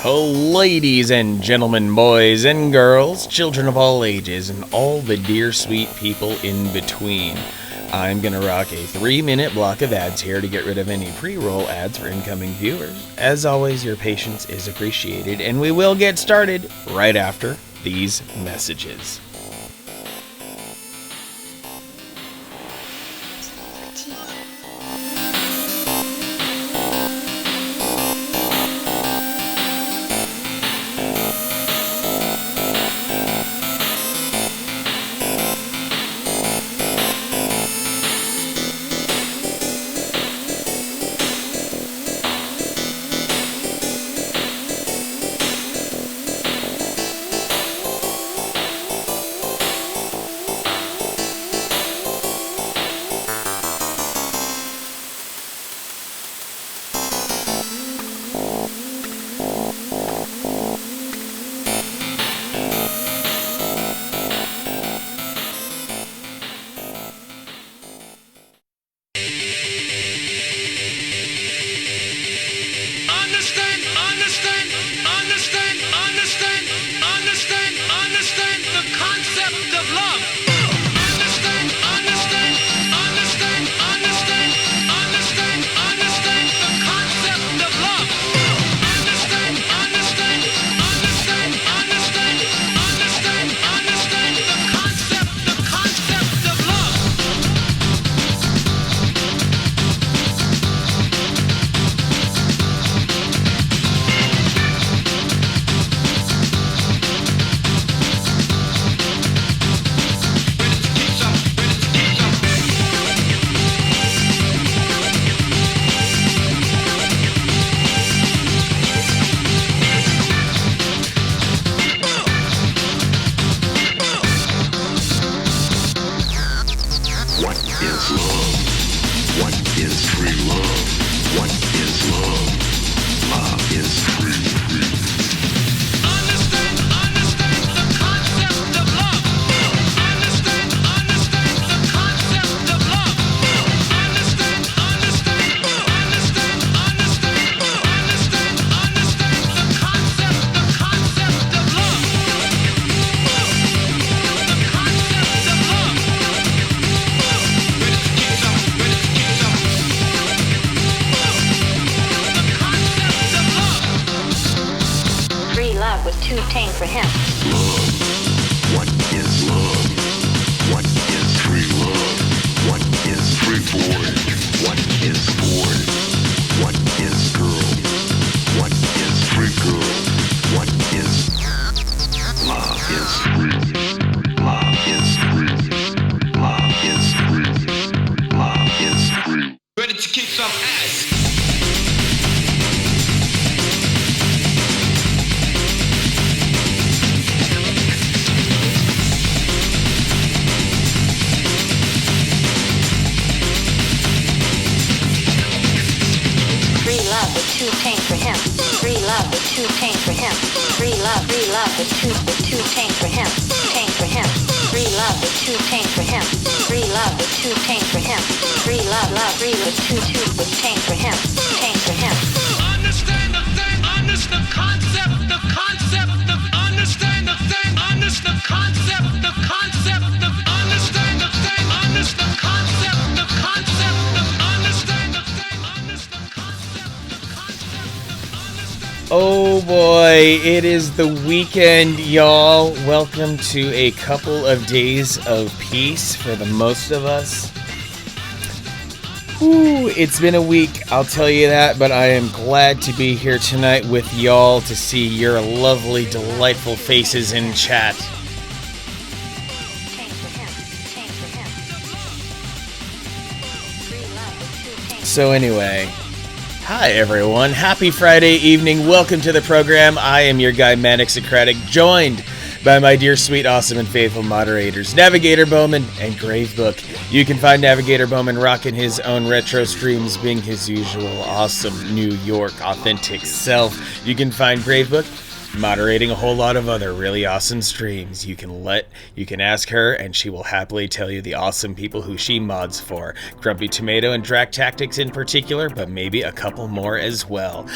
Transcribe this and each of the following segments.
Ladies and gentlemen, boys and girls, children of all ages, and all the dear sweet people in between. I'm gonna rock a 3-minute block of ads here to get rid of any pre-roll ads for incoming viewers. As always, your patience is appreciated, and we will get started right after these messages. Oh boy, it is the weekend, y'all. Welcome to a couple of days of peace for the most of us. Ooh, it's been a week, I'll tell you that, but I am glad to be here tonight with y'all to see your lovely, delightful faces in chat. So anyway, hi everyone, happy Friday evening, welcome to the program. I am your guy Manic Socratic, joined by my dear, sweet, awesome, and faithful moderators, Navigator Bowman and Gravebook. You can find Navigator Bowman rocking his own retro streams, being his usual awesome New York authentic self. You can find Gravebook moderating a whole lot of other really awesome streams. You can ask her, and she will happily tell you the awesome people who she mods for. Grumpy Tomato and Drac Tactics in particular, but maybe a couple more as well.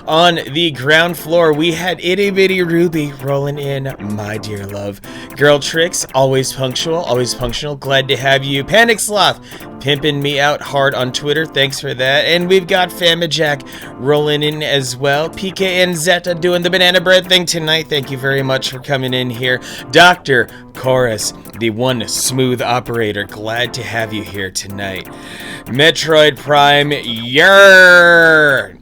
On the ground floor, we had Itty Bitty Ruby rolling in, my dear love. Girl Tricks, always punctual, glad to have you. Panic Sloth, pimping me out hard on Twitter, thanks for that. And we've got Famajack rolling in as well. PK and Zeta doing the banana bread thing tonight, thank you very much for coming in here. Dr. Chorus, the one smooth operator, glad to have you here tonight. Metroid Prime, yer.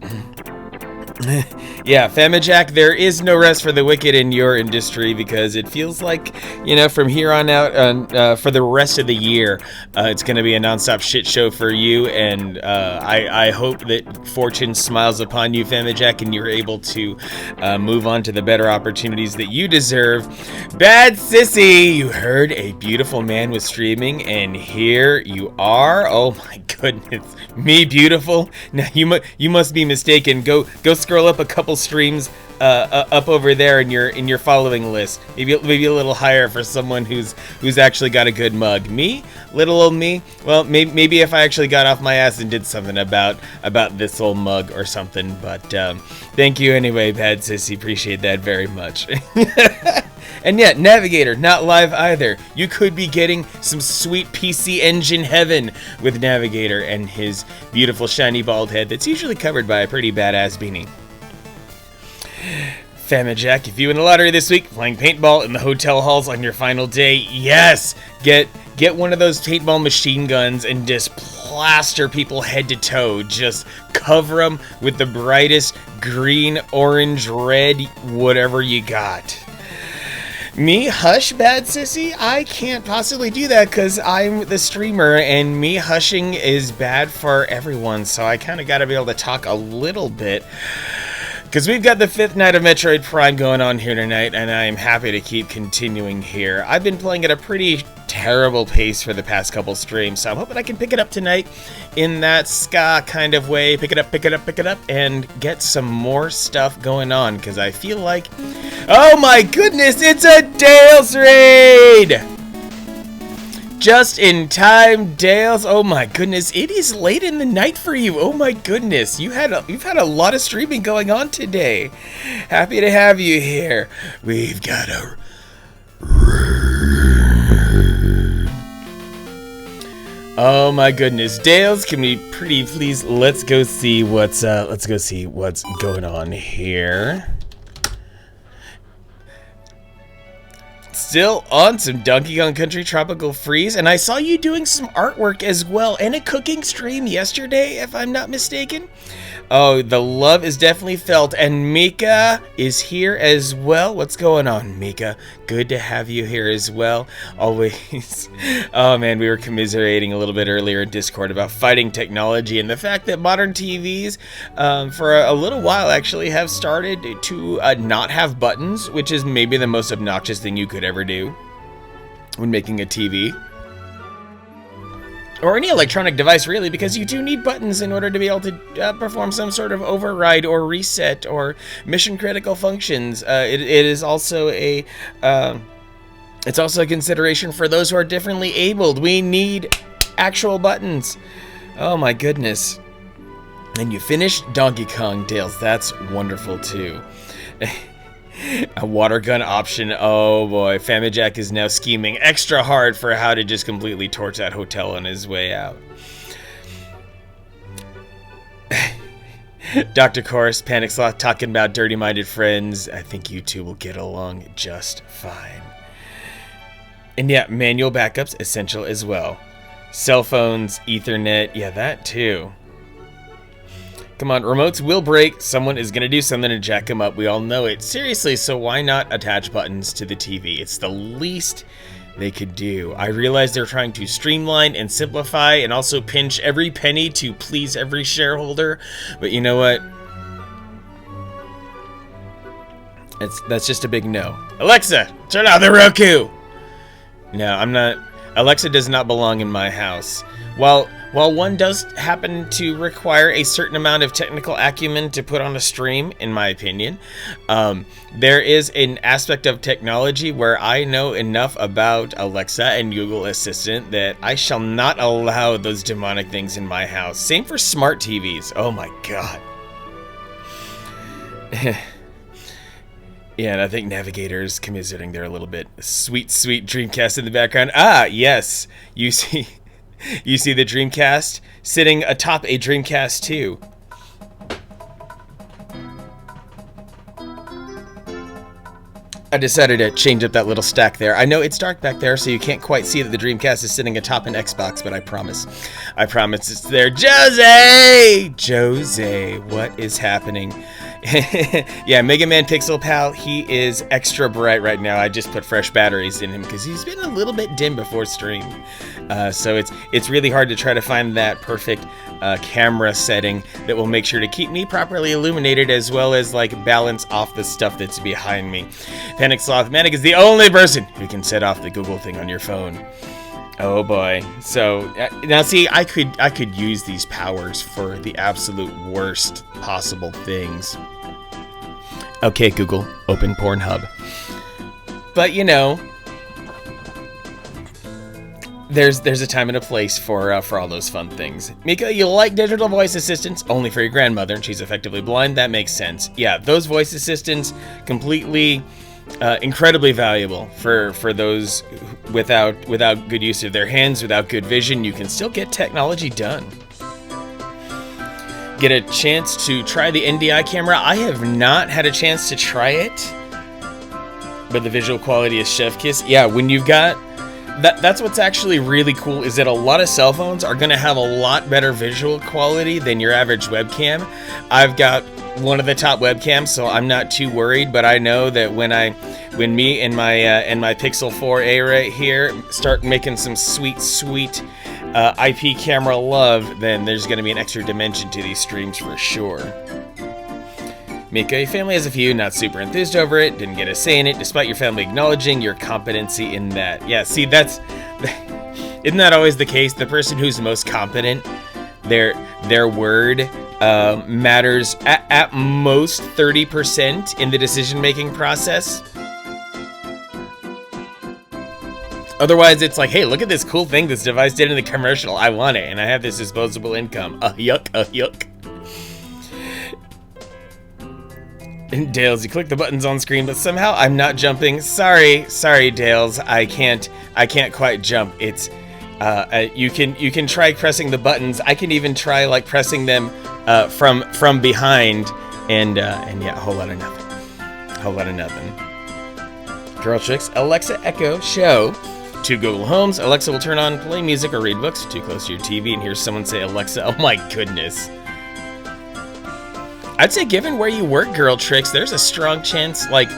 Yeah, Famajack, there is no rest for the wicked in your industry, because it feels like, you know, from here on out, for the rest of the year, it's going to be a nonstop shit show for you, and I hope that fortune smiles upon you, Famajack, and you're able to move on to the better opportunities that you deserve. Bad Sissy, you heard a beautiful man was streaming, and here you are. Oh my goodness, me beautiful? Now you must be mistaken. Go scroll up a couple streams up over there in your following list. Maybe a little higher for someone who's actually got a good mug. Me, little old me. Well, maybe if I actually got off my ass and did something about this old mug or something. But thank you anyway, Bad Sissy. Appreciate that very much. And yet, Navigator, not live either. You could be getting some sweet PC Engine heaven with Navigator and his beautiful shiny bald head that's usually covered by a pretty badass beanie. Famajack, if you win the lottery this week, playing paintball in the hotel halls on your final day, yes! Get one of those paintball machine guns and just plaster people head to toe. Just cover them with the brightest green, orange, red, whatever you got. Me, hush, Bad Sissy? I can't possibly do that because I'm the streamer, and me hushing is bad for everyone, so I kind of got to be able to talk a little bit. Because we've got the 5th night of Metroid Prime going on here tonight, and I'm happy to keep continuing here. I've been playing at a pretty terrible pace for the past couple streams, so I'm hoping I can pick it up tonight in that ska kind of way. Pick it up, and get some more stuff going on, because I feel like... Oh my goodness, it's a Dale's Raid! Just in time, Dales. Oh my goodness, it is late in the night for you. Oh my goodness, you've had a lot of streaming going on today. Happy to have you here. We've got a raid. Oh my goodness, Dales, can we pretty please let's go see what's going on here. Still on some Donkey Kong Country Tropical Freeze, and I saw you doing some artwork as well, and a cooking stream yesterday, if I'm not mistaken. Oh, the love is definitely felt, and Mika is here as well. What's going on, Mika? Good to have you here as well. Always. Oh man, we were commiserating a little bit earlier in Discord about fighting technology and the fact that modern TVs, for a little while actually, have started to not have buttons, which is maybe the most obnoxious thing you could ever do when making a TV. Or any electronic device, really, because you do need buttons in order to be able to perform some sort of override or reset or mission-critical functions. It is also a it's also a consideration for those who are differently abled. We need actual buttons. Oh my goodness! And you finished Donkey Kong, Dales. That's wonderful too. A water gun option. Oh boy, Famajack is now scheming extra hard for how to just completely torch that hotel on his way out. Dr. Chorus, Panic Sloth talking about dirty-minded friends. I think you two will get along just fine. And yeah, manual backups essential as well. Cell phones, Ethernet, yeah, that too. Come on, remotes will break. Someone is going to do something to jack them up. We all know it. Seriously, so why not attach buttons to the TV? It's the least they could do. I realize they're trying to streamline and simplify and also pinch every penny to please every shareholder. But you know what? That's just a big no. Alexa, turn on the Roku! No, I'm not Alexa does not belong in my house. While one does happen to require a certain amount of technical acumen to put on a stream, in my opinion, there is an aspect of technology where I know enough about Alexa and Google Assistant that I shall not allow those demonic things in my house. Same for smart TVs. Oh my god. Yeah, and I think Navigator's commiserating there a little bit. Sweet, sweet Dreamcast in the background. Ah, yes. You see the Dreamcast sitting atop a Dreamcast 2. I decided to change up that little stack there. I know it's dark back there, so you can't quite see that the Dreamcast is sitting atop an Xbox, but I promise it's there. Jose, what is happening? Yeah, Mega Man Pixel Pal, he is extra bright right now. I just put fresh batteries in him because he's been a little bit dim before stream. So it's really hard to try to find that perfect camera setting that will make sure to keep me properly illuminated as well as like balance off the stuff that's behind me. Panic Sloth Manic is the only person who can set off the Google thing on your phone. Oh boy. So now see, I could use these powers for the absolute worst possible things. Okay, Google, open Pornhub. But you know, there's a time and a place for all those fun things. Mika, you like digital voice assistants only for your grandmother, and she's effectively blind. That makes sense. Yeah, those voice assistants completely, incredibly valuable for those without good use of their hands, without good vision. You can still get technology done. Get a chance to try the NDI camera. I have not had a chance to try it, but the visual quality is chef kiss. Yeah, when you've got that's what's actually really cool, is that a lot of cell phones are going to have a lot better visual quality than your average webcam. I've got one of the top webcams, so I'm not too worried, but I know that when me and my Pixel 4a right here start making some sweet IP camera love, then there's going to be an extra dimension to these streams for sure. Mika, your family has a few, not super enthused over it, didn't get a say in it, despite your family acknowledging your competency in that. Yeah, see, isn't that always the case? The person who's most competent, their word matters at most 30% in the decision-making process. Otherwise, it's like, hey, look at this cool thing this device did in the commercial. I want it, and I have this disposable income. Yuck. Dales, you click the buttons on screen, but somehow I'm not jumping. Sorry, Dales. I can't quite jump. It's you can try pressing the buttons. I can even try like pressing them from behind, and yeah, a whole lot of nothing. Girl tricks. Alexa Echo Show. To Google Homes. Alexa will turn on play music or read books. Too close to your TV and hear someone say Alexa. Oh my goodness. I'd say given where you work, Girl Tricks, there's a strong chance, like,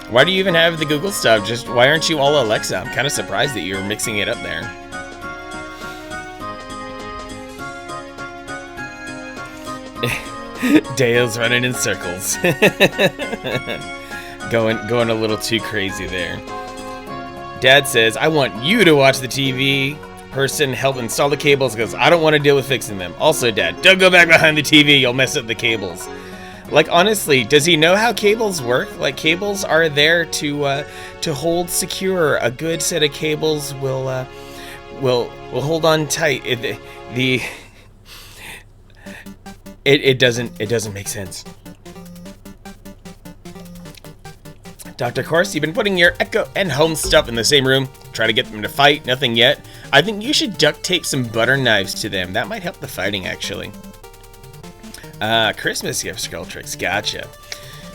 why do you even have the Google stuff? Just, why aren't you all Alexa? I'm kind of surprised that you're mixing it up there. Dale's running in circles. Going a little too crazy there. Dad says, I want you to watch the TV person help install the cables because I don't want to deal with fixing them. Also, Dad, don't go back behind the TV. You'll mess up the cables. Like, honestly, does he know how cables work? Like, cables are there to hold secure. A good set of cables will hold on tight. It doesn't make sense. Dr. Course, you've been putting your Echo and Home stuff in the same room. Try to get them to fight. Nothing yet. I think you should duct tape some butter knives to them. That might help the fighting, actually. Christmas gifts, Girl Tricks. Gotcha.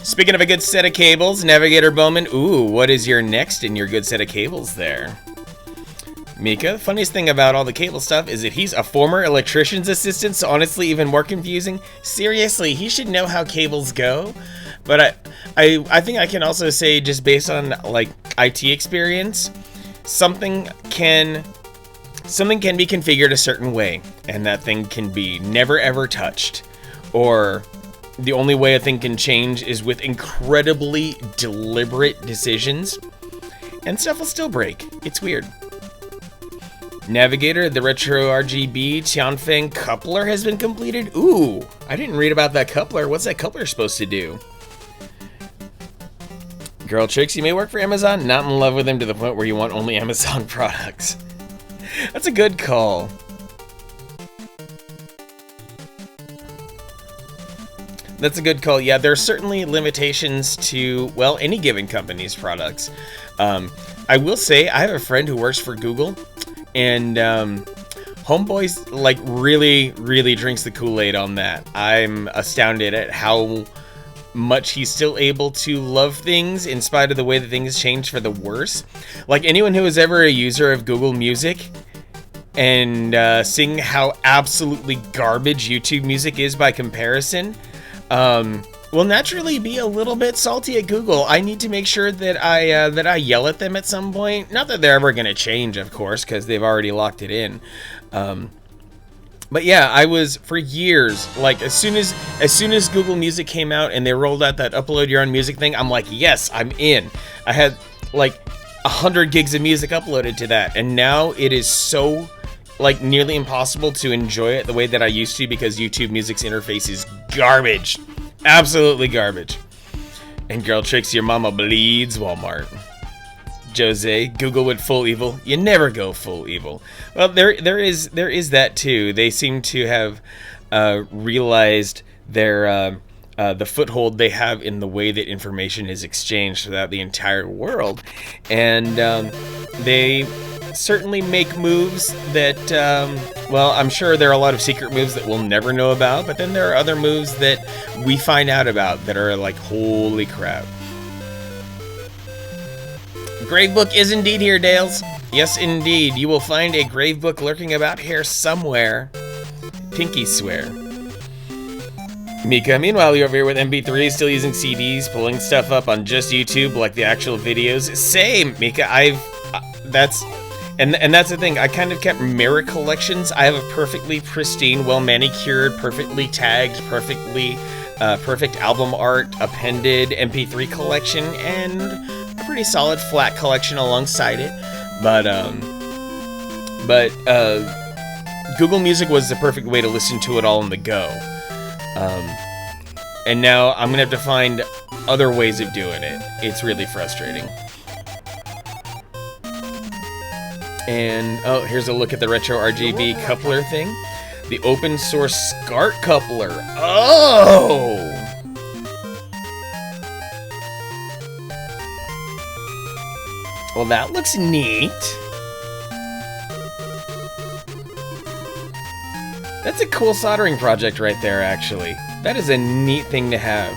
Speaking of a good set of cables, Navigator Bowman. Ooh, what is your next in your good set of cables there? Mika, the funniest thing about all the cable stuff is that he's a former electrician's assistant, so honestly, even more confusing. Seriously, he should know how cables go. But I think I can also say, just based on like IT experience, something can be configured a certain way, and that thing can be never ever touched. Or the only way a thing can change is with incredibly deliberate decisions, and stuff will still break. It's weird. Navigator, the Retro RGB Tianfeng coupler has been completed. Ooh, I didn't read about that coupler. What's that coupler supposed to do? Girl Tricks, you may work for Amazon, not in love with them to the point where you want only Amazon products. That's a good call. That's a good call. Yeah, there are certainly limitations to, well, any given company's products. I will say, I have a friend who works for Google, and Homeboy, like, really drinks the Kool-Aid on that. I'm astounded at how much he's still able to love things in spite of the way that things change for the worse. Like, anyone who is ever a user of Google Music and seeing how absolutely garbage YouTube Music is by comparison, will naturally be a little bit salty at Google. I need to make sure that I yell at them at some point. Not that they're ever going to change, of course, because they've already locked it in. But yeah, I was for years, like as soon as Google Music came out and they rolled out that upload your own music thing, I'm like, yes, I'm in. I had like 100 gigs of music uploaded to that, and now it is so like nearly impossible to enjoy it the way that I used to because YouTube Music's interface is garbage. Absolutely garbage. And Girl Tricks, your mama bleeds Walmart. Jose, Google went full evil. You never go full evil. Well, there is that too. They seem to have realized their the foothold they have in the way that information is exchanged throughout the entire world, and they certainly make moves that, well, I'm sure there are a lot of secret moves that we'll never know about, but then there are other moves that we find out about that are like, holy crap. Gravebook is indeed here, Dales. Yes, indeed. You will find a Gravebook lurking about here somewhere. Pinky swear. Mika, meanwhile, you're over here with MP3s, still using CDs, pulling stuff up on just YouTube like the actual videos. Same, Mika. That's the thing. I kind of kept mirror collections. I have a perfectly pristine, well manicured, perfectly tagged, perfect album art appended MP3 collection, and a pretty solid flat collection alongside it. But Google Music was the perfect way to listen to it all on the go. And now I'm gonna have to find other ways of doing it. It's really frustrating. And, oh, here's a look at the retro RGB coupler thing. The open source SCART coupler. Oh! Well, that looks neat. That's a cool soldering project right there, actually. That is a neat thing to have.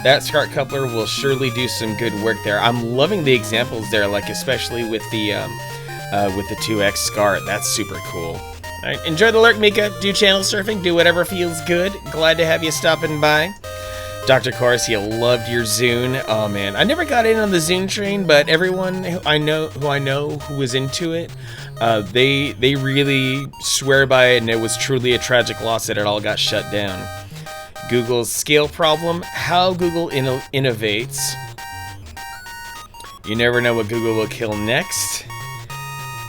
That SCART coupler will surely do some good work there. I'm loving the examples there, like especially with the 2X SCART. That's super cool. Alright, enjoy the lurk, Mika. Do channel surfing, do whatever feels good. Glad to have you stopping by. Dr. Corsi, loved your Zune. Oh man, I never got in on the Zune train, but everyone who I know who was into it, they really swear by it, and it was truly a tragic loss that it all got shut down. Google's scale problem, how Google innovates. You never know what Google will kill next.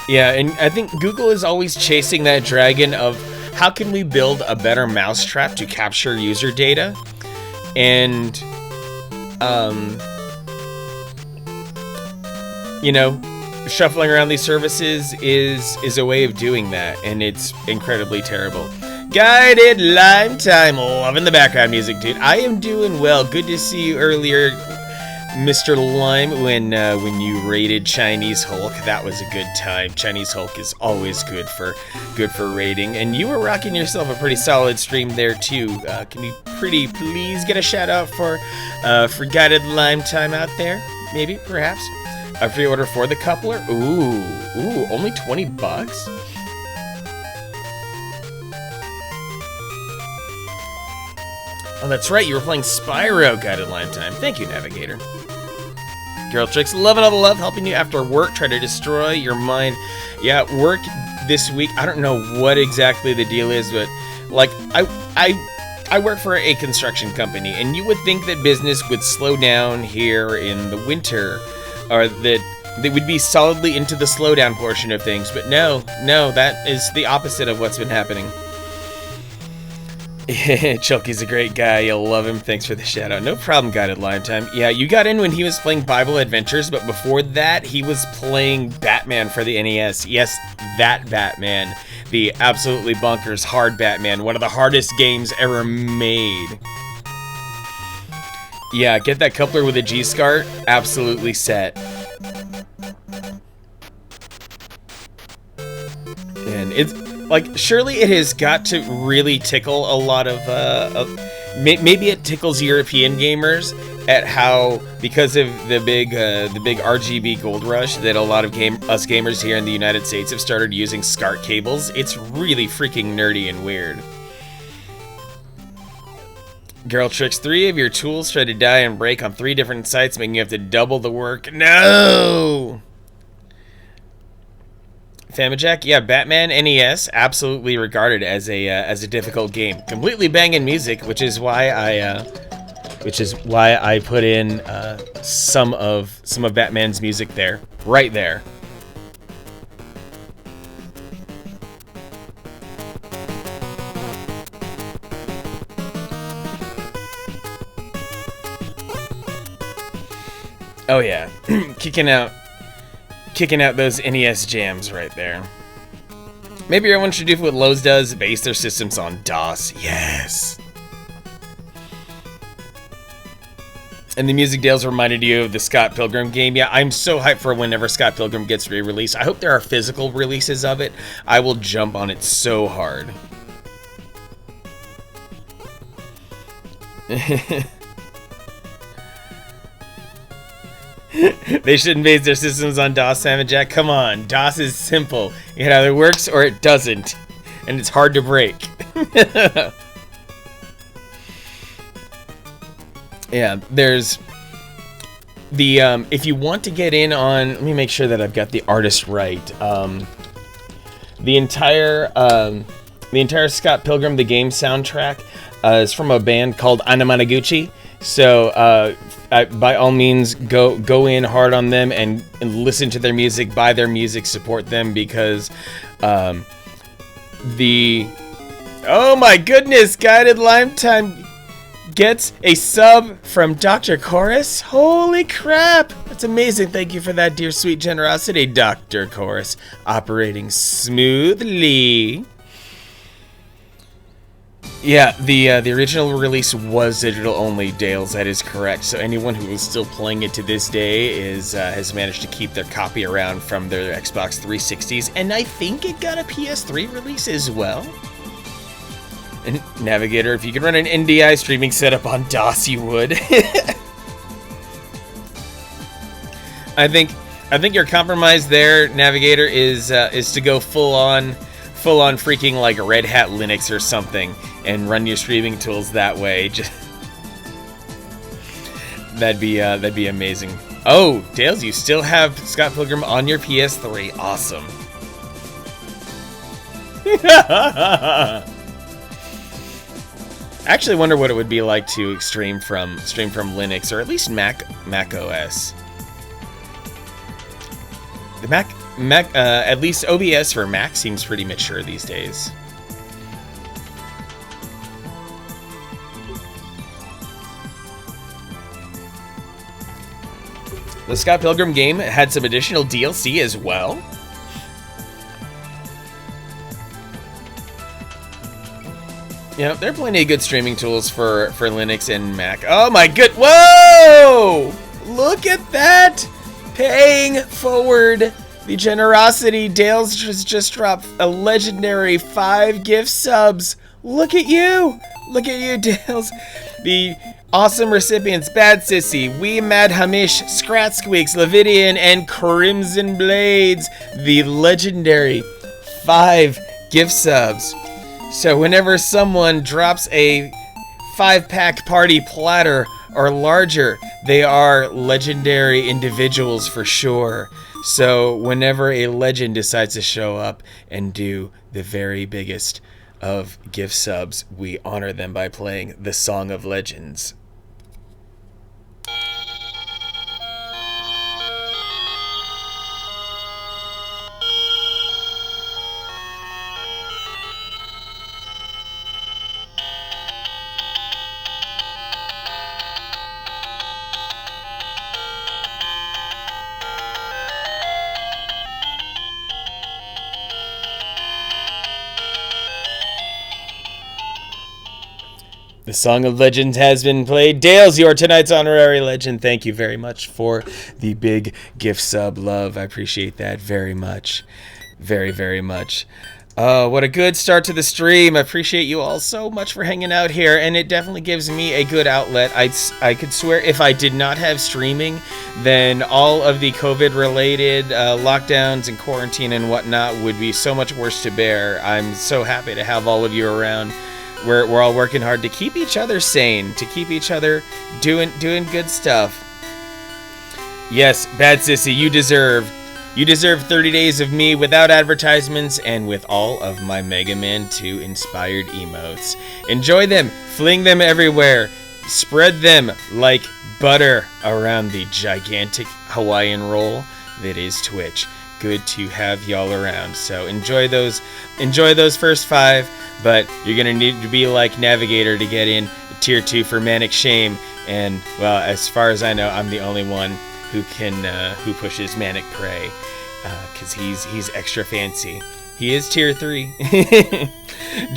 Yeah, and I think Google is always chasing that dragon of how can we build a better mousetrap to capture user data? And, you know, shuffling around these services is a way of doing that, and it's incredibly terrible. Guided Lime Time, loving the background music, dude. I am doing well. Good to see you earlier, Mr. Lime, when you raided Chinese Hulk. That was a good time. Chinese Hulk is always good for raiding, and you were rocking yourself a pretty solid stream there too. Can you please get a shout out for Guided Lime Time out there? Maybe, perhaps. A pre-order for the coupler. Ooh, only $20. Oh, that's right, you were playing Spyro Guided Lime Time. Thank you, Navigator. Girl Tricks, loving all the love, helping you after work, try to destroy your mind. Yeah, work this week, I don't know what exactly the deal is, but, like, I work for a construction company, and you would think that business would slow down here in the winter, or that They would be solidly into the slowdown portion of things, but no, that is the opposite of what's been happening. Chulky's a great guy. You'll love him. Thanks for the shout out. No problem, Guided Lifetime. Yeah, you got in when he was playing Bible Adventures, but before that, he was playing Batman for the NES. Yes, that Batman. The absolutely bonkers hard Batman. One of the hardest games ever made. Yeah, get that coupler with a G-SCART. Absolutely set. And it's... like, surely it has got to really tickle a lot of maybe it tickles European gamers at how, because of the big RGB gold rush, that a lot of us gamers here in the United States have started using SCART cables. It's really freaking nerdy and weird. Girl Tricks, 3 of your tools try to die and break on 3 different sites, making you have to double the work. No! Famajack, yeah, Batman NES, absolutely regarded as a difficult game. Completely banging music, which is why I put in some of Batman's music there, right there. Oh yeah, kicking out those NES jams right there. Maybe everyone should do what Lowe's does, base their systems on DOS. Yes. And the music Dales reminded you of the Scott Pilgrim game. Yeah, I'm so hyped for whenever Scott Pilgrim gets re-released. I hope there are physical releases of it. I will jump on it so hard. They shouldn't base their systems on DOS, Sam Jack. Come on, DOS is simple. It either works or it doesn't, and it's hard to break. Yeah, there's the if you want to get in on, let me make sure that I've got the artist right. The entire Scott Pilgrim the game soundtrack is from a band called Anamanaguchi. So by all means, go in hard on them and listen to their music, buy their music, support them, because oh my goodness, Guided Lifetime gets a sub from Dr. Chorus. Holy crap, that's amazing. Thank you for that, dear sweet generosity, Dr. Chorus, operating smoothly. Yeah, the original release was digital only, Dales. That is correct. So anyone who is still playing it to this day has managed to keep their copy around from their Xbox 360s, and I think it got a PS3 release as well. And Navigator, if you could run an NDI streaming setup on DOS, you would. I think your compromise there, Navigator, is to go full on freaking like Red Hat Linux or something, and run your streaming tools that way. Just that'd be amazing. Oh, Dales, you still have Scott Pilgrim on your PS3. Awesome. I actually wonder what it would be like to stream from Linux, or at least Mac OS. The Mac at least OBS for Mac seems pretty mature these days. The Scott Pilgrim game had some additional DLC as well. Yeah, there are plenty of good streaming tools for Linux and Mac. Oh my good, whoa! Look at that! Paying forward the generosity. Dales just dropped a legendary 5 gift subs. Look at you! Look at you, Dales. The awesome recipients: Bad Sissy, Wee Mad Hamish, Scrat Squeaks, Levidian, and Crimson Blades. The legendary 5 gift subs. So whenever someone drops a 5-pack party platter or larger, they are legendary individuals for sure. So whenever a legend decides to show up and do the very biggest of gift subs, we honor them by playing the Song of Legends. The Song of Legends has been played. Dale's your tonight's honorary legend. Thank you very much for the big gift sub love. I appreciate that very much. Very, very much. What a good start to the stream. I appreciate you all so much for hanging out here, and it definitely gives me a good outlet. I could swear if I did not have streaming, then all of the COVID-related lockdowns and quarantine and whatnot would be so much worse to bear. I'm so happy to have all of you around. We're all working hard to keep each other sane, to keep each other doing good stuff. Yes, Bad Sissy, you deserve 30 days of me without advertisements and with all of my Mega Man 2 inspired emotes. Enjoy them, fling them everywhere, spread them like butter around the gigantic Hawaiian roll that is Twitch. Good to have y'all around. So enjoy those first 5, but you're gonna need to be like Navigator to get in tier 2 for Manic Shame. And well, as far as I know, I'm the only one who pushes Manic Prey, because he's extra fancy. He is tier 3.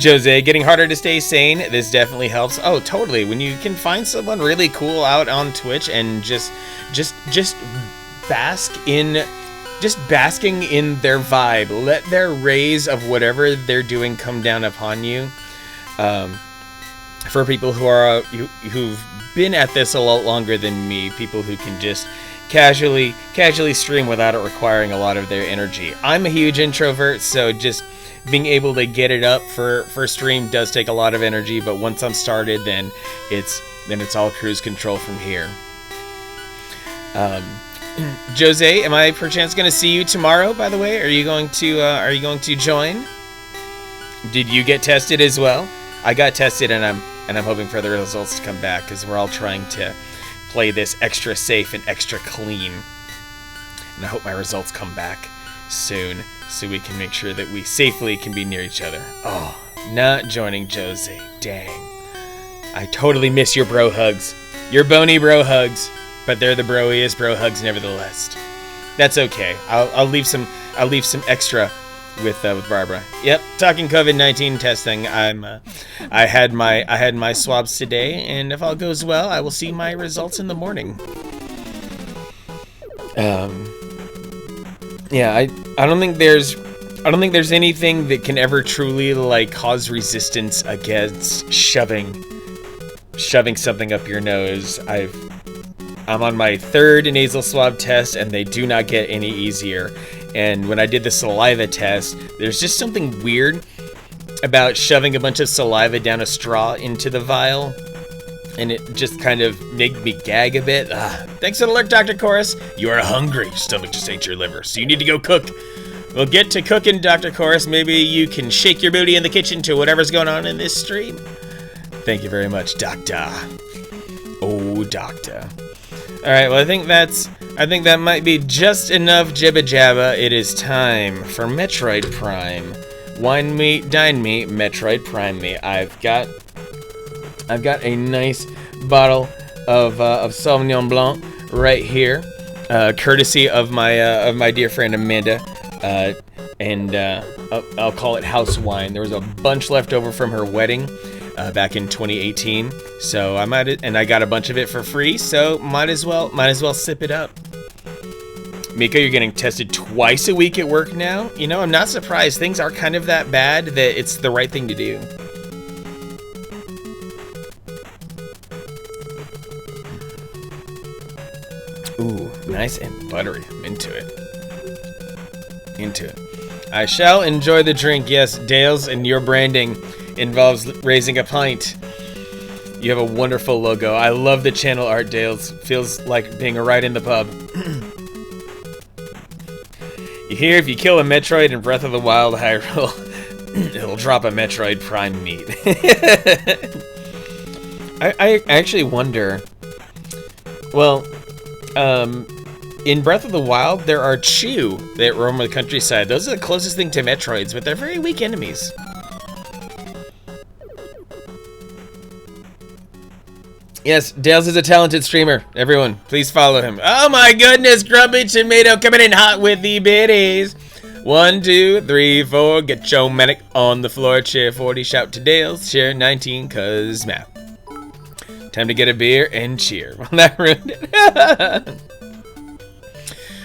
Jose, getting harder to stay sane. This definitely helps. Oh, totally. When you can find someone really cool out on Twitch and just basking in their vibe. Let their rays of whatever they're doing come down upon you. For people who've been at this a lot longer than me, people who can just casually stream without it requiring a lot of their energy. I'm a huge introvert, so just being able to get it up for stream does take a lot of energy. But once I'm started, then it's all cruise control from here. Jose, am I perchance going to see you tomorrow, by the way? Are you going to join? Did you get tested as well? I got tested, and I'm hoping for the results to come back, because we're all trying to play this extra safe and extra clean. And I hope my results come back soon, so we can make sure that we safely can be near each other. Oh, not joining Jose. Dang. I totally miss your bro hugs. Your bony bro hugs. But they're the broiest bro hugs nevertheless. That's okay. I'll leave some extra with Barbara. Yep, talking COVID-19 testing. I had my swabs today, and if all goes well, I will see my results in the morning. Yeah, I don't think there's anything that can ever truly like cause resistance against shoving something up your nose. I'm on my 3rd nasal swab test, and they do not get any easier. And when I did the saliva test, there's just something weird about shoving a bunch of saliva down a straw into the vial, and it just kind of made me gag a bit. Thanks for the alert, Dr. Chorus. You are hungry. Stomach just ate your liver, so you need to go cook. We'll get to cooking, Dr. Chorus. Maybe you can shake your booty in the kitchen to whatever's going on in this stream. Thank you very much, Doctor. Oh, Doctor. Alright, well, I think that might be just enough jibba jabba. It is time for Metroid Prime. Wine me, dine me, Metroid Prime me. I've got a nice bottle of Sauvignon Blanc right here, courtesy of my dear friend Amanda, and I'll call it house wine. There was a bunch left over from her wedding back in 2018, so I got a bunch of it for free, so might as well sip it up. Mika, you're getting tested twice a week at work now? You know, I'm not surprised. Things are kind of that bad that it's the right thing to do. Ooh, nice and buttery. I'm into it. I shall enjoy the drink. Yes, Dale's, and your branding involves raising a pint. You have a wonderful logo. I love the channel art, Dales. Feels like being right in the pub. You hear, if you kill a Metroid in Breath of the Wild Hyrule, it'll drop a Metroid Prime meat. I actually wonder. Well, in Breath of the Wild, there are Chew that roam the countryside. Those are the closest thing to Metroids, but they're very weak enemies. Yes, Dales is a talented streamer. Everyone, please follow him. Oh my goodness, Grumpy Tomato coming in hot with the biddies. 1, 2, 3, 4, get your manic on the floor. Chair 40, shout to Dales. Chair 19, cause map. Time to get a beer and cheer. Well, that ruined it.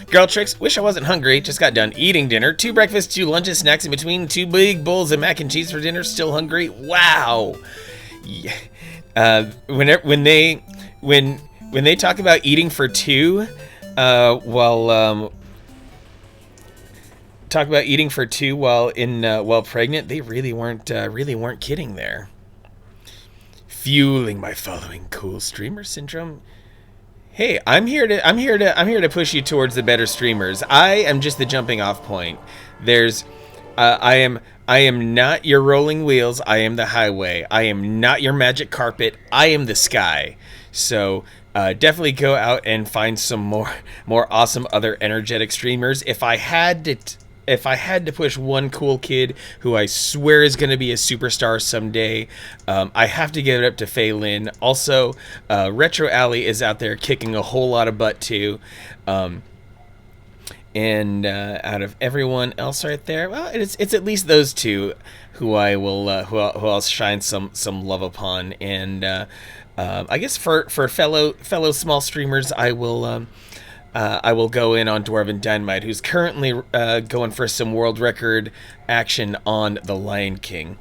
Girl tricks, wish I wasn't hungry, just got done eating dinner. 2 breakfasts, 2 lunches, snacks in between, 2 big bowls of mac and cheese for dinner, still hungry. Wow. Yeah. When they talk about eating for 2, talk about eating for 2 while pregnant, they really weren't kidding there. Fueling my following cool streamer syndrome. Hey, I'm here to push you towards the better streamers. I am just the jumping off point. I am not your rolling wheels. I am the highway. I am not your magic carpet. I am the sky. So definitely go out and find some more awesome other energetic streamers. If I had to push one cool kid who I swear is going to be a superstar someday, I have to give it up to Fei Lin. Also, Retro Alley is out there kicking a whole lot of butt too. And out of everyone else right there, well, it's at least those 2 who I will who I'll shine some love upon. And I guess for fellow small streamers, I will go in on Dwarven Dynamite, who's currently going for some world record action on The Lion King.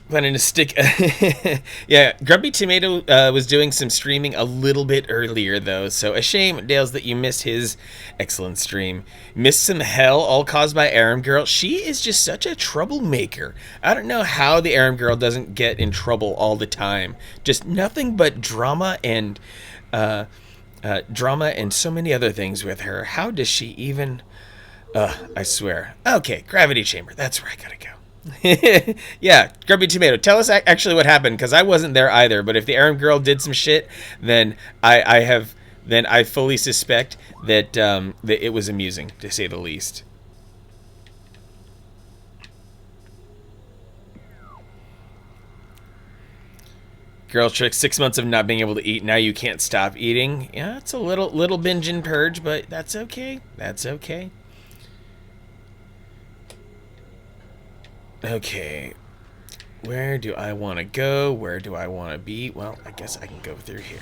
Planning to stick... Yeah, Grumpy Tomato was doing some streaming a little bit earlier, though, so a shame, Dales, that you missed his excellent stream. Missed some hell, all caused by Aram Girl. She is just such a troublemaker. I don't know how the Aram Girl doesn't get in trouble all the time. Just nothing but drama and so many other things with her. How does she even... I swear. Okay, Gravity Chamber, that's where I gotta go. Yeah, Grumpy Tomato, tell us actually what happened, because I wasn't there either. But if the Aram Girl did some shit, then I fully suspect that it was amusing, to say the least. Girl trick, 6 months of not being able to eat. Now you can't stop eating. Yeah, it's a little binge and purge, but that's okay. That's okay. Okay, where do I want to go? Where do I want to be? Well, I guess I can go through here.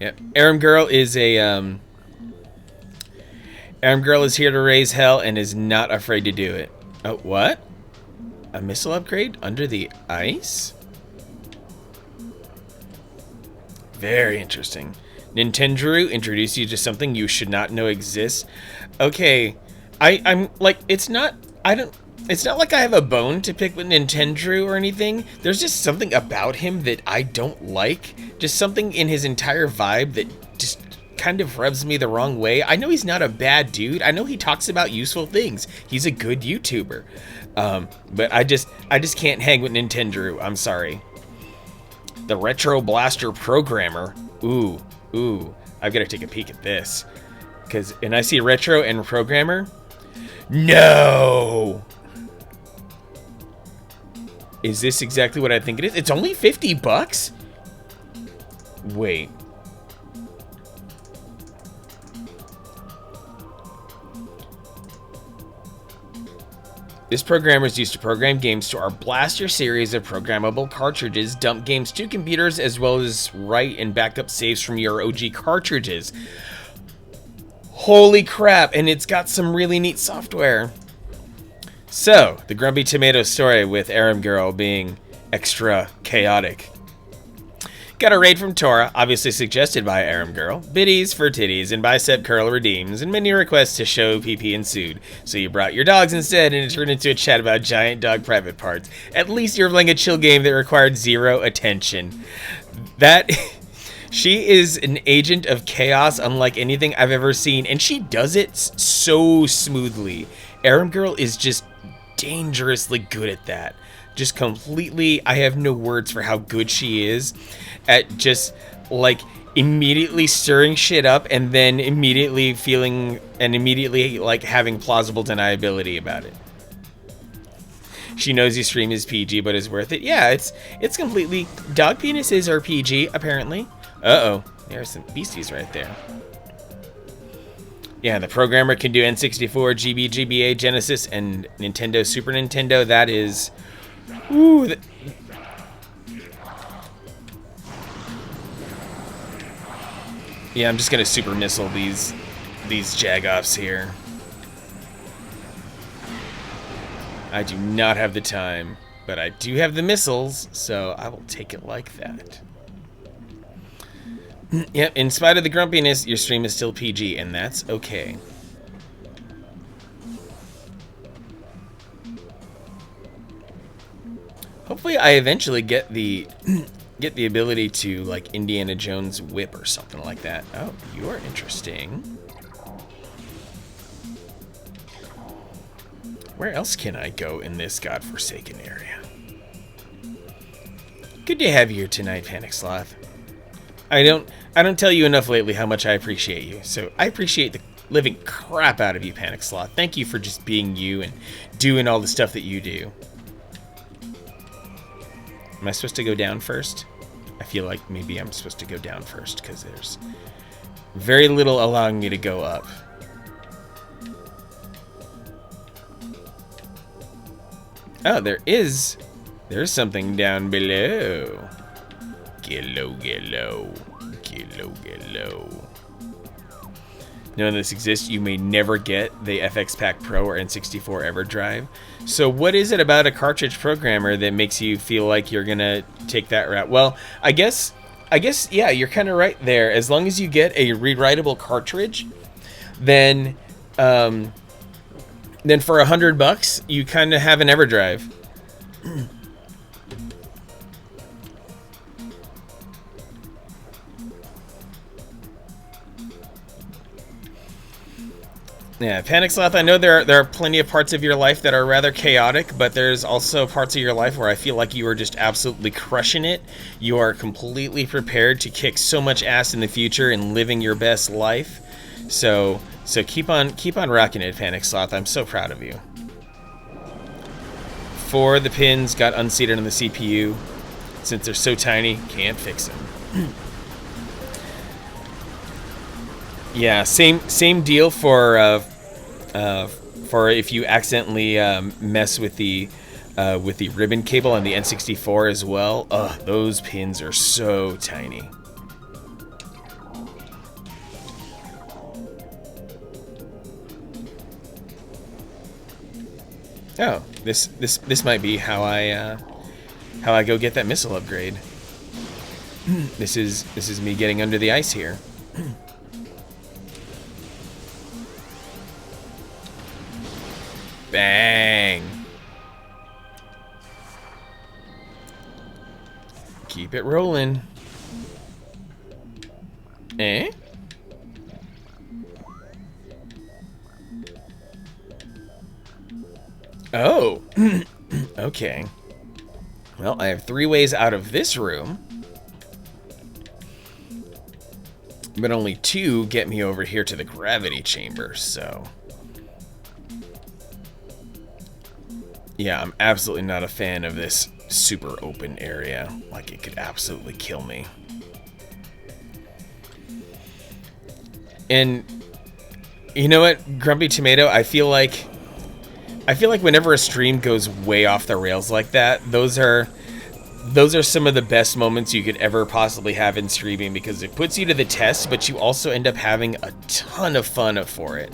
Yeah, Aram Girl is Aram Girl is here to raise hell and is not afraid to do it. Oh, what? A missile upgrade under the ice? Very interesting. Nintendo introduced you to something you should not know exists. Okay, I'm like, it's not like I have a bone to pick with Nintendo or anything. There's just something about him that I don't like. Just something in his entire vibe that just kind of rubs me the wrong way. I know he's not a bad dude. I know he talks about useful things. He's a good YouTuber. But I just can't hang with Nintendo. I'm sorry. The Retro Blaster Programmer. Ooh. I've got to take a peek at this. And I see Retro and Programmer. No! Is this exactly what I think it is? It's only $50? Wait. This programmer is used to program games to our Blaster series of programmable cartridges, dump games to computers, as well as write and back up saves from your OG cartridges. Holy crap, and it's got some really neat software. So, the Grumpy Tomato story with Aram Girl being extra chaotic. Got a raid from Tora, obviously suggested by Aram Girl. Biddies for titties and bicep curl redeems, and many requests to show PP ensued. So you brought your dogs instead, and it turned into a chat about giant dog private parts. At least you're playing a chill game that required zero attention. She is an agent of chaos unlike anything I've ever seen, and she does it so smoothly. Aram Girl is just dangerously good at that. Just completely, I have no words for how good she is at just like immediately stirring shit up and then immediately feeling and immediately like having plausible deniability about it. She knows your stream is PG but is worth it. Yeah, it's completely, dog penises are PG apparently. Uh-oh. There's some beasties right there. Yeah, the programmer can do N64, GB, GBA, Genesis, and Nintendo, Super Nintendo. That is... Ooh, yeah, I'm just gonna super missile these Jagoffs here. I do not have the time, but I do have the missiles, so I will take it like that. Yep, in spite of the grumpiness, your stream is still PG, and that's okay. Hopefully I eventually get the ability to, like, Indiana Jones whip or something like that. Oh, you are interesting. Where else can I go in this godforsaken area? Good to have you here tonight, Panic Sloth. I don't tell you enough lately how much I appreciate you. So I appreciate the living crap out of you, Panic Sloth. Thank you for just being you and doing all the stuff that you do. Am I supposed to go down first? I feel like maybe I'm supposed to go down first because there's very little allowing me to go up. Oh, there's something down below. Get low, get low. Get low, get low. Knowing this exists, you may never get the FX Pack Pro or N64 EverDrive. So what is it about a cartridge programmer that makes you feel like you're gonna take that route? Well, I guess, yeah, you're kind of right there. As long as you get a rewritable cartridge, then for $100, you kind of have an EverDrive. Yeah, Panic Sloth, I know there are plenty of parts of your life that are rather chaotic, but there's also parts of your life where I feel like you are just absolutely crushing it. You are completely prepared to kick so much ass in the future and living your best life. So keep on rocking it, Panic Sloth. I'm so proud of you. 4 of the pins got unseated on the CPU. Since they're so tiny, can't fix them. Yeah, same deal for if you accidentally mess with the ribbon cable on the N64 as well. Ugh, those pins are so tiny. Oh, this might be how I go get that missile upgrade. This is me getting under the ice here. Bang! Keep it rolling. Eh? Oh. Okay. Well, I have 3 ways out of this room. But only 2 get me over here to the gravity chamber, so... Yeah, I'm absolutely not a fan of this super open area. Like, it could absolutely kill me. And you know what, Grumpy Tomato, I feel like whenever a stream goes way off the rails like that, those are some of the best moments you could ever possibly have in streaming, because it puts you to the test, but you also end up having a ton of fun for it.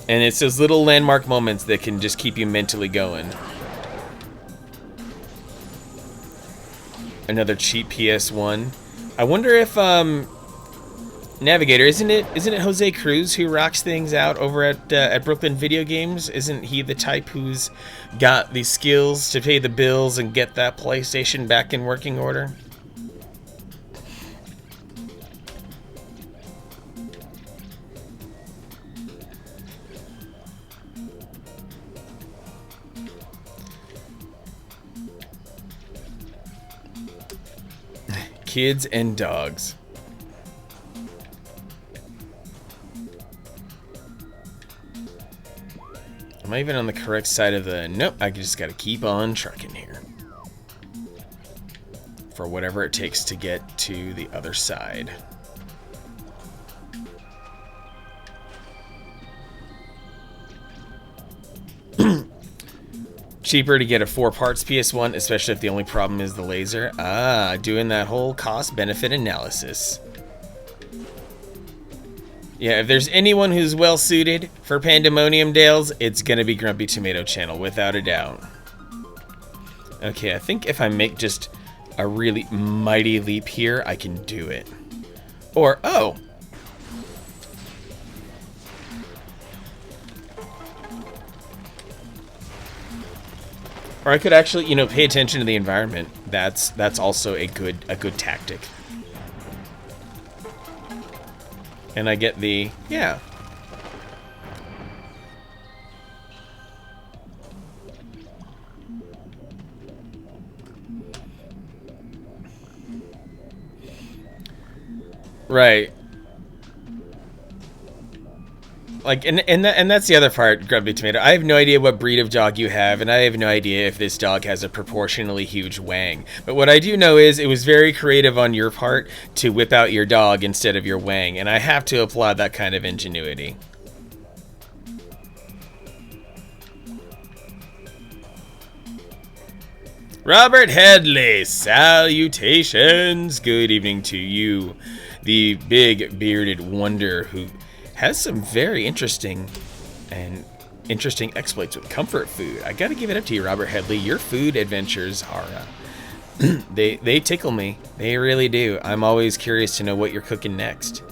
And it's those little landmark moments that can just keep you mentally going. Another cheap PS1. I wonder if Navigator, isn't it Jose Cruz who rocks things out over at Brooklyn Video Games? Isn't he the type who's got the skills to pay the bills and get that PlayStation back in working order? Kids and dogs. Am I even on the correct side of the... Nope, I just gotta keep on trucking here. For whatever it takes to get to the other side. Cheaper to get a 4 parts PS1, especially if the only problem is the laser. Ah, doing that whole cost-benefit analysis. Yeah, if there's anyone who's well-suited for Pandemonium Dales, it's gonna be Grumpy Tomato Channel, without a doubt. Okay, I think if I make just a really mighty leap here, I can do it. Or, oh! Or I could actually, you know, pay attention to the environment. That's also a good tactic. And I get the, yeah. Right. Like, and that's the other part, Grumpy Tomato. I have no idea what breed of dog you have, and I have no idea if this dog has a proportionally huge wang. But what I do know is it was very creative on your part to whip out your dog instead of your wang, and I have to applaud that kind of ingenuity. Robert Headley, salutations. Good evening to you, the big bearded wonder who has some very interesting exploits with comfort food. I gotta give it up to you, Robert Headley. Your food adventures are, they tickle me. They really do. I'm always curious to know what you're cooking next.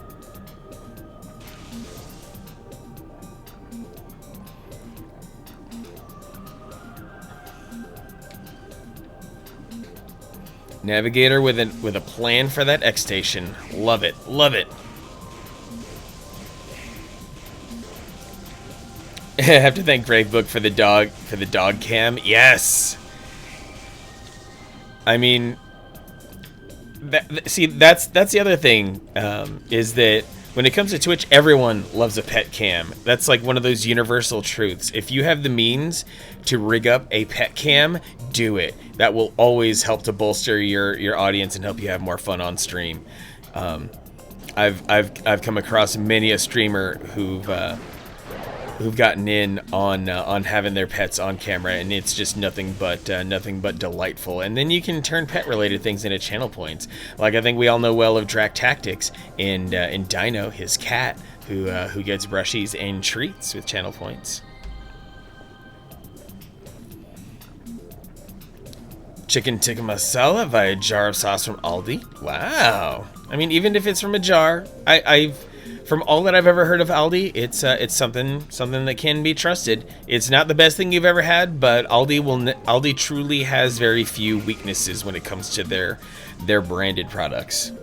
Navigator with a plan for that X station. Love it. Love it. I have to thank Bravebook for the dog cam. Yes. I mean, see, that's the other thing, is that when it comes to Twitch, everyone loves a pet cam. That's like one of those universal truths. If you have the means to rig up a pet cam, do it. That will always help to bolster your audience and help you have more fun on stream. I've come across many a streamer who've gotten in on having their pets on camera, and it's just nothing but delightful. And then you can turn pet-related things into channel points. Like, I think we all know well of Drac Tactics and Dino, his cat, who gets brushies and treats with channel points. Chicken tikka masala via jar of sauce from Aldi. Wow. I mean, even if it's from a jar, from all that I've ever heard of Aldi, it's something that can be trusted. It's not the best thing you've ever had, but Aldi truly has very few weaknesses when it comes to their branded products.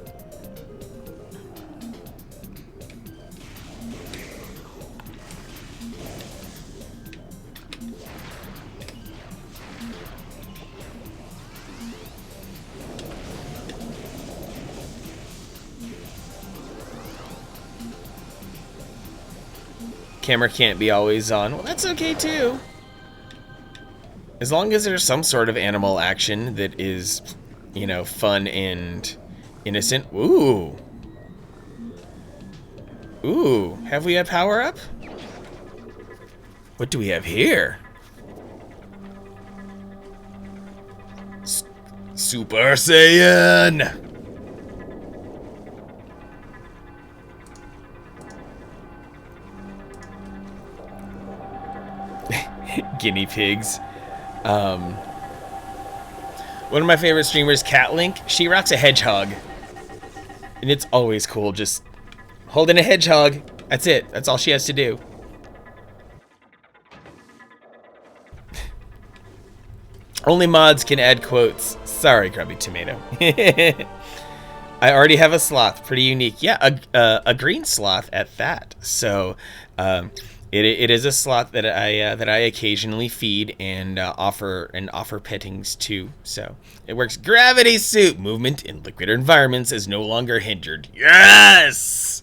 Camera can't be always on. Well, that's okay too. As long as there's some sort of animal action that is, you know, fun and innocent. Ooh. Ooh. Have we a power up? What do we have here? Super Saiyan! Guinea pigs. One of my favorite streamers, Catlink, she rocks a hedgehog. And it's always cool, just holding a hedgehog. That's it. That's all she has to do. Only mods can add quotes. Sorry, Grubby Tomato. I already have a sloth. Pretty unique. Yeah, a green sloth at that. So, It is a sloth that I occasionally feed and offer pettings to. So it works. Gravity suit movement in liquid environments is no longer hindered. Yes.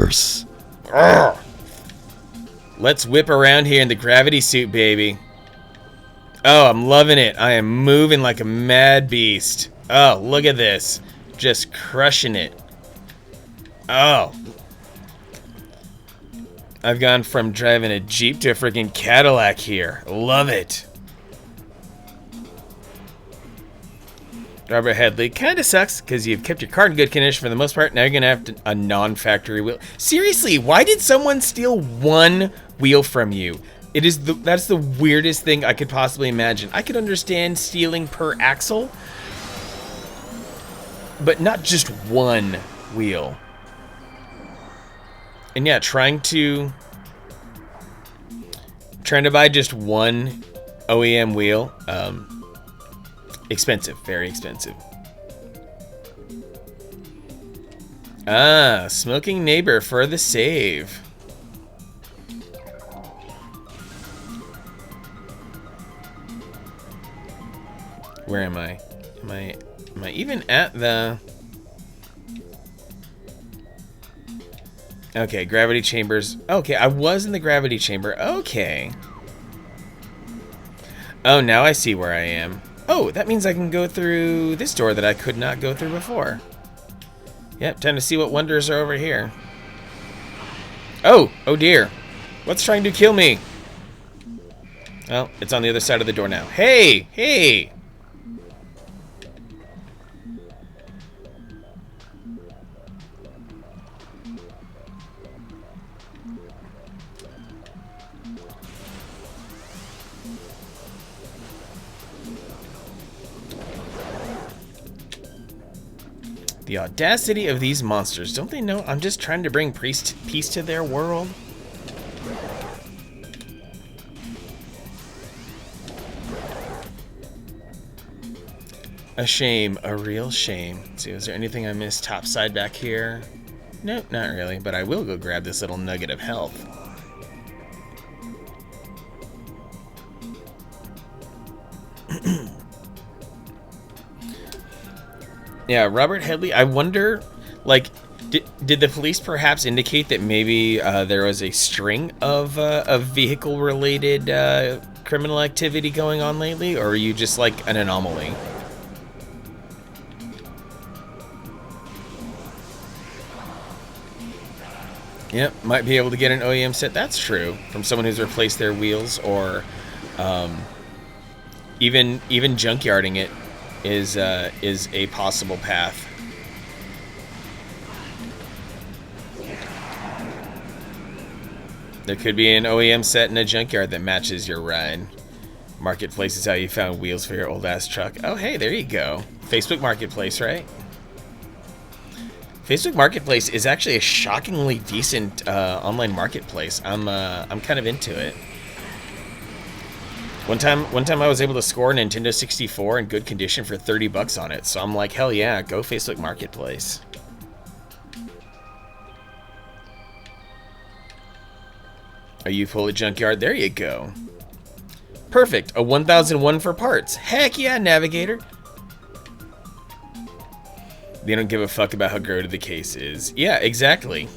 Yes. Urgh. Let's whip around here in the gravity suit, baby. Oh, I'm loving it. I am moving like a mad beast. Oh, look at this. Just crushing it. Oh. I've gone from driving a Jeep to a freaking Cadillac here. Love it. Robert Headley, kind of sucks because you've kept your car in good condition for the most part. Now you're going to have a non-factory wheel. Seriously, why did someone steal one wheel from you? That's the weirdest thing I could possibly imagine. I could understand stealing per axle, but not just one wheel. And yeah, trying to buy just one OEM wheel, expensive, very expensive. Ah, smoking neighbor for the save. Where am I? Am I even at the... Okay, gravity chambers. Okay, I was in the gravity chamber. Okay. Oh, now I see where I am. Oh, that means I can go through this door that I could not go through before. Yep, time to see what wonders are over here. Oh, oh dear. What's trying to kill me? Well, it's on the other side of the door now. Hey, hey! The audacity of these monsters. Don't they know I'm just trying to bring peace to their world? A shame. A real shame. Let's see, is there anything I missed topside back here? Nope, not really, but I will go grab this little nugget of health. Yeah, Robert Headley, I wonder, like, did the police perhaps indicate that maybe there was a string of vehicle-related criminal activity going on lately, or are you just, like, an anomaly? Yep, might be able to get an OEM set. That's true, from someone who's replaced their wheels, or even junkyarding it is a possible path. There could be an OEM set in a junkyard that matches your ride. Marketplace is how you found wheels for your old ass truck. Oh hey, there you go. Facebook Marketplace, right? Facebook Marketplace is actually a shockingly decent online marketplace. I'm kind of into it. One time I was able to score a Nintendo 64 in good condition for 30 bucks on it. So I'm like, hell yeah, go Facebook Marketplace. Are you full of junkyard? There you go. Perfect. A 1001 for parts. Heck yeah, Navigator. They don't give a fuck about how gross the case is. Yeah, exactly.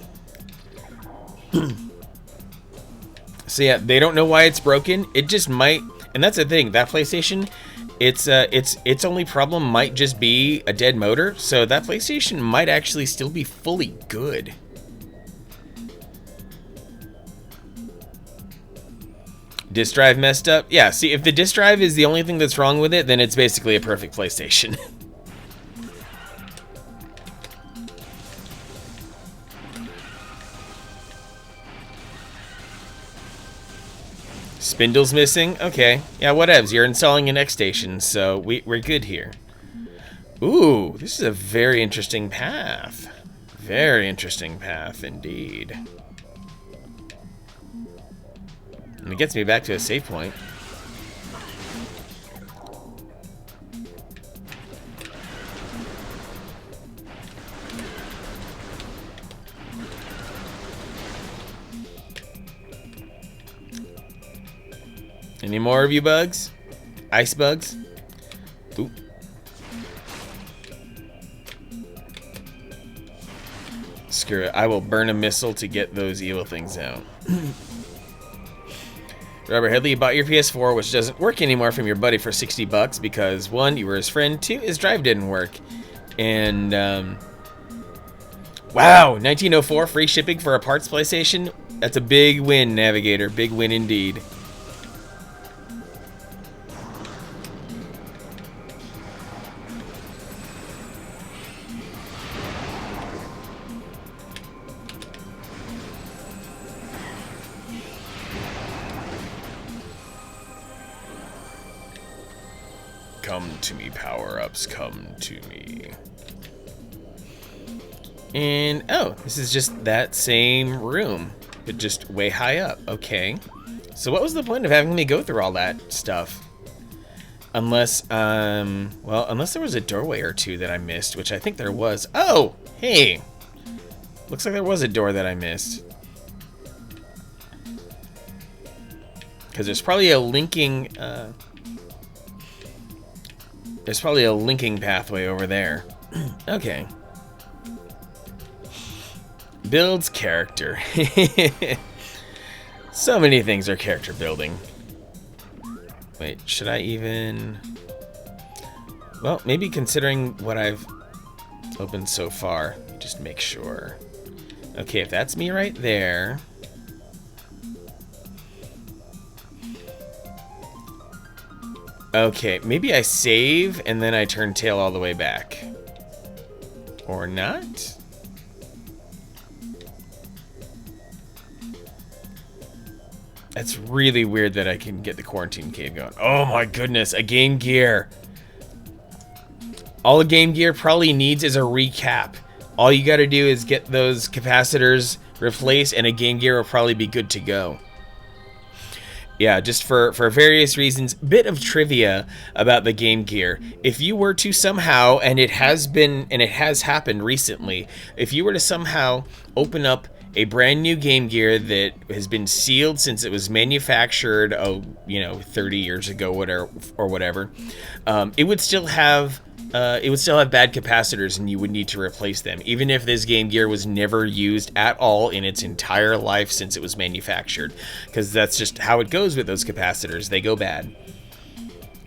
So yeah, they don't know why it's broken. It just might, and that's the thing. That PlayStation, its only problem might just be a dead motor. So that PlayStation might actually still be fully good. Disk drive messed up? Yeah, see, if the disk drive is the only thing that's wrong with it, then it's basically a perfect PlayStation. Spindle's missing? Okay. Yeah, whatevs. You're installing an X station, so we're good here. Ooh, this is a very interesting path. Very interesting path indeed. And it gets me back to a save point. Any more of you bugs? Ice bugs? Screw it. I will burn a missile to get those evil things out. Robert Headley, you bought your PS4, which doesn't work anymore, from your buddy for $60 because 1, you were his friend, 2, his drive didn't work. And, wow, 1904, free shipping for a parts PlayStation? That's a big win, Navigator. Big win indeed. Come to me, power-ups, come to me. And, oh, this is just that same room, but just way high up. Okay. So what was the point of having me go through all that stuff? Unless, well, unless there was a doorway or two that I missed, which I think there was. Oh, hey. Looks like there was a door that I missed. Because there's probably a linking, there's probably a linking pathway over there. Okay. Builds character. So many things are character building. Wait, should I even... Well, maybe considering what I've opened so far, just make sure. Okay, if that's me right there... Okay, maybe I save and then I turn tail all the way back. Or not? That's really weird that I can get the quarantine cave going. Oh my goodness, a Game Gear. All a Game Gear probably needs is a recap. All you gotta do is get those capacitors replaced and a Game Gear will probably be good to go. Yeah, just for various reasons, bit of trivia about the Game Gear. If you were to somehow, and it has happened recently, if you were to somehow open up a brand new Game Gear that has been sealed since it was manufactured, 30 years ago, whatever, it would still have bad capacitors and you would need to replace them, even if this Game Gear was never used at all in its entire life since it was manufactured, because that's just how it goes with those capacitors. They go bad,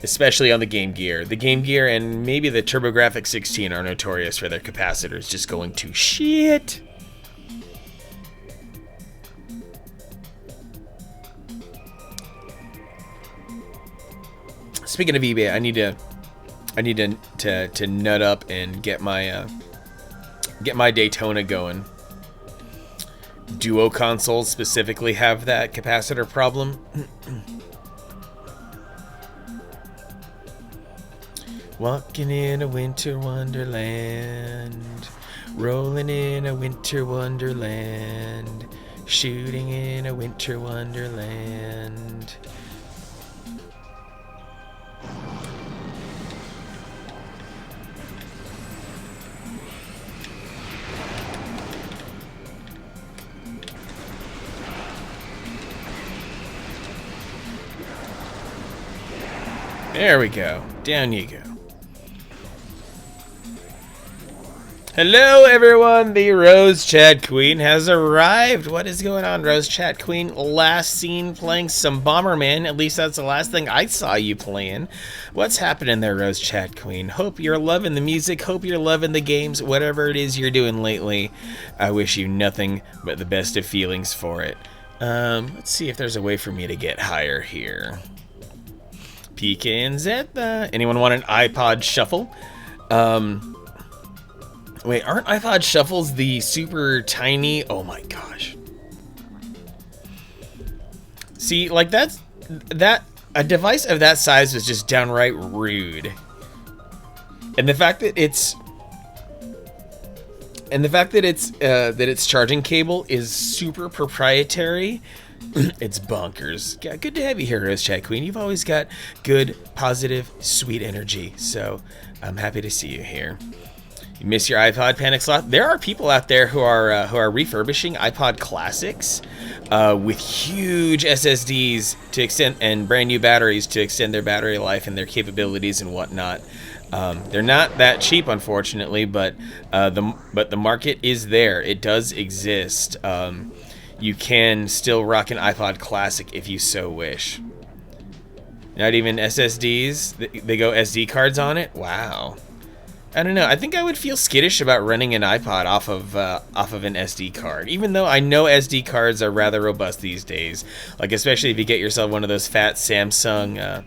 especially on the Game Gear. The Game Gear and maybe the TurboGrafx 16 are notorious for their capacitors just going to shit. Speaking of eBay, I need to nut up and get my Daytona going. Duo consoles specifically have that capacitor problem. Walking in a winter wonderland, rolling in a winter wonderland, shooting in a winter wonderland. There we go. Down you go. Hello, everyone. The Rose Chat Queen has arrived. What is going on, Rose Chat Queen? Last seen playing some Bomberman. At least that's the last thing I saw you playing. What's happening there, Rose Chat Queen? Hope you're loving the music. Hope you're loving the games. Whatever it is you're doing lately, I wish you nothing but the best of feelings for it. Let's see if there's a way for me to get higher here. PK and Zeta. Anyone want an iPod Shuffle? Wait, aren't iPod Shuffles the super tiny? Oh my gosh. See, like that a device of that size was just downright rude. And the fact that its charging cable is super proprietary. It's bonkers. Yeah, good to have you here, Rose Chat Queen. You've always got good, positive, sweet energy. So I'm happy to see you here. You miss your iPod Panic Slot? There are people out there who are refurbishing iPod Classics with huge SSDs to extend and brand new batteries to extend their battery life and their capabilities and whatnot. They're not that cheap, unfortunately, but the market is there. It does exist. You can still rock an iPod Classic if you so wish. Not even SSDs. They go SD cards on it. Wow. I don't know. I think I would feel skittish about running an iPod off of an SD card, even though I know SD cards are rather robust these days. Like especially if you get yourself one of those fat Samsung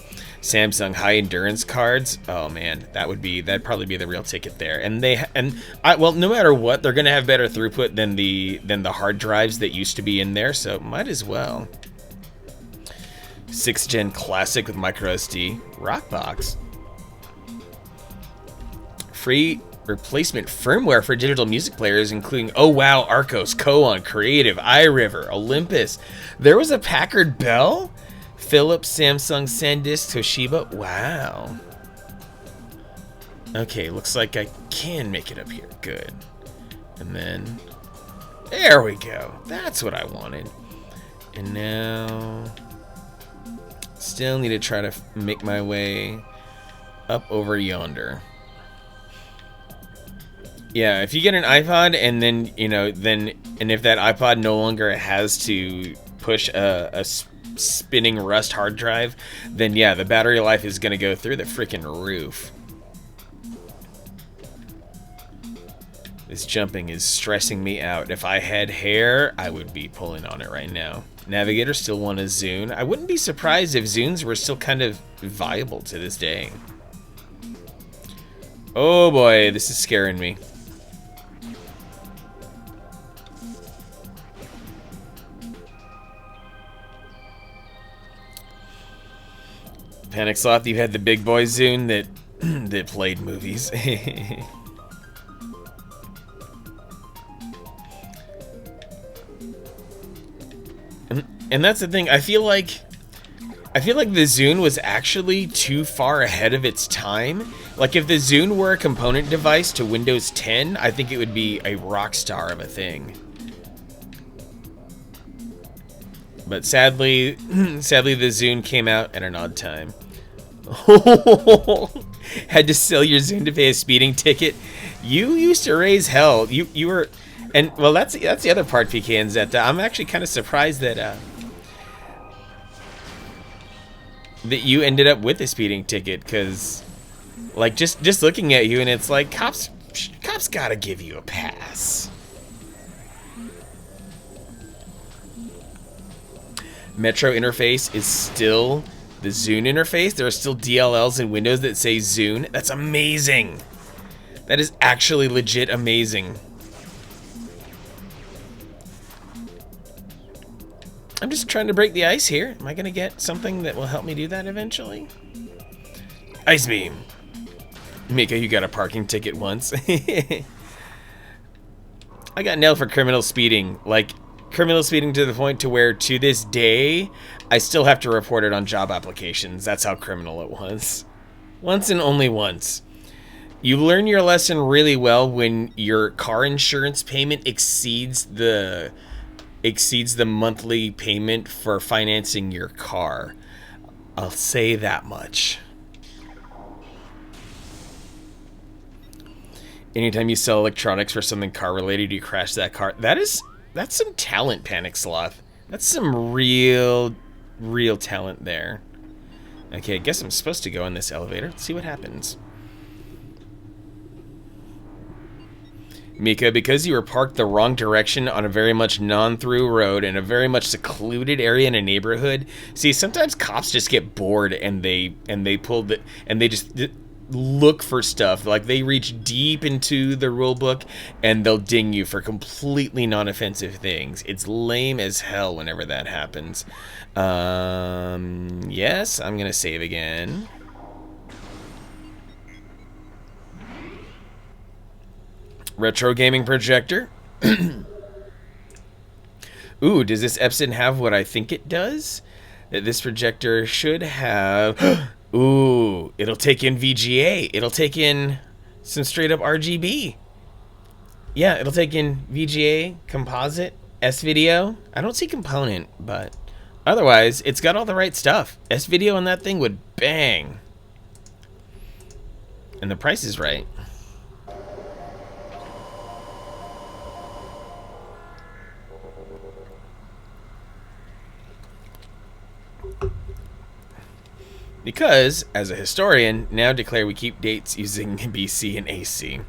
high endurance cards. Oh man, that'd probably be the real ticket there. And well, no matter what, they're gonna have better throughput than the hard drives that used to be in there. So might as well. 6th gen classic with micro SD Rockbox. Free replacement firmware for digital music players, including Oh Wow, Arcos, Koon, Creative, iRiver, Olympus. There was a Packard Bell, Philips, Samsung, SanDisk, Toshiba. Wow. Okay, looks like I can make it up here. Good. And then there we go. That's what I wanted. And now still need to try to make my way up over yonder. Yeah, if you get an iPod and then, and if that iPod no longer has to push a spinning Rust hard drive, then yeah, the battery life is going to go through the freaking roof. This jumping is stressing me out. If I had hair, I would be pulling on it right now. Navigator still want a Zune. I wouldn't be surprised if Zunes were still kind of viable to this day. Oh boy, this is scaring me. Panic Sloth, you had the big boy Zune that played movies. And that's the thing. I feel like the Zune was actually too far ahead of its time. Like if the Zune were a component device to Windows 10, I think it would be a rock star of a thing. But sadly, the Zune came out at an odd time. Had to sell your Zune to pay a speeding ticket. You used to raise hell. You were, and well, that's the other part, PKNZ. That I'm actually kind of surprised that that you ended up with a speeding ticket, because like just looking at you, and it's like cops gotta give you a pass. Metro interface is still the Zune interface. There are still DLLs in Windows that say Zune. That's amazing. That is actually legit amazing. I'm just trying to break the ice here. Am I gonna get something that will help me do that eventually? Ice beam. Mika, you got a parking ticket once. I got nailed for criminal speeding. Like, criminal speeding to the point to where, to this day, I still have to report it on job applications. That's how criminal it was. Once and only once. You learn your lesson really well when your car insurance payment exceeds the monthly payment for financing your car. I'll say that much. Anytime you sell electronics for something car related, you crash that car. That's some talent, Panic Sloth. That's some real talent there. Okay, I guess I'm supposed to go in this elevator. Let's see what happens. Mika, because you were parked the wrong direction on a very much non-through road in a very much secluded area in a neighborhood. See, sometimes cops just get bored and they just look for stuff. Like they reach deep into the rule book and they'll ding you for completely non-offensive things. It's lame as hell whenever that happens. Yes, I'm gonna save again. Retro gaming projector. Ooh, does this Epson have what I think it does? That this projector should have. Ooh, it'll take in VGA. It'll take in some straight up RGB. Yeah, it'll take in VGA, composite, S-video. I don't see component, but otherwise, it's got all the right stuff. S-video on that thing would bang. And the price is right. Because, as a historian, now declare we keep dates using BC and AC.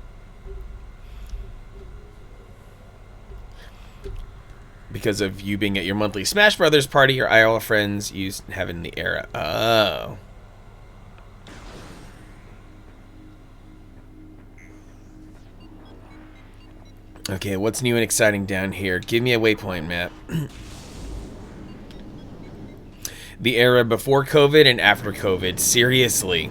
Because of you being at your monthly Smash Brothers party, your IRL friends used having the era. Oh. Okay, what's new and exciting down here? Give me a waypoint map. The era before COVID and after COVID. Seriously.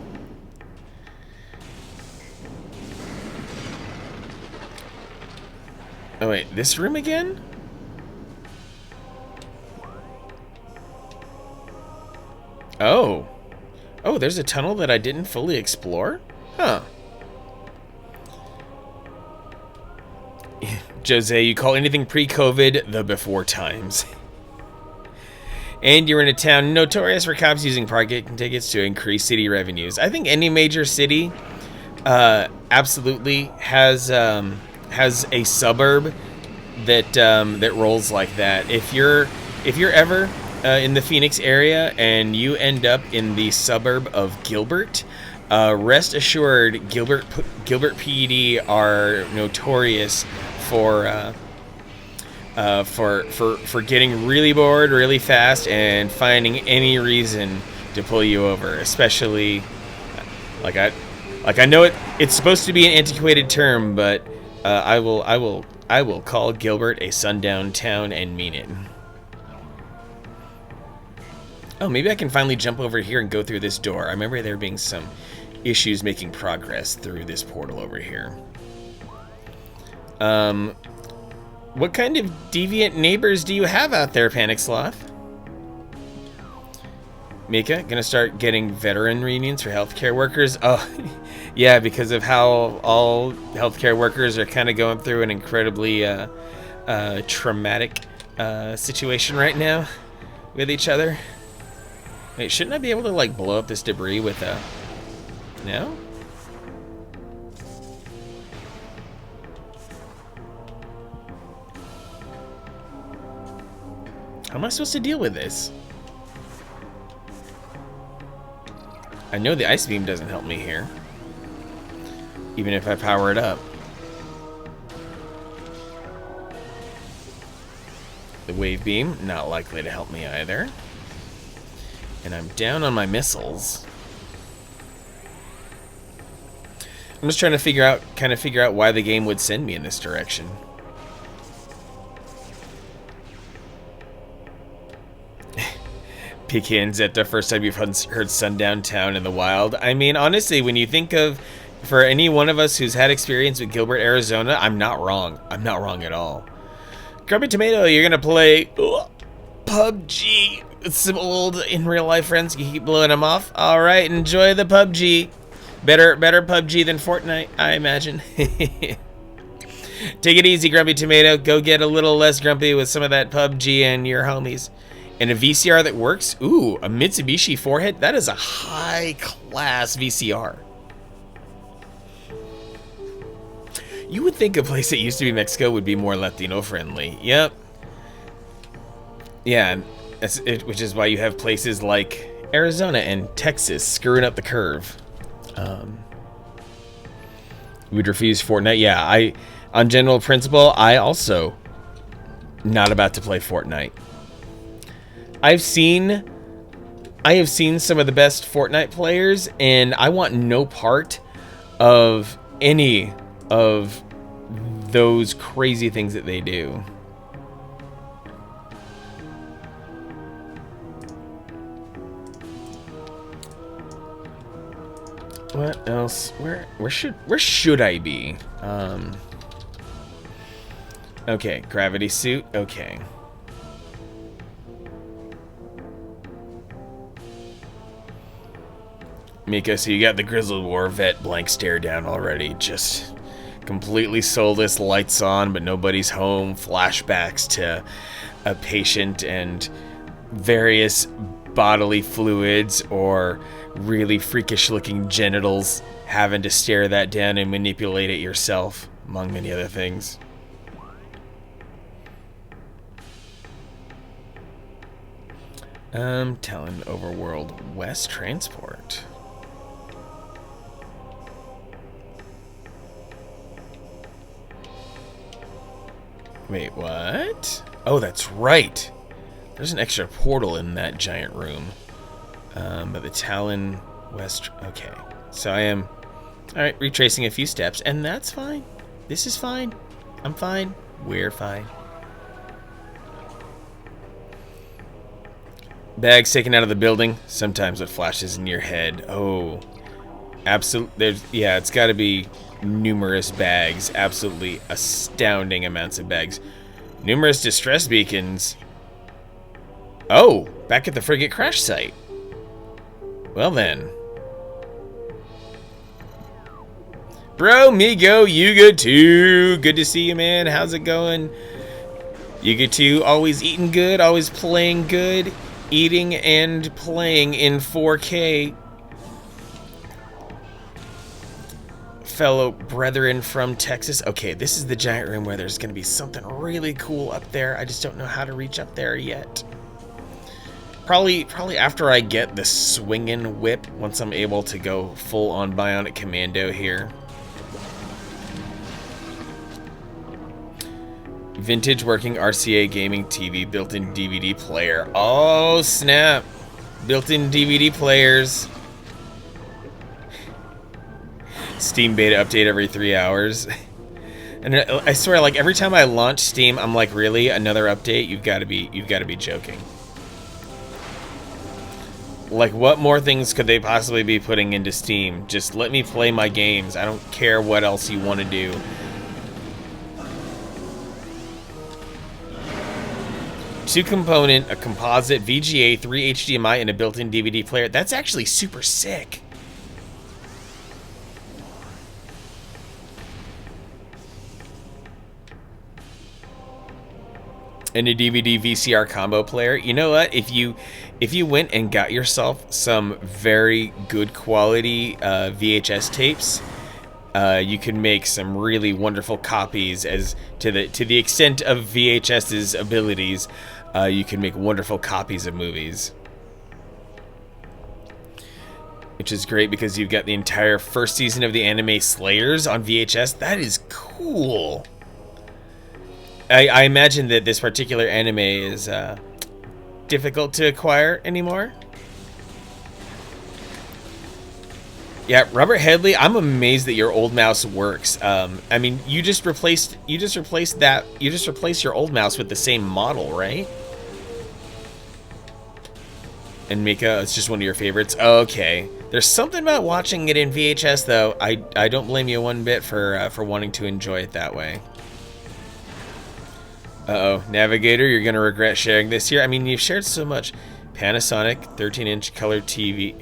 Oh wait, this room again? Oh. Oh, there's a tunnel that I didn't fully explore? Huh. Jose, you call anything pre-COVID the before times. And you're in a town notorious for cops using parking tickets to increase city revenues. I think any major city absolutely has a suburb that rolls like that. If you're ever in the Phoenix area and you end up in the suburb of Gilbert, rest assured Gilbert PD are notorious for getting really bored really fast and finding any reason to pull you over, especially like I know it's supposed to be an antiquated term, but I will call Gilbert a sundown town and mean it. Oh, maybe I can finally jump over here and go through this door. I remember there being some issues making progress through this portal over here. What kind of deviant neighbors do you have out there, Panic Sloth? Mika, gonna start getting veteran reunions for healthcare workers? Oh, yeah, because of how all healthcare workers are kind of going through an incredibly traumatic situation right now with each other. Wait, shouldn't I be able to, like, blow up this debris with a... No? How am I supposed to deal with this? I know the ice beam doesn't help me here, even if I power it up. The wave beam, not likely to help me either. And I'm down on my missiles. I'm just trying to figure out why the game would send me in this direction. Pecans at the first time you've heard Sundown Town in the wild. I mean, honestly, when you think of, for any one of us who's had experience with Gilbert, Arizona, I'm not wrong. I'm not wrong at all. Grubby Tomato, you're gonna play PUBG. Some old in real life friends. You keep blowing them off. All right, enjoy the PUBG. Better PUBG than Fortnite, I imagine. Take it easy, Grumpy Tomato. Go get a little less grumpy with some of that PUBG and your homies. And a VCR that works? Ooh, a Mitsubishi forehead? That is a high-class VCR. You would think a place that used to be Mexico would be more Latino-friendly. Yep. Yeah, which is why you have places like Arizona and Texas screwing up the curve. We'd refuse Fortnite. Yeah, on general principle, I also not about to play Fortnite. I have seen some of the best Fortnite players, and I want no part of any of those crazy things that they do. What else? Where should I be? Okay, gravity suit. Okay. Mika, so you got the Grizzled War vet blank stare down already. Just completely soulless, lights on, but nobody's home. Flashbacks to a patient and various bodily fluids or really freakish looking genitals, having to stare that down and manipulate it yourself, among many other things. Talon Overworld West Transport. Wait, what? Oh, that's right. There's an extra portal in that giant room. But the Talon West... Okay. So I am... Alright, retracing a few steps, and that's fine. This is fine. I'm fine. We're fine. Bags taken out of the building. Sometimes it flashes in your head. Oh. Absolutely. Yeah, it's got to be numerous bags. Absolutely astounding amounts of bags. Numerous distress beacons. Oh, back at the frigate crash site. Well then. Bro, Migo, Yuga too. Good to see you, man. How's it going? Yuga too. Always eating good. Always playing good. Eating and playing in 4K. Fellow brethren from Texas. Okay, this is the giant room where there's going to be something really cool up there. I just don't know how to reach up there yet. Probably after I get the swinging whip, once I'm able to go full on Bionic Commando here. Vintage working RCA gaming TV, built-in DVD player. Oh, snap. Built-in DVD players. Steam beta update every 3 hours. And I swear, like, every time I launch Steam, I'm like, really? Another update? You've got to be joking. Like, what more things could they possibly be putting into Steam? Just let me play my games. I don't care what else you want to do. Two-component, a composite, VGA, 3 HDMI, and a built-in DVD player. That's actually super sick. And a DVD VCR combo player. You know what? If you went and got yourself some very good quality VHS tapes, you can make some really wonderful copies. As to the extent of VHS's abilities, you can make wonderful copies of movies, which is great because you've got the entire first season of the anime Slayers on VHS. That is cool. I imagine that this particular anime is difficult to acquire anymore. Yeah, Robert Headley, I'm amazed that your old mouse works. I mean, you just replaced your old mouse with the same model, right? And Mika, it's just one of your favorites. Okay. There's something about watching it in VHS, though. I don't blame you one bit for wanting to enjoy it that way. Uh-oh. Navigator, you're going to regret sharing this here. I mean, you've shared so much. Panasonic, 13-inch color TV.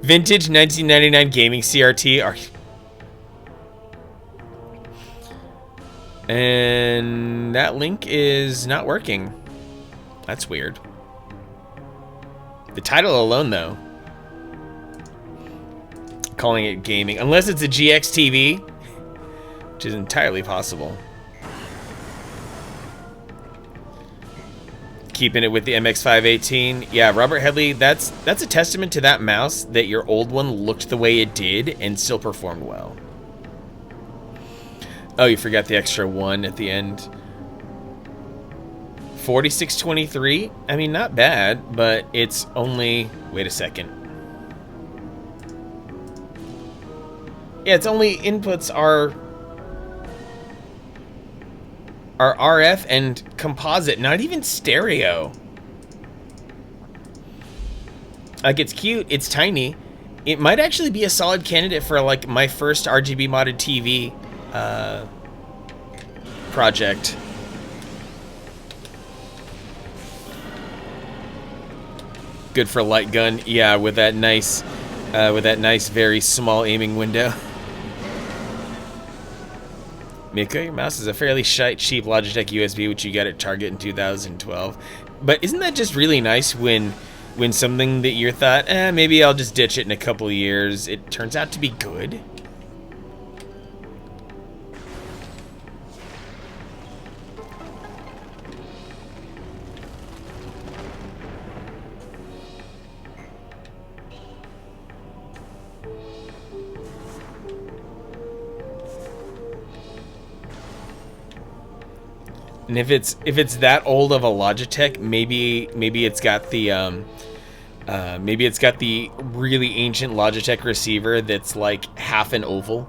Vintage 1999 gaming CRT. And that link is not working. That's weird. The title alone, though. Calling it gaming. Unless it's a GX TV, which is entirely possible. Keeping it with the MX518. Yeah, Robert Headley, that's a testament to that mouse that your old one looked the way it did and still performed well. Oh, you forgot the extra one at the end. 4623. I mean, not bad, but it's only... Wait a second. Yeah, it's only inputs are RF and composite, not even stereo. Like, it's cute, it's tiny. It might actually be a solid candidate for, like, my first RGB modded TV project. Good for light gun, yeah, with that nice, very small aiming window. Mika, your mouse is a fairly cheap Logitech USB, which you got at Target in 2012. But isn't that just really nice when when something that you thought, maybe I'll just ditch it in a couple years, it turns out to be good. And if it's that old of a Logitech, maybe it's got the maybe it's got the really ancient Logitech receiver that's like half an oval.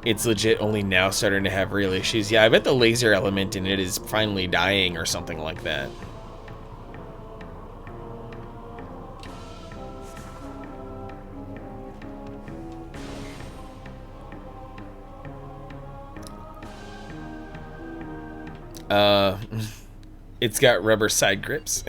It's legit only now starting to have real issues. Yeah, I bet the laser element in it is finally dying or something like that. It's got rubber side grips.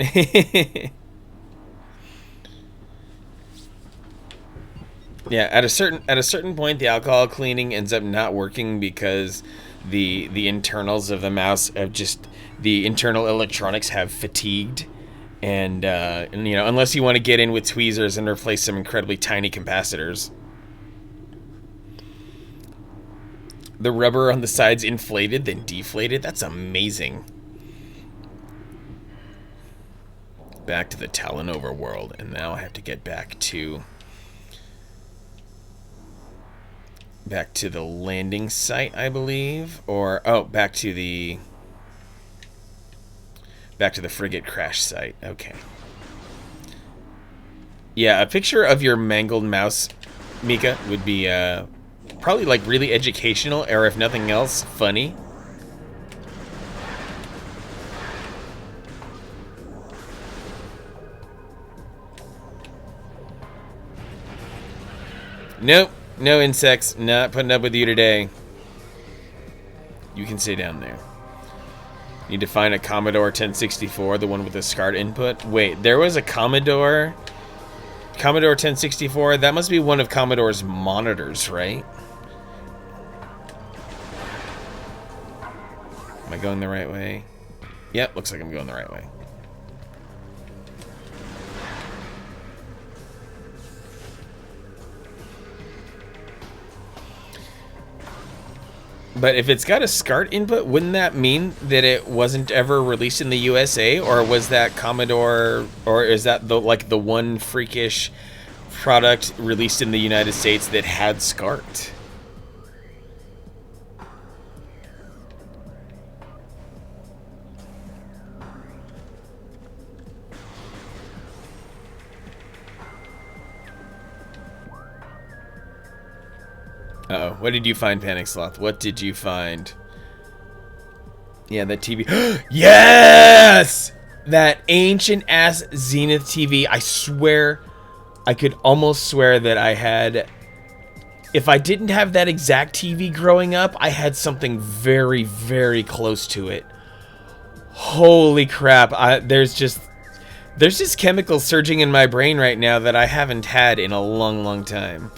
Yeah, at a certain point, the alcohol cleaning ends up not working because the internals of the mouse have just the internal electronics have fatigued, and you know, unless you want to get in with tweezers and replace some incredibly tiny capacitors. The rubber on the sides inflated, then deflated. That's amazing. Back to the Talon overworld, and now I have to get back to the landing site, I believe, or back to the frigate crash site. Okay. Yeah, a picture of your mangled mouse, Mika, would be probably like really educational, or if nothing else, funny. Nope, no insects. Not putting up with you today. You can stay down there. Need to find a Commodore 1064, the one with the SCART input. Wait, there was a Commodore 1064? That must be one of Commodore's monitors, right? Am I going the right way? Yep, looks like I'm going the right way. But if it's got a SCART input, wouldn't that mean that it wasn't ever released in the USA, or was that Commodore, or is that the one freakish product released in the United States that had SCART? Uh-oh. What did you find, Panic Sloth? What did you find? Yeah, that TV. Yes! That ancient-ass Zenith TV. I swear, I could almost swear that I had... If I didn't have that exact TV growing up, I had something very, very close to it. Holy crap. There's just chemicals surging in my brain right now that I haven't had in a long, long time.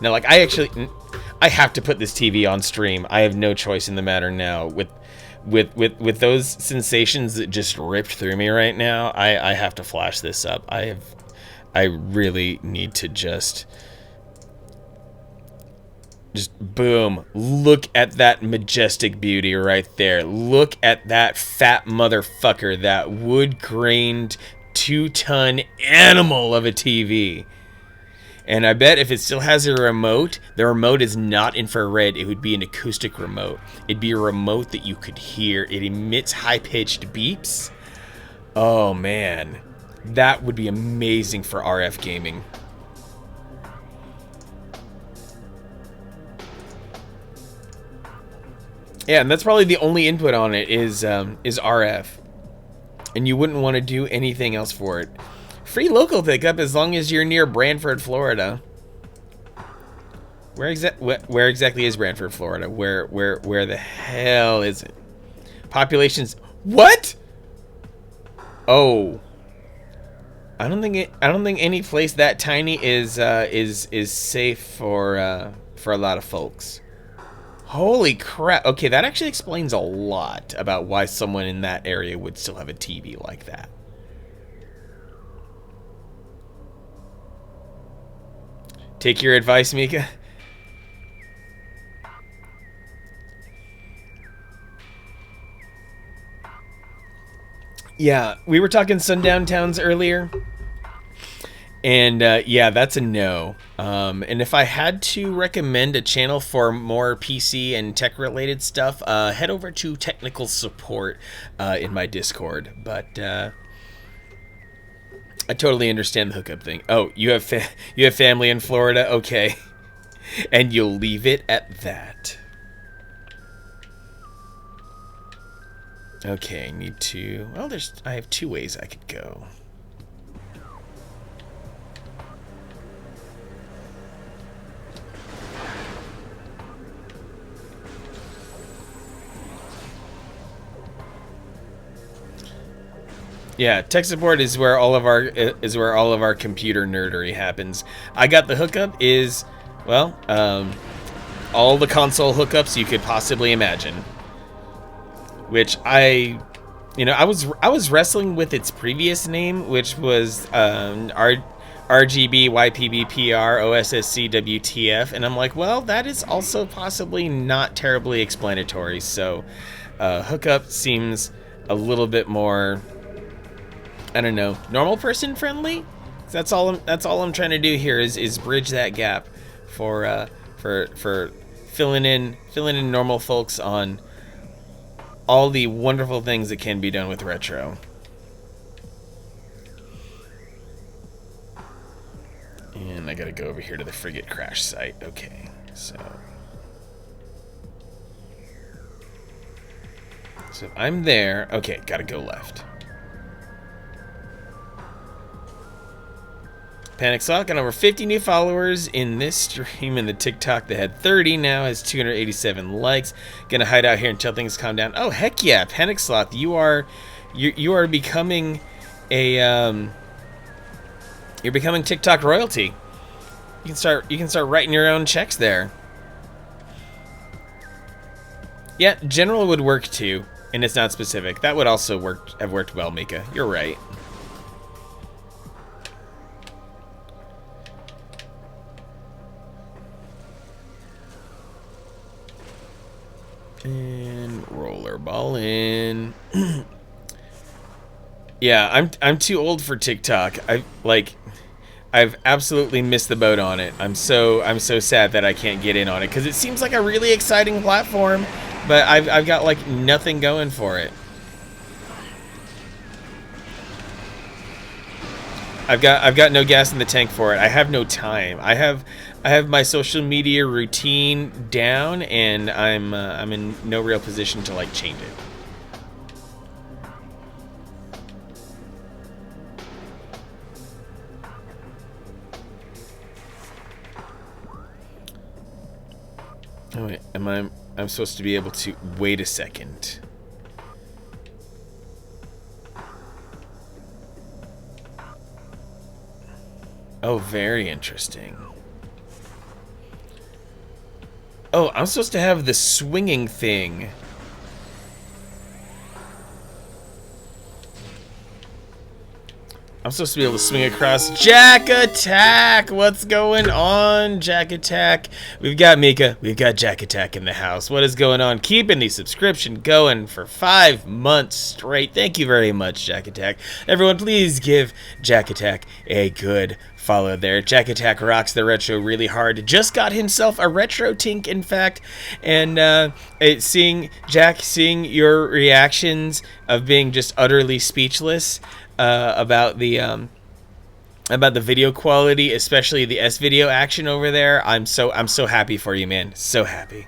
Now, like, I have to put this TV on stream. I have no choice in the matter now. With those sensations that just ripped through me right now, I have to flash this up. I really need to just boom. Look at that majestic beauty right there. Look at that fat motherfucker, that wood-grained 2-ton animal of a TV. And I bet if it still has a remote, the remote is not infrared. It would be an acoustic remote. It'd be a remote that you could hear. It emits high-pitched beeps. Oh, man. That would be amazing for RF gaming. Yeah, and that's probably the only input on it is RF. And you wouldn't want to do anything else for it. Free local pickup as long as you're near Brantford, Florida. Where exactly is Brantford, Florida? Where the hell is it? Population's what? Oh, I don't think any place that tiny is safe for a lot of folks. Holy crap! Okay, that actually explains a lot about why someone in that area would still have a TV like that. Take your advice, Mika. Yeah, we were talking sundown towns earlier, and yeah, that's a no. And if I had to recommend a channel for more PC and tech related stuff, head over to technical support in my Discord. But I totally understand the hookup thing. Oh, you have family in Florida, okay, and you'll leave it at that. Okay, I need to. Well, I have two ways I could go. Yeah, tech support is where all of our computer nerdery happens. I got the hookup is, well, all the console hookups you could possibly imagine. Which I was wrestling with its previous name, which was RGB YPB PR OSSC WTF, and I'm like, well, that is also possibly not terribly explanatory. So, hookup seems a little bit more, I don't know, normal person friendly. That's all I'm trying to do here is bridge that gap for filling in normal folks on all the wonderful things that can be done with retro. And I gotta go over here to the frigate crash site. Okay, so I'm there. Okay, gotta go left. Panic Sock got over 50 new followers in this stream, and the TikTok that had 30 now has 287 likes. Gonna hide out here until things calm down. Oh heck yeah, Panic Sloth, you are becoming a you're becoming TikTok royalty. You can start writing your own checks there. Yeah, general would work too, and it's not specific. That would also have worked well, Mika. You're right. And rollerball in. Yeah, I'm too old for TikTok. I've absolutely missed the boat on it. I'm so sad that I can't get in on it because it seems like a really exciting platform, but I've got like nothing going for it. I've got no gas in the tank for it. I have no time. I have my social media routine down, and I'm in no real position to like change it. Oh wait, I'm supposed to be able to wait a second. Oh, very interesting. Oh, I'm supposed to have the swinging thing. I'm supposed to be able to swing across. Jack Attack! What's going on, Jack Attack? We've got Mika. We've got Jack Attack in the house. What is going on? Keeping the subscription going for 5 months straight. Thank you very much, Jack Attack. Everyone, please give Jack Attack a good follow there. Jack Attack rocks the retro really hard. Just got himself a retro tink, in fact. And seeing your reactions of being just utterly speechless about the video quality, especially the S-video action over there. I'm so happy for you, man. So happy.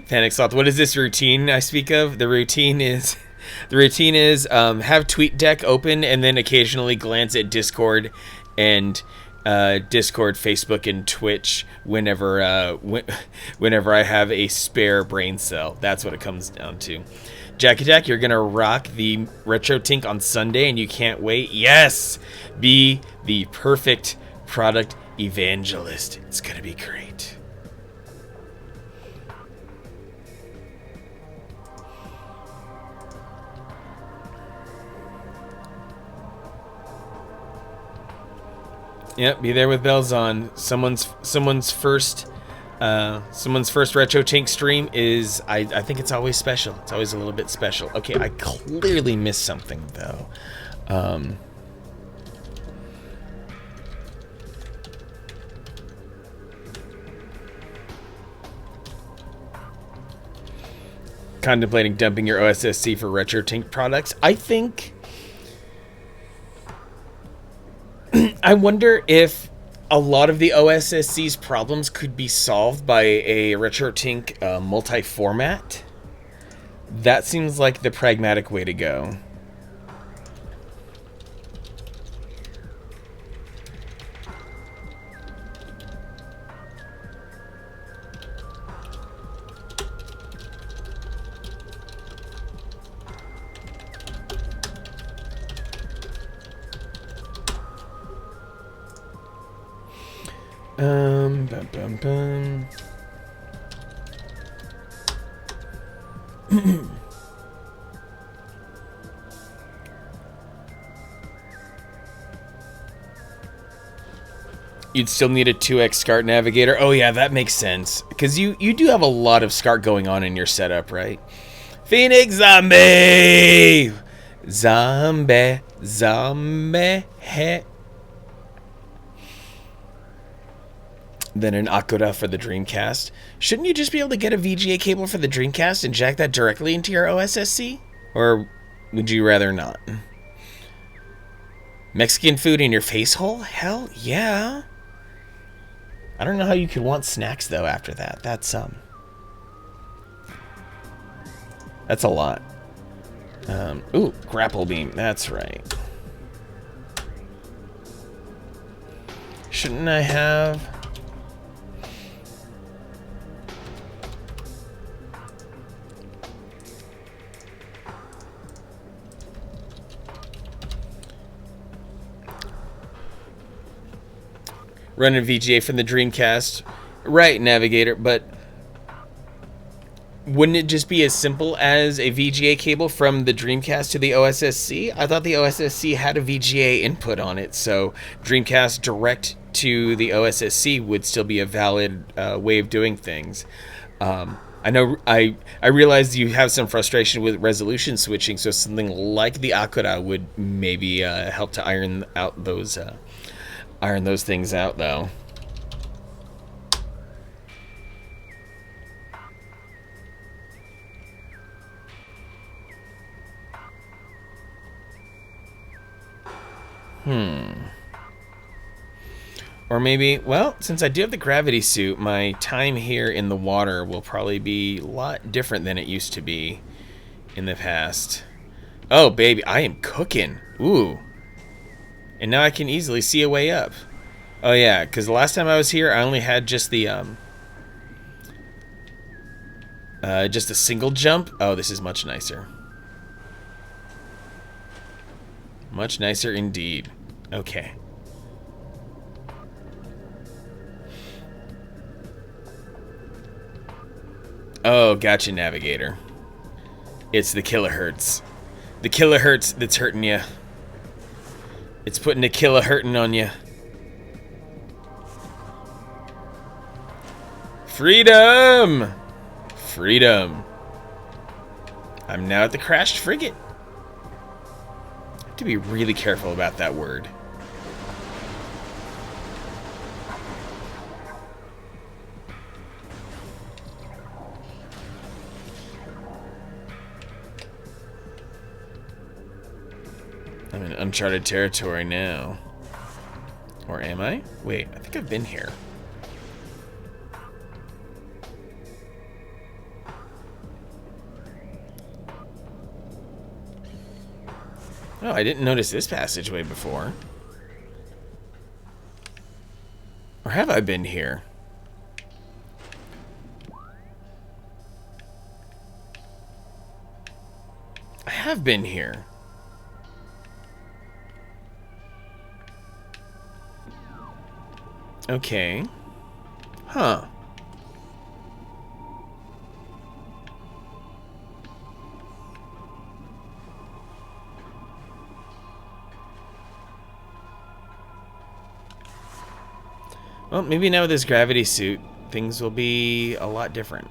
Panic Salt. What is this routine I speak of? The routine is have TweetDeck open and then occasionally glance at Discord and Discord, Facebook, and Twitch whenever I have a spare brain cell. That's what it comes down to. Jack Attack, you're gonna rock the Retro Tink on Sunday, and you can't wait. Yes! Be the perfect product evangelist. It's gonna be great. Yep, be there with bells on. Someone's first retro tank stream is I think it's always special. It's always a little bit special. Okay, I clearly missed something though. Contemplating dumping your OSSC for retro tank products. I think I wonder if a lot of the OSSC's problems could be solved by a RetroTink multi-format. That seems like the pragmatic way to go. Bum, bum, bum. You'd still need a 2x SCART navigator. Oh yeah, that makes sense. Because you do have a lot of SCART going on in your setup, right? Phoenix Zombie! Zombie. Then an Akura for the Dreamcast. Shouldn't you just be able to get a VGA cable for the Dreamcast and jack that directly into your OSSC? Or would you rather not? Mexican food in your face hole? Hell yeah. I don't know how you could want snacks though after that. That's a lot. Ooh, grapple beam. That's right. Shouldn't I have... Run a VGA from the Dreamcast. Right, Navigator, but wouldn't it just be as simple as a VGA cable from the Dreamcast to the OSSC? I thought the OSSC had a VGA input on it, so Dreamcast direct to the OSSC would still be a valid way of doing things. I know I realize you have some frustration with resolution switching, so something like the Akura would maybe help to iron those things out, though. Or maybe, well, since I do have the gravity suit, my time here in the water will probably be a lot different than it used to be in the past. Oh, baby, I am cooking. Ooh. And now I can easily see a way up. Oh, yeah, because the last time I was here, I only had just the, just a single jump. Oh, this is much nicer. Much nicer indeed. Okay. Oh, gotcha, Navigator. It's the kilohertz. The kilohertz that's hurting you. It's putting a kilohertz on you. Freedom! Freedom. I'm now at the crashed frigate. I have to be really careful about that word. I'm in uncharted territory now. Or am I? Wait, I think I've been here. Oh, I didn't notice this passageway before. Or have I been here? I have been here. Okay. Huh. Well, maybe now with this gravity suit, things will be a lot different.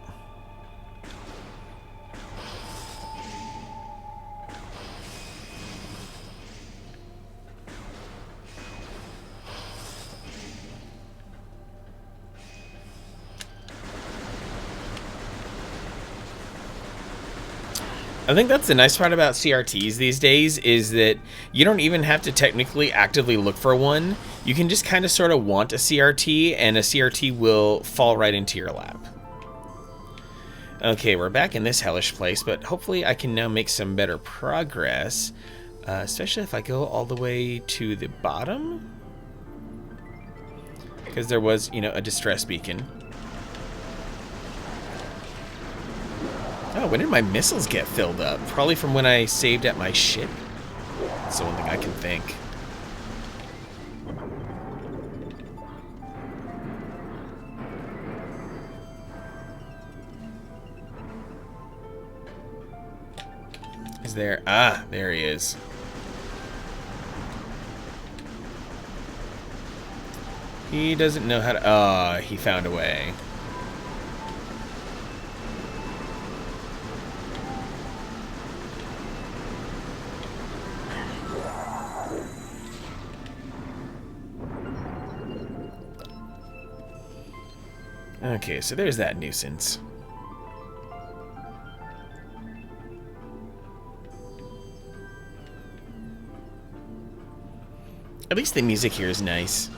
I think that's the nice part about CRTs these days, is that you don't even have to technically actively look for one. You can just kind of sort of want a CRT, and a CRT will fall right into your lap. Okay, we're back in this hellish place, but hopefully I can now make some better progress, especially if I go all the way to the bottom, because there was, you know, a distress beacon. Oh, when did my missiles get filled up? Probably from when I saved at my ship. That's the one thing I can think. Is there? Ah, there he is. He doesn't know how to... Ah, he found a way. Okay, so there's that nuisance. At least the music here is nice.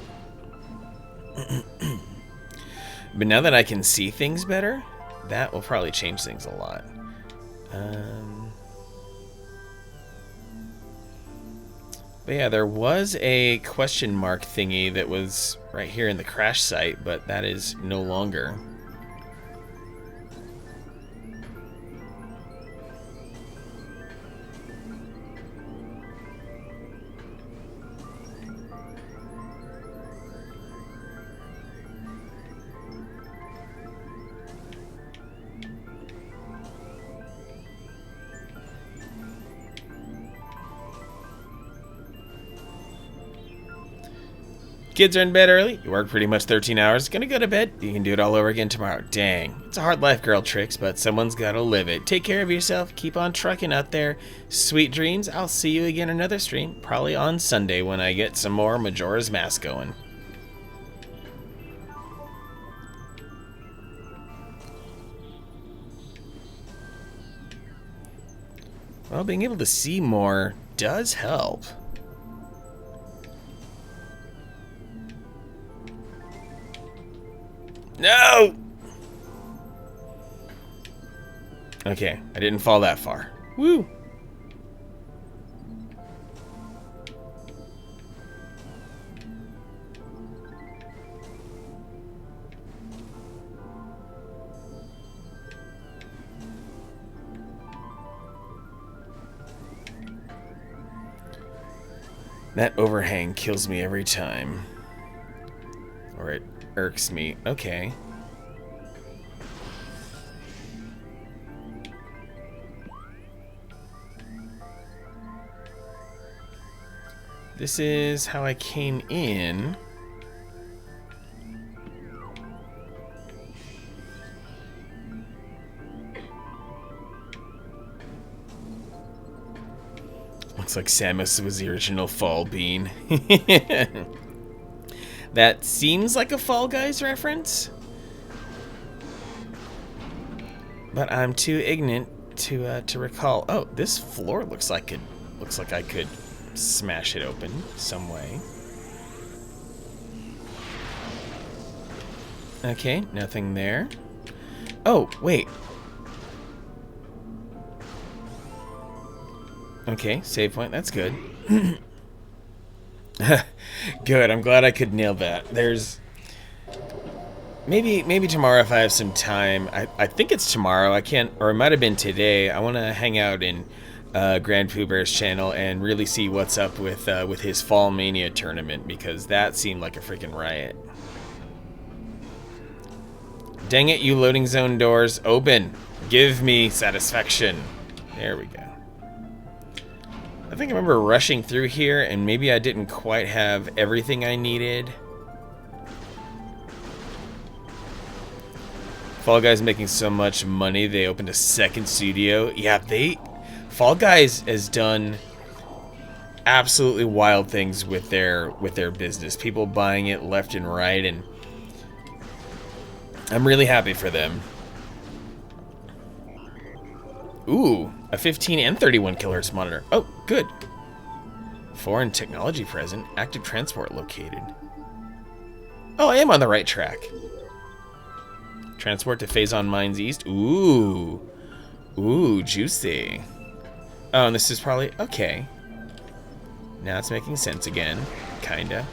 But now that I can see things better, that will probably change things a lot. But yeah, there was a question mark thingy that was right here in the crash site, but that is no longer. Kids are in bed early. You work pretty much 13 hours. Gonna go to bed. You can do it all over again tomorrow. Dang. It's a hard life, girl tricks, but someone's gotta live it. Take care of yourself. Keep on trucking out there. Sweet dreams. I'll see you again another stream. Probably on Sunday when I get some more Majora's Mask going. Well, being able to see more does help. No! Okay, I didn't fall that far. Woo! That overhang kills me every time. Or it irks me. Okay. This is how I came in. Looks like Samus was the original Fall Bean. That seems like a Fall Guys reference, but I'm too ignorant to recall. Oh, this floor looks like I could smash it open some way. Okay, nothing there. Oh, wait. Okay, save point. That's good. Good. I'm glad I could nail that. There's maybe tomorrow if I have some time. I think it's tomorrow. I can't, or it might have been today. I want to hang out in Grand Pooh Bear's channel and really see what's up with his Fall Mania tournament, because that seemed like a freaking riot. Dang it, you loading zone doors, open. Give me satisfaction. There we go. I think I remember rushing through here, and maybe I didn't quite have everything I needed. Fall Guys making so much money they opened a second studio. Yeah, Fall Guys has done absolutely wild things with their business. People buying it left and right, and I'm really happy for them. Ooh, a 15 and 31 kHz monitor. Oh, good. Foreign technology present. Active transport located. Oh, I am on the right track. Transport to Phazon Mines East. Ooh. Ooh, juicy. Oh, and this is probably... Okay. Now it's making sense again. Kinda.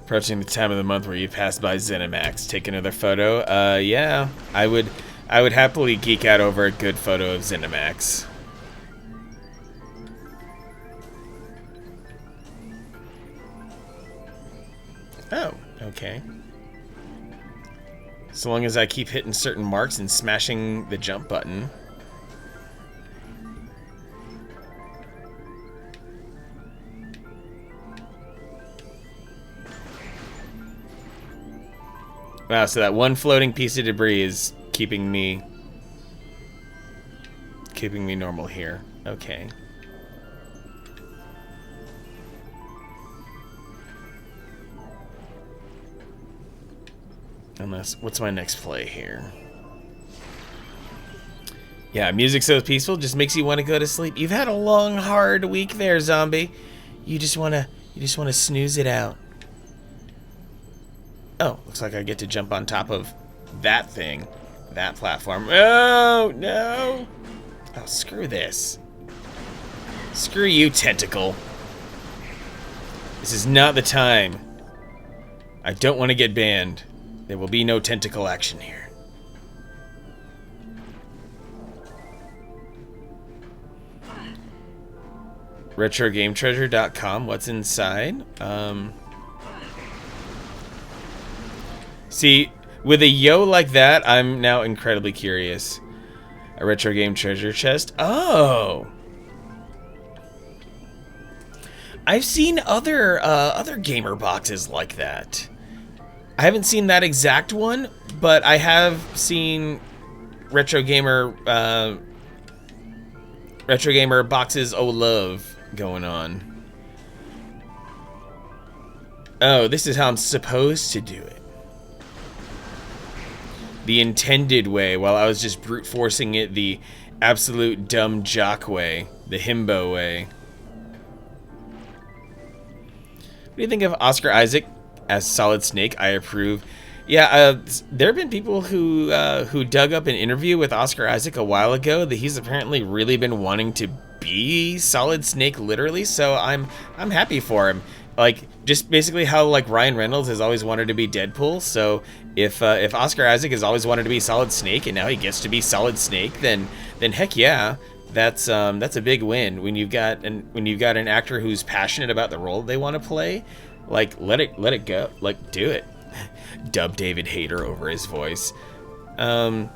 Approaching the time of the month where you pass by ZeniMax. Take another photo. Yeah. I would happily geek out over a good photo of ZeniMax. Oh, okay. So long as I keep hitting certain marks and smashing the jump button. Wow, so that one floating piece of debris is keeping me normal here. Okay. Unless, what's my next play here? Yeah, music so peaceful just makes you want to go to sleep. You've had a long, hard week there, zombie. You just wanna snooze it out. Oh, looks like I get to jump on top of that thing, that platform. Oh no! Oh, screw this. Screw you, tentacle. This is not the time. I don't want to get banned. There will be no tentacle action here. RetroGameTreasure.com. What's inside? See, with a yo like that, I'm now incredibly curious. A retro game treasure chest. Oh, I've seen other gamer boxes like that. I haven't seen that exact one, but I have seen retro gamer boxes. Oh, love going on. Oh, this is how I'm supposed to do it. The intended way, while I was just brute forcing it the absolute dumb jock way, the himbo way. What do you think of Oscar Isaac as Solid Snake? I approve. Yeah, there have been people who dug up an interview with Oscar Isaac a while ago that he's apparently really been wanting to be Solid Snake, literally. So I'm happy for him. Like, just basically how like Ryan Reynolds has always wanted to be Deadpool. So if Oscar Isaac has always wanted to be Solid Snake and now he gets to be Solid Snake, then heck yeah, that's a big win. When you've got an actor who's passionate about the role they want to play, like let it go, like do it. Dub David Hayter over his voice. I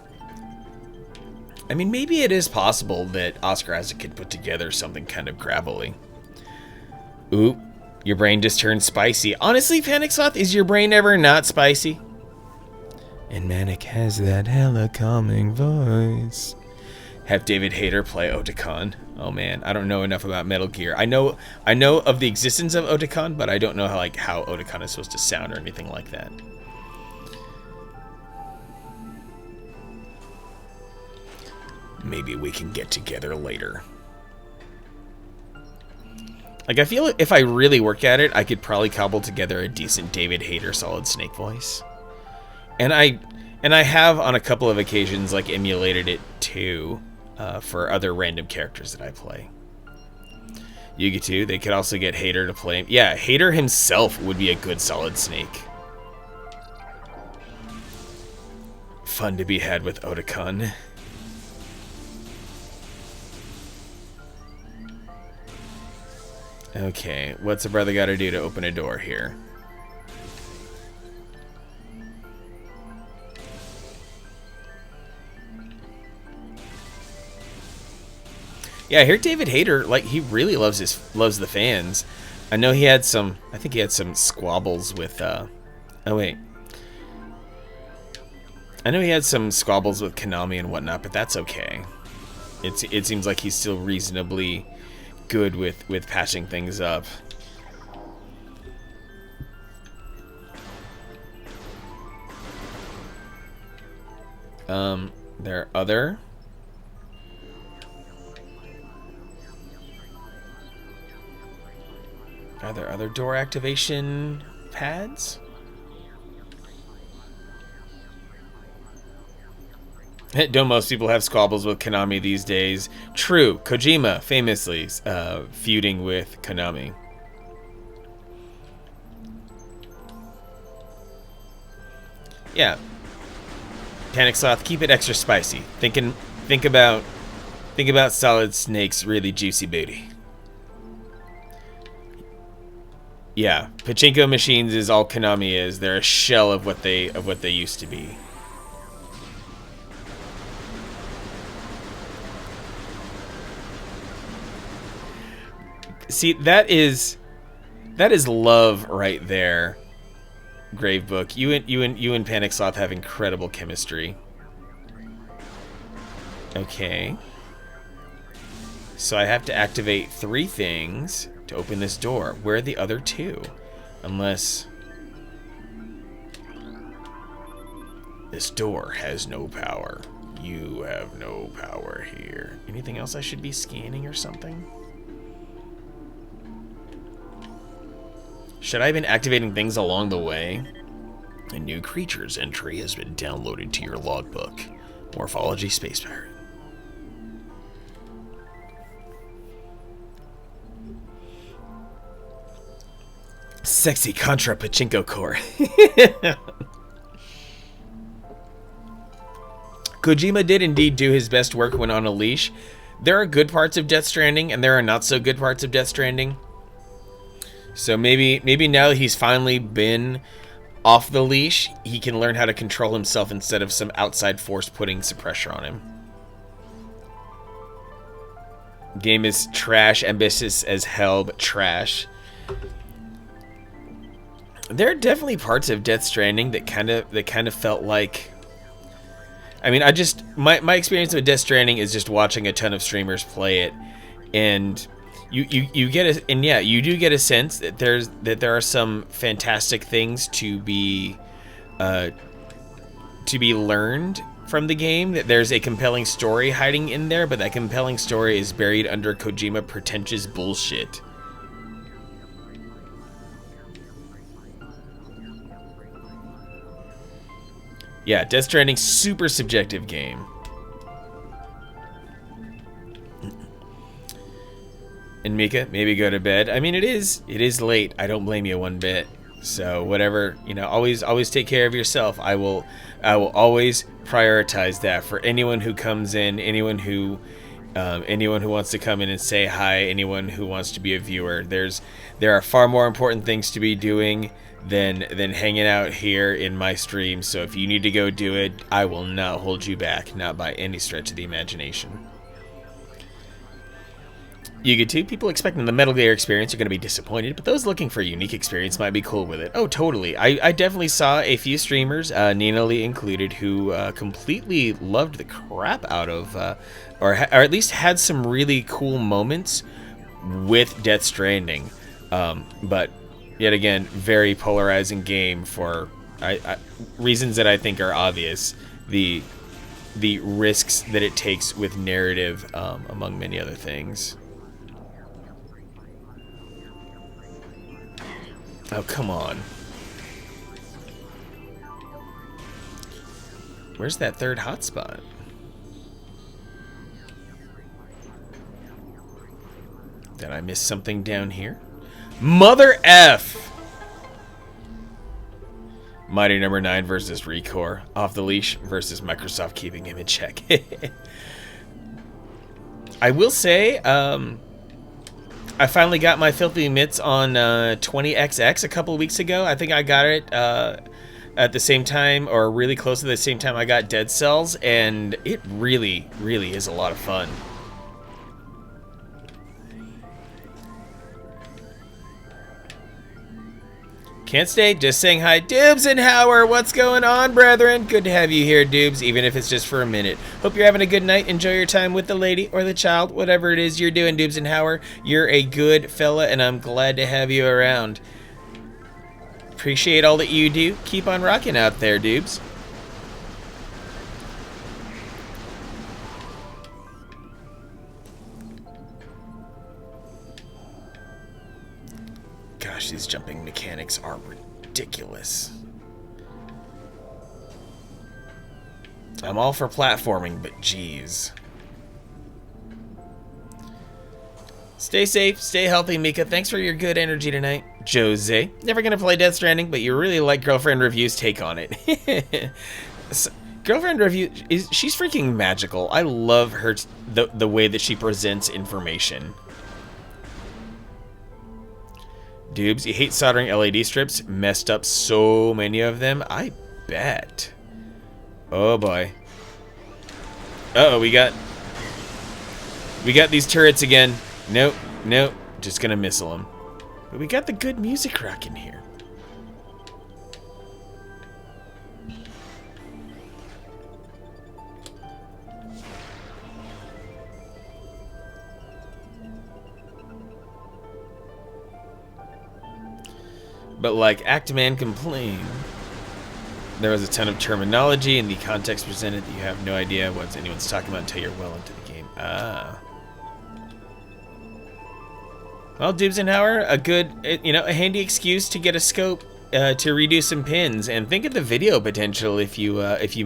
mean, maybe it is possible that Oscar Isaac could put together something kind of gravelly. Ooh. Your brain just turned spicy. Honestly, Panic Sloth, is your brain ever not spicy? And Manic has that hella calming voice. Have David Hayter play Otacon. Oh man, I don't know enough about Metal Gear. I know of the existence of Otacon, but I don't know how Otacon is supposed to sound or anything like that. Maybe we can get together later. Like, I feel if I really work at it, I could probably cobble together a decent David Hayter Solid Snake voice. And I have on a couple of occasions like emulated it too, for other random characters that I play. Yugi 2, they could also get Hayter to play. Yeah, Hayter himself would be a good Solid Snake. Fun to be had with Otacon. Okay, what's a brother gotta do to open a door here? Yeah, I hear David Hayter, like, he really loves the fans. I know he had some, I think he had some squabbles with, oh wait. I know he had some squabbles with Konami and whatnot, but that's okay. It seems like he's still reasonably good with patching things up. There are there other door activation pads? Don't most people have squabbles with Konami these days? True. Kojima famously feuding with Konami. Yeah. Panic Sloth, keep it extra spicy. Think about Solid Snake's really juicy booty. Yeah, pachinko machines is all Konami is. They're a shell of what they used to be. See, that is love right there. Gravebook, you and Panic Sloth have incredible chemistry. Okay. So I have to activate 3 things to open this door. Where are the other 2? Unless this door has no power. You have no power here. Anything else I should be scanning or something? Should I have been activating things along the way? A new creatures entry has been downloaded to your logbook. Morphology Space Pirate. Sexy Contra Pachinko Core. Kojima did indeed do his best work when on a leash. There are good parts of Death Stranding, and there are not so good parts of Death Stranding. So maybe now that he's finally been off the leash, he can learn how to control himself instead of some outside force putting some pressure on him. Game is trash, ambitious as hell, but trash. There are definitely parts of Death Stranding that kind of felt like. I mean, my experience with Death Stranding is just watching a ton of streamers play it, and you get you do get a sense that there are some fantastic things to be learned from the game, that there's a compelling story hiding in there, but that compelling story is buried under Kojima pretentious bullshit. Yeah, Death Stranding, super subjective game. And Mika, maybe go to bed. I mean, it is late. I don't blame you one bit. So whatever, always take care of yourself. I will always prioritize that for anyone who comes in, anyone who wants to come in and say hi, anyone who wants to be a viewer. There are far more important things to be doing than hanging out here in my stream. So if you need to go do it, I will not hold you back, not by any stretch of the imagination. You get to. People expecting the Metal Gear experience are going to be disappointed, but those looking for a unique experience might be cool with it. Oh, totally. I definitely saw a few streamers, Nina Lee included, who completely loved the crap out of, or at least had some really cool moments with Death Stranding. But yet again, very polarizing game for reasons that I think are obvious. The risks that it takes with narrative, among many other things. Oh, come on. Where's that third hotspot? Did I miss something down here? Mother F! Mighty number 9 versus Recore. Off the leash versus Microsoft keeping him in check. I will say, I finally got my filthy mitts on 20XX a couple of weeks ago. I think I got it at the same time, or really close to the same time I got Dead Cells, and it really, really is a lot of fun. Can't stay, just saying hi. Dubes and Howard, what's going on, brethren? Good to have you here, Dubes, even if it's just for a minute. Hope you're having a good night. Enjoy your time with the lady or the child, whatever it is you're doing, Dubes and Howard. You're a good fella, and I'm glad to have you around. Appreciate all that you do. Keep on rocking out there, Dubes. Gosh, these jumping mechanics are ridiculous. I'm all for platforming, but geez. Stay safe, stay healthy, Mika. Thanks for your good energy tonight. Jose, never gonna play Death Stranding, but you really like Girlfriend Review's take on it. Girlfriend Review, she's freaking magical. I love her, the way that she presents information. Dubes, you hate soldering LED strips? Messed up so many of them? I bet. Oh boy. Uh-oh, we got these turrets again. Nope, nope. Just gonna missile them. But we got the good music rocking here. But like Actman complained, there was a ton of terminology in the context presented that you have no idea what anyone's talking about until you're well into the game. Ah. Well, Dibs and Howard, a good, a handy excuse to get a scope to redo some pins, and think of the video potential if you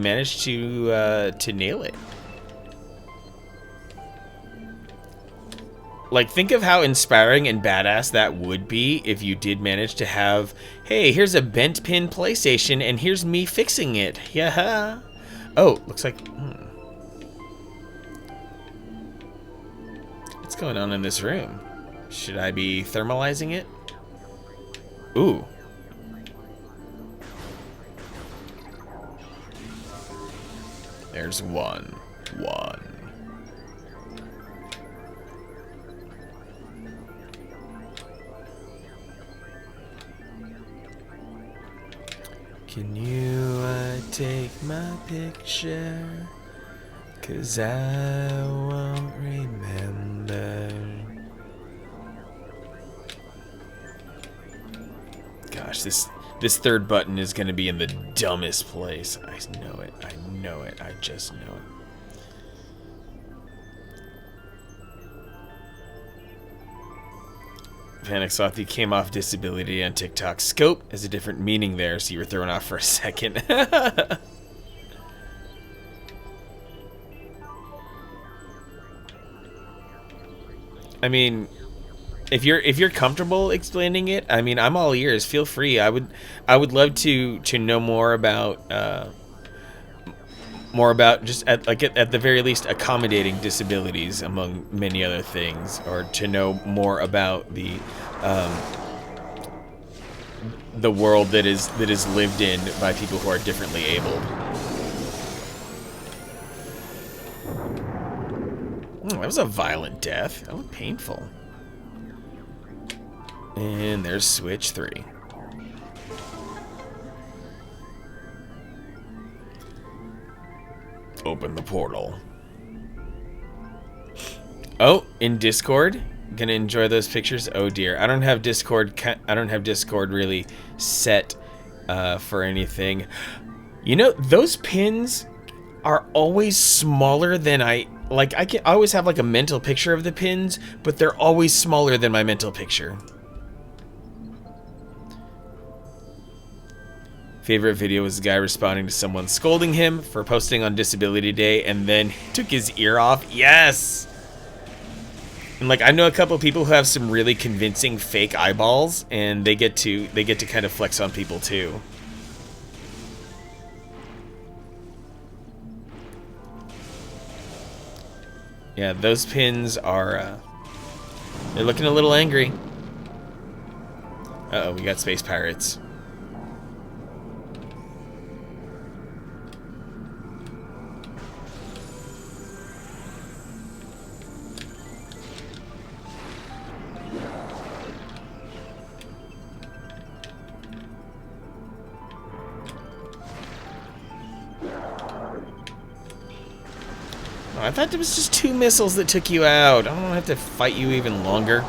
manage to nail it. Like, think of how inspiring and badass that would be if you did manage to have, hey, here's a bent pin PlayStation, and here's me fixing it. Yeah. Oh, looks like... What's going on in this room? Should I be thermalizing it? Ooh. There's one. Can you take my picture? 'Cause I won't remember. Gosh, this third button is gonna be in the dumbest place. I know it. I just know it. Panic Softy came off disability on TikTok. Scope has a different meaning there, so you were thrown off for a second. I mean, if you're comfortable explaining it, I mean, I'm all ears. Feel free. I would love to know more about just at the very least accommodating disabilities, among many other things, or to know more about the world that is lived in by people who are differently abled. That was a violent death. That was painful. And there's switch 3. Open the portal. Oh, in Discord, gonna enjoy those pictures. Oh dear, I don't have Discord really set for anything. You know, those pins are always smaller than I always have like a mental picture of the pins, but they're always smaller than my mental picture. Favorite video was the guy responding to someone scolding him for posting on Disability Day, and then took his ear off. Yes! And like, I know a couple people who have some really convincing fake eyeballs, and they get to kind of flex on people too. Yeah, those pins are they're looking a little angry. Uh-oh, we got space pirates. I thought it was just 2 missiles that took you out. I don't have to fight you even longer.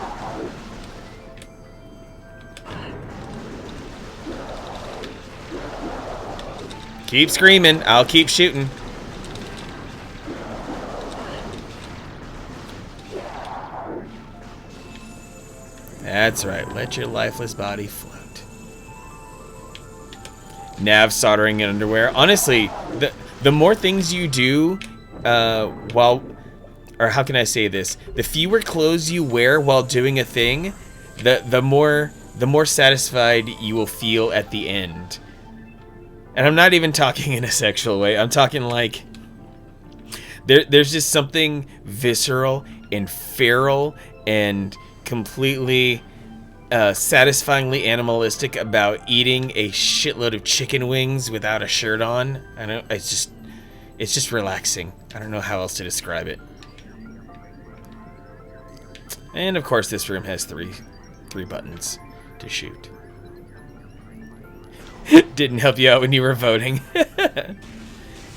Keep screaming. I'll keep shooting. That's right. Let your lifeless body float. Nav soldering in underwear. Honestly, the more things you do or how can I say this? The fewer clothes you wear while doing a thing, the more satisfied you will feel at the end. And I'm not even talking in a sexual way. I'm talking like there's just something visceral and feral and completely satisfyingly animalistic about eating a shitload of chicken wings without a shirt on. I know it's just relaxing. I don't know how else to describe it. And of course, this room has three buttons to shoot. Didn't help you out when you were voting.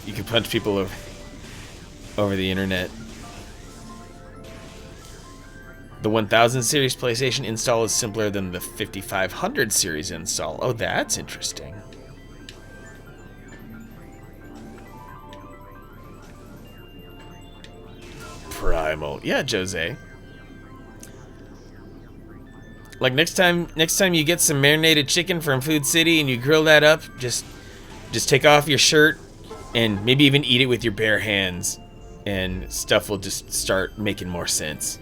You can punch people over the internet. The 1000 series PlayStation install is simpler than the 5500 series install. Oh, that's interesting. Primal. Yeah, Jose. Like next time you get some marinated chicken from Food City and you grill that up, just take off your shirt and maybe even eat it with your bare hands, and stuff will just start making more sense.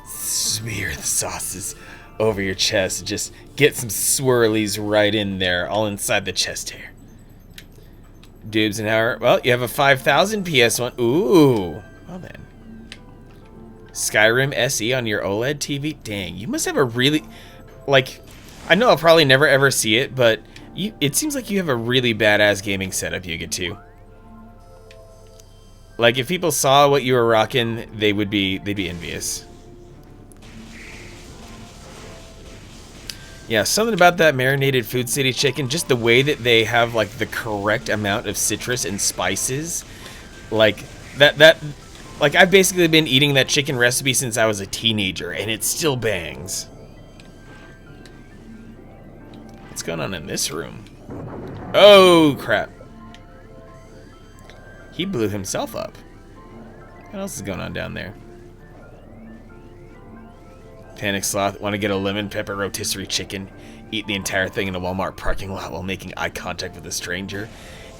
Smear the sauces over your chest. Just get some swirlies right in there, all inside the chest hair. Dubes an hour. Well, you have a 5000 PS1. Ooh. Well then. Skyrim SE on your OLED TV. Dang, you must have a really, like, I know I'll probably never ever see it, but it seems like you have a really badass gaming setup, Yuga2. Like, if people saw what you were rocking, they'd be envious. Yeah, something about that marinated Food City chicken, just the way that they have like the correct amount of citrus and spices, like that like I've basically been eating that chicken recipe since I was a teenager and it still bangs. What's going on in this room? Oh crap. He blew himself up. What else is going on down there? Panic Sloth, want to get a lemon pepper rotisserie chicken, eat the entire thing in a Walmart parking lot while making eye contact with a stranger,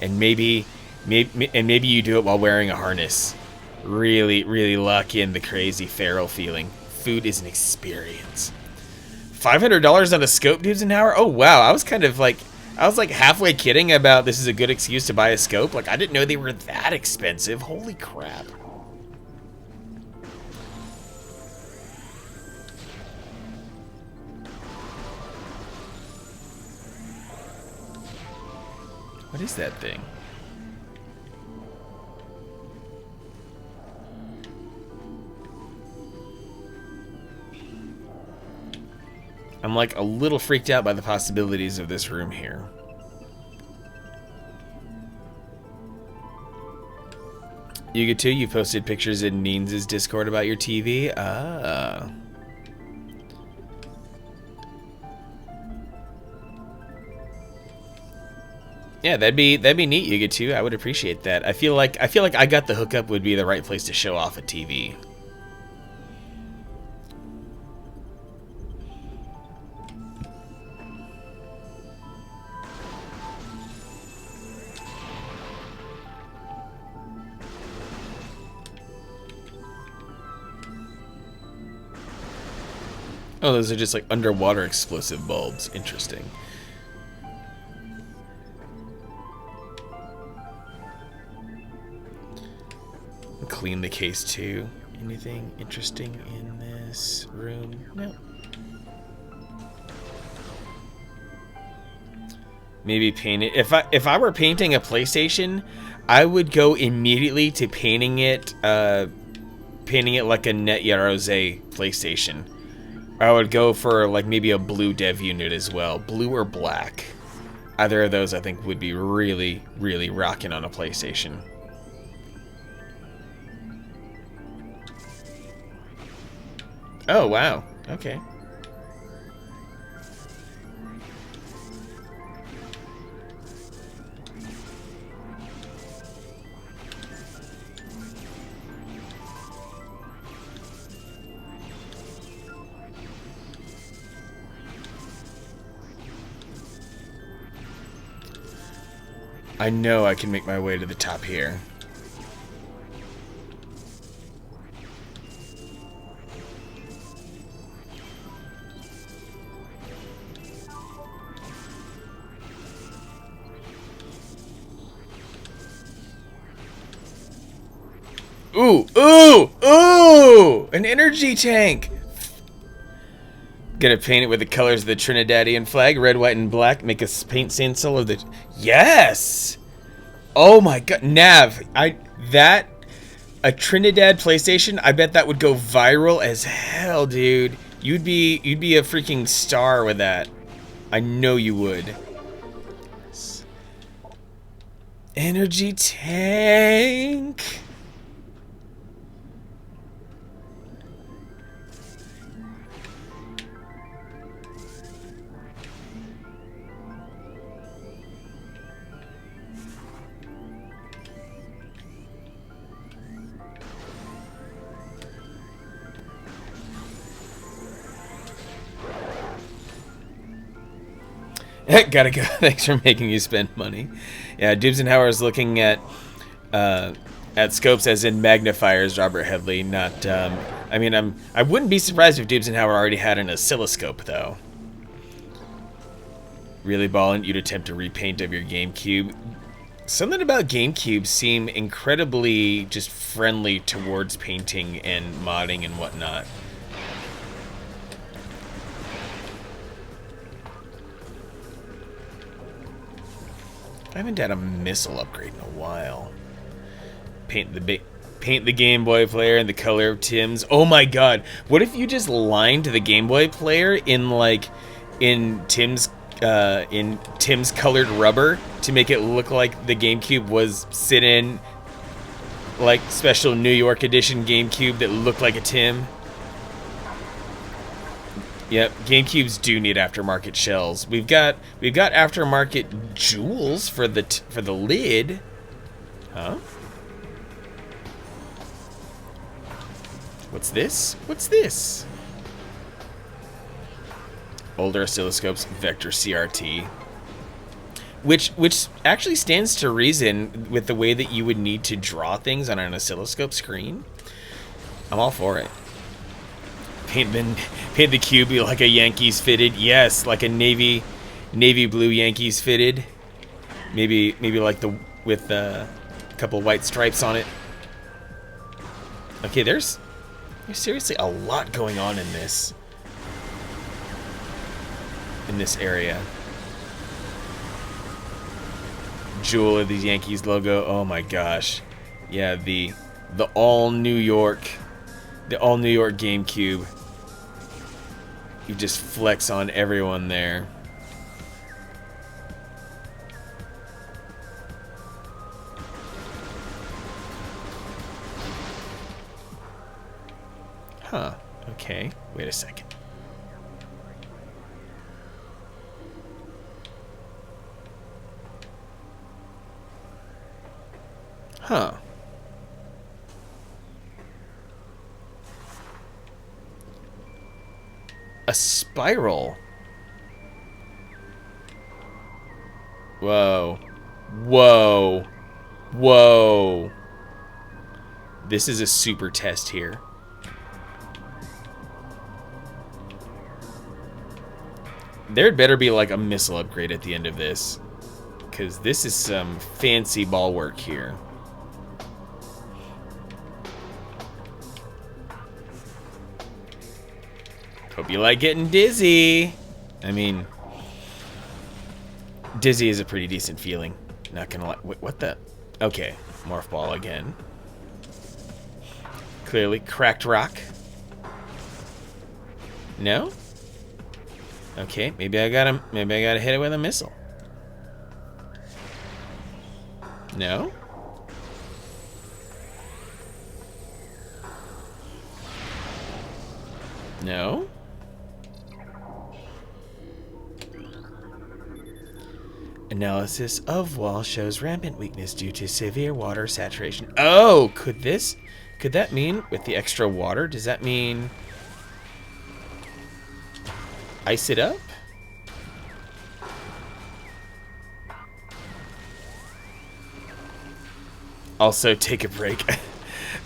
and maybe you do it while wearing a harness. Really lock in the crazy feral feeling. Food is an experience. $500 on a scope, dudes, an hour? Oh wow, I was like halfway kidding about this is a good excuse to buy a scope. Like I didn't know they were that expensive. Holy crap. What is that thing? I'm like a little freaked out by the possibilities of this room here. Yuga2, you posted pictures in Neens' Discord about your TV? Ah. Yeah, that'd be neat, Yuga2. I would appreciate that. I feel like I Got the Hookup would be the right place to show off a TV. Oh, those are just like underwater explosive bulbs. Interesting. Clean the case too. Anything interesting in this room? No. Maybe paint it. If I were painting a PlayStation, I would go immediately to painting it like a Net Rose PlayStation. I would go for like maybe a blue dev unit as well, blue or black. Either of those I think would be really rocking on a PlayStation. Oh, wow. Okay. I know I can make my way to the top here. Ooh, ooh, ooh! An energy tank! Gonna paint it with the colors of the Trinidadian flag, red, white, and black. Make a paint stencil of the... Yes! Oh my god, Nav, a Trinidad PlayStation, I bet that would go viral as hell, dude. You'd be a freaking star with that. I know you would. Energy tank. Gotta go. Thanks for making you spend money. Yeah, Dubes and Howard is looking at scopes as in magnifiers. Robert Headley, not. I mean, I wouldn't be surprised if Dubes and Howard already had an oscilloscope, though. Really balling, you'd attempt a repaint of your GameCube. Something about GameCube seem incredibly just friendly towards painting and modding and whatnot. I haven't had a missile upgrade in a while. Paint the Game Boy player in the color of Tim's. Oh my god! What if you just lined the Game Boy player in Tim's colored rubber to make it look like the GameCube was sit in like special New York edition GameCube that looked like a Tim? Yep, GameCubes do need aftermarket shells. We've got aftermarket jewels for the lid. Huh? What's this? What's this? Older oscilloscopes, vector CRT. Which actually stands to reason with the way that you would need to draw things on an oscilloscope screen. I'm all for it. Paint the cube like a Yankees fitted. Yes, like a navy blue Yankees fitted. Maybe like with a couple white stripes on it. Okay, there's seriously a lot going on in this area. Jewel of the Yankees logo. Oh my gosh. Yeah, the all New York GameCube. You just flex on everyone there. Huh. Okay. Wait a second. Huh. A spiral. Whoa. Whoa. Whoa. This is a super test here. There'd better be like a missile upgrade at the end of this, because this is some fancy ball work here. Hope you like getting dizzy. I mean, dizzy is a pretty decent feeling. Not gonna lie. Wait, what the? Okay, morph ball again. Clearly cracked rock. No? Okay, maybe I gotta hit it with a missile. No? No? Analysis of wall shows rampant weakness due to severe water saturation. Oh, could that mean with the extra water, does that mean ice it up? Also, take a break.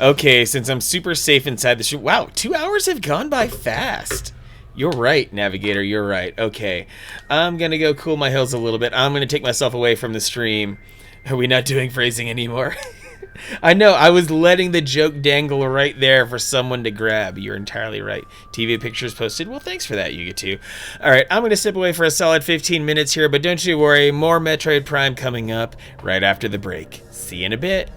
Okay, since I'm super safe inside the ship. Wow, 2 hours have gone by fast. You're right, Navigator, you're right. Okay, I'm gonna go cool my heels a little bit. I'm gonna take myself away from the stream. Are we not doing phrasing anymore? I know, I was letting the joke dangle right there for someone to grab. You're entirely right. TV pictures posted. Well, thanks for that, you get to. Alright, I'm gonna step away for a solid 15 minutes here, but don't you worry, more Metroid Prime coming up right after the break. See you in a bit.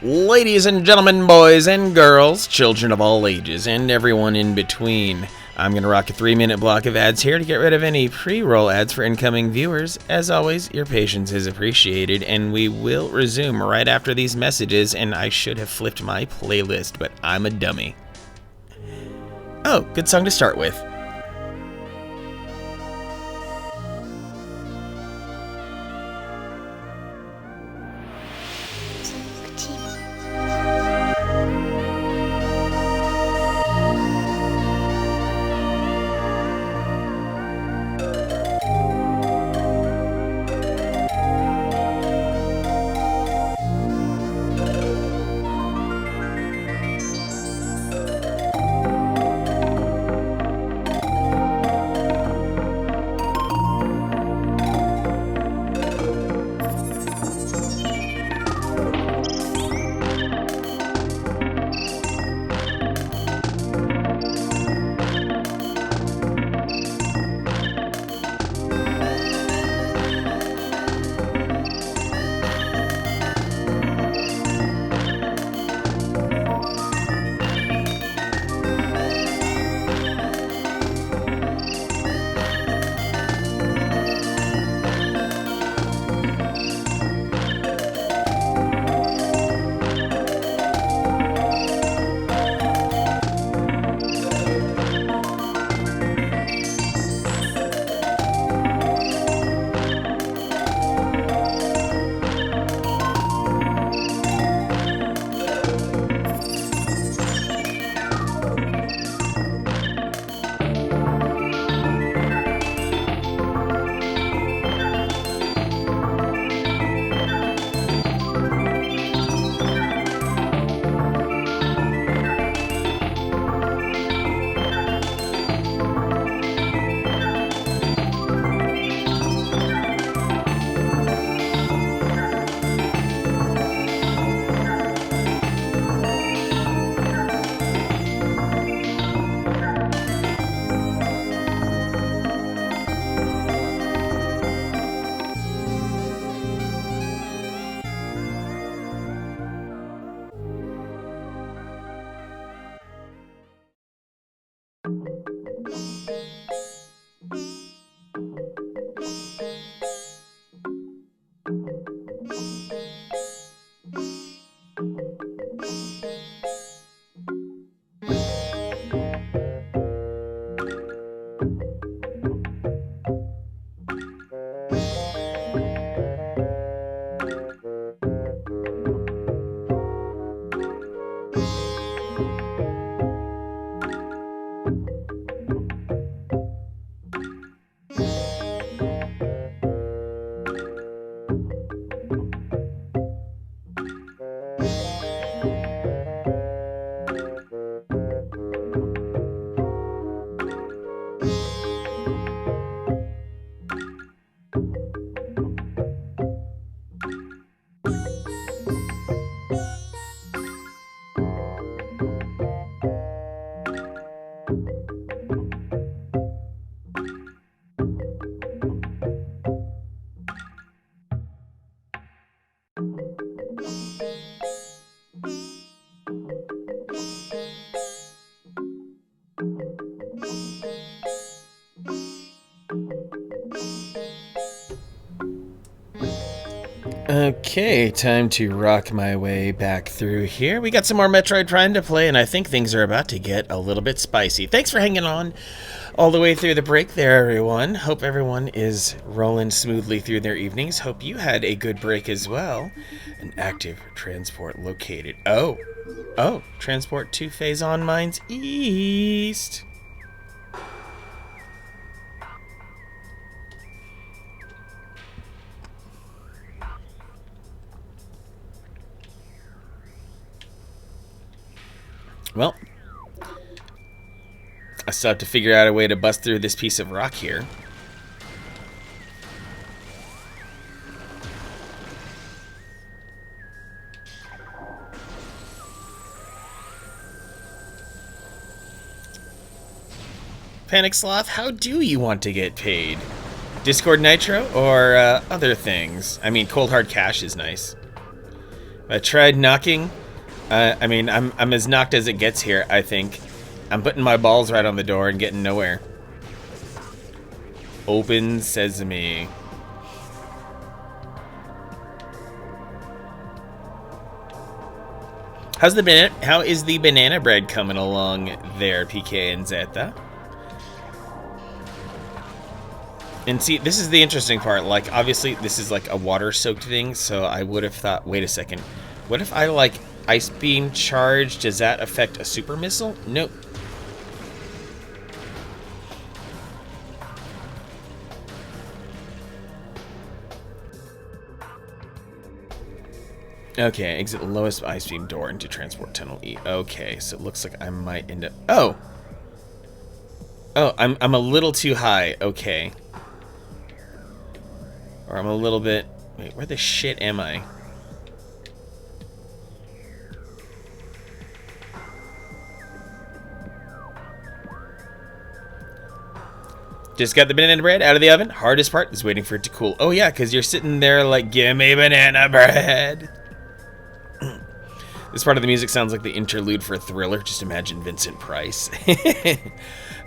Ladies and gentlemen, boys and girls, children of all ages, and everyone in between, I'm going to rock a 3-minute block of ads here to get rid of any pre-roll ads for incoming viewers. As always, your patience is appreciated, and we will resume right after these messages, and I should have flipped my playlist, but I'm a dummy. Oh, good song to start with. Okay, time to rock my way back through here. We got some more Metroid Prime to play, and I think things are about to get a little bit spicy. Thanks for hanging on all the way through the break there, everyone. Hope everyone is rolling smoothly through their evenings. Hope you had a good break as well. An active transport located. Oh, transport to Phazon Mines East. Well, I still have to figure out a way to bust through this piece of rock here. Panic Sloth, how do you want to get paid? Discord Nitro or other things? I mean, Cold Hard Cash is nice. I tried knocking. I mean, I'm as knocked as it gets here, I think. I'm putting my balls right on the door and getting nowhere. Open sesame. How is the banana bread coming along there, PK and Zeta? And see, this is the interesting part. Like, obviously, this is like a water-soaked thing, so I would have thought, wait a second. What if I, like, ice beam charge? Does that affect a super missile? Nope. Okay, exit the lowest ice beam door into transport tunnel E. Okay, so it looks like I might end up... Oh! Oh, I'm a little too high. Okay. Or I'm a little bit... Wait, where the shit am I? Just got the banana bread out of the oven. Hardest part is waiting for it to cool. Oh yeah, because you're sitting there like, give me banana bread. This part of the music sounds like the interlude for a Thriller. Just imagine Vincent Price.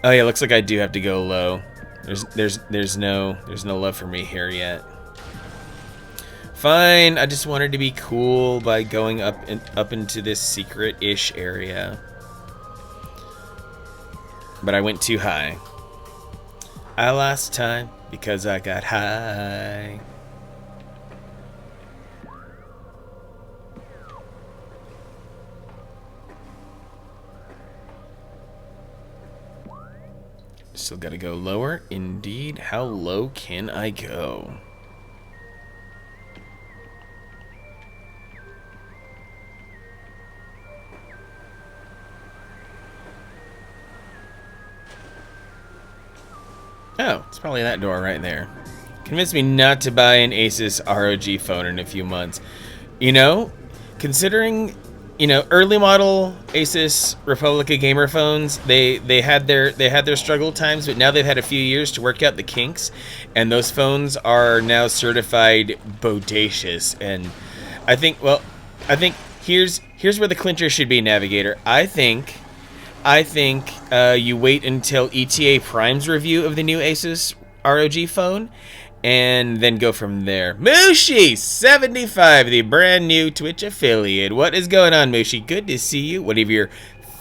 Oh yeah, looks like I do have to go low. There's no love for me here yet. Fine, I just wanted to be cool by going up into this secret-ish area. But I went too high. I lost time because I got high. Still gotta go lower. Indeed. How low can I go? Oh, it's probably that door right there. Convinced me not to buy an Asus ROG phone in a few months. You know, considering, you know, early model Asus Republica gamer phones, they had their struggle times, but now they've had a few years to work out the kinks, and those phones are now certified bodacious. And I think here's where the clincher should be, Navigator. I think you wait until ETA Prime's review of the new Asus ROG phone, and then go from there. Mushi75, the brand new Twitch affiliate. What is going on, Mushi? Good to see you. One of your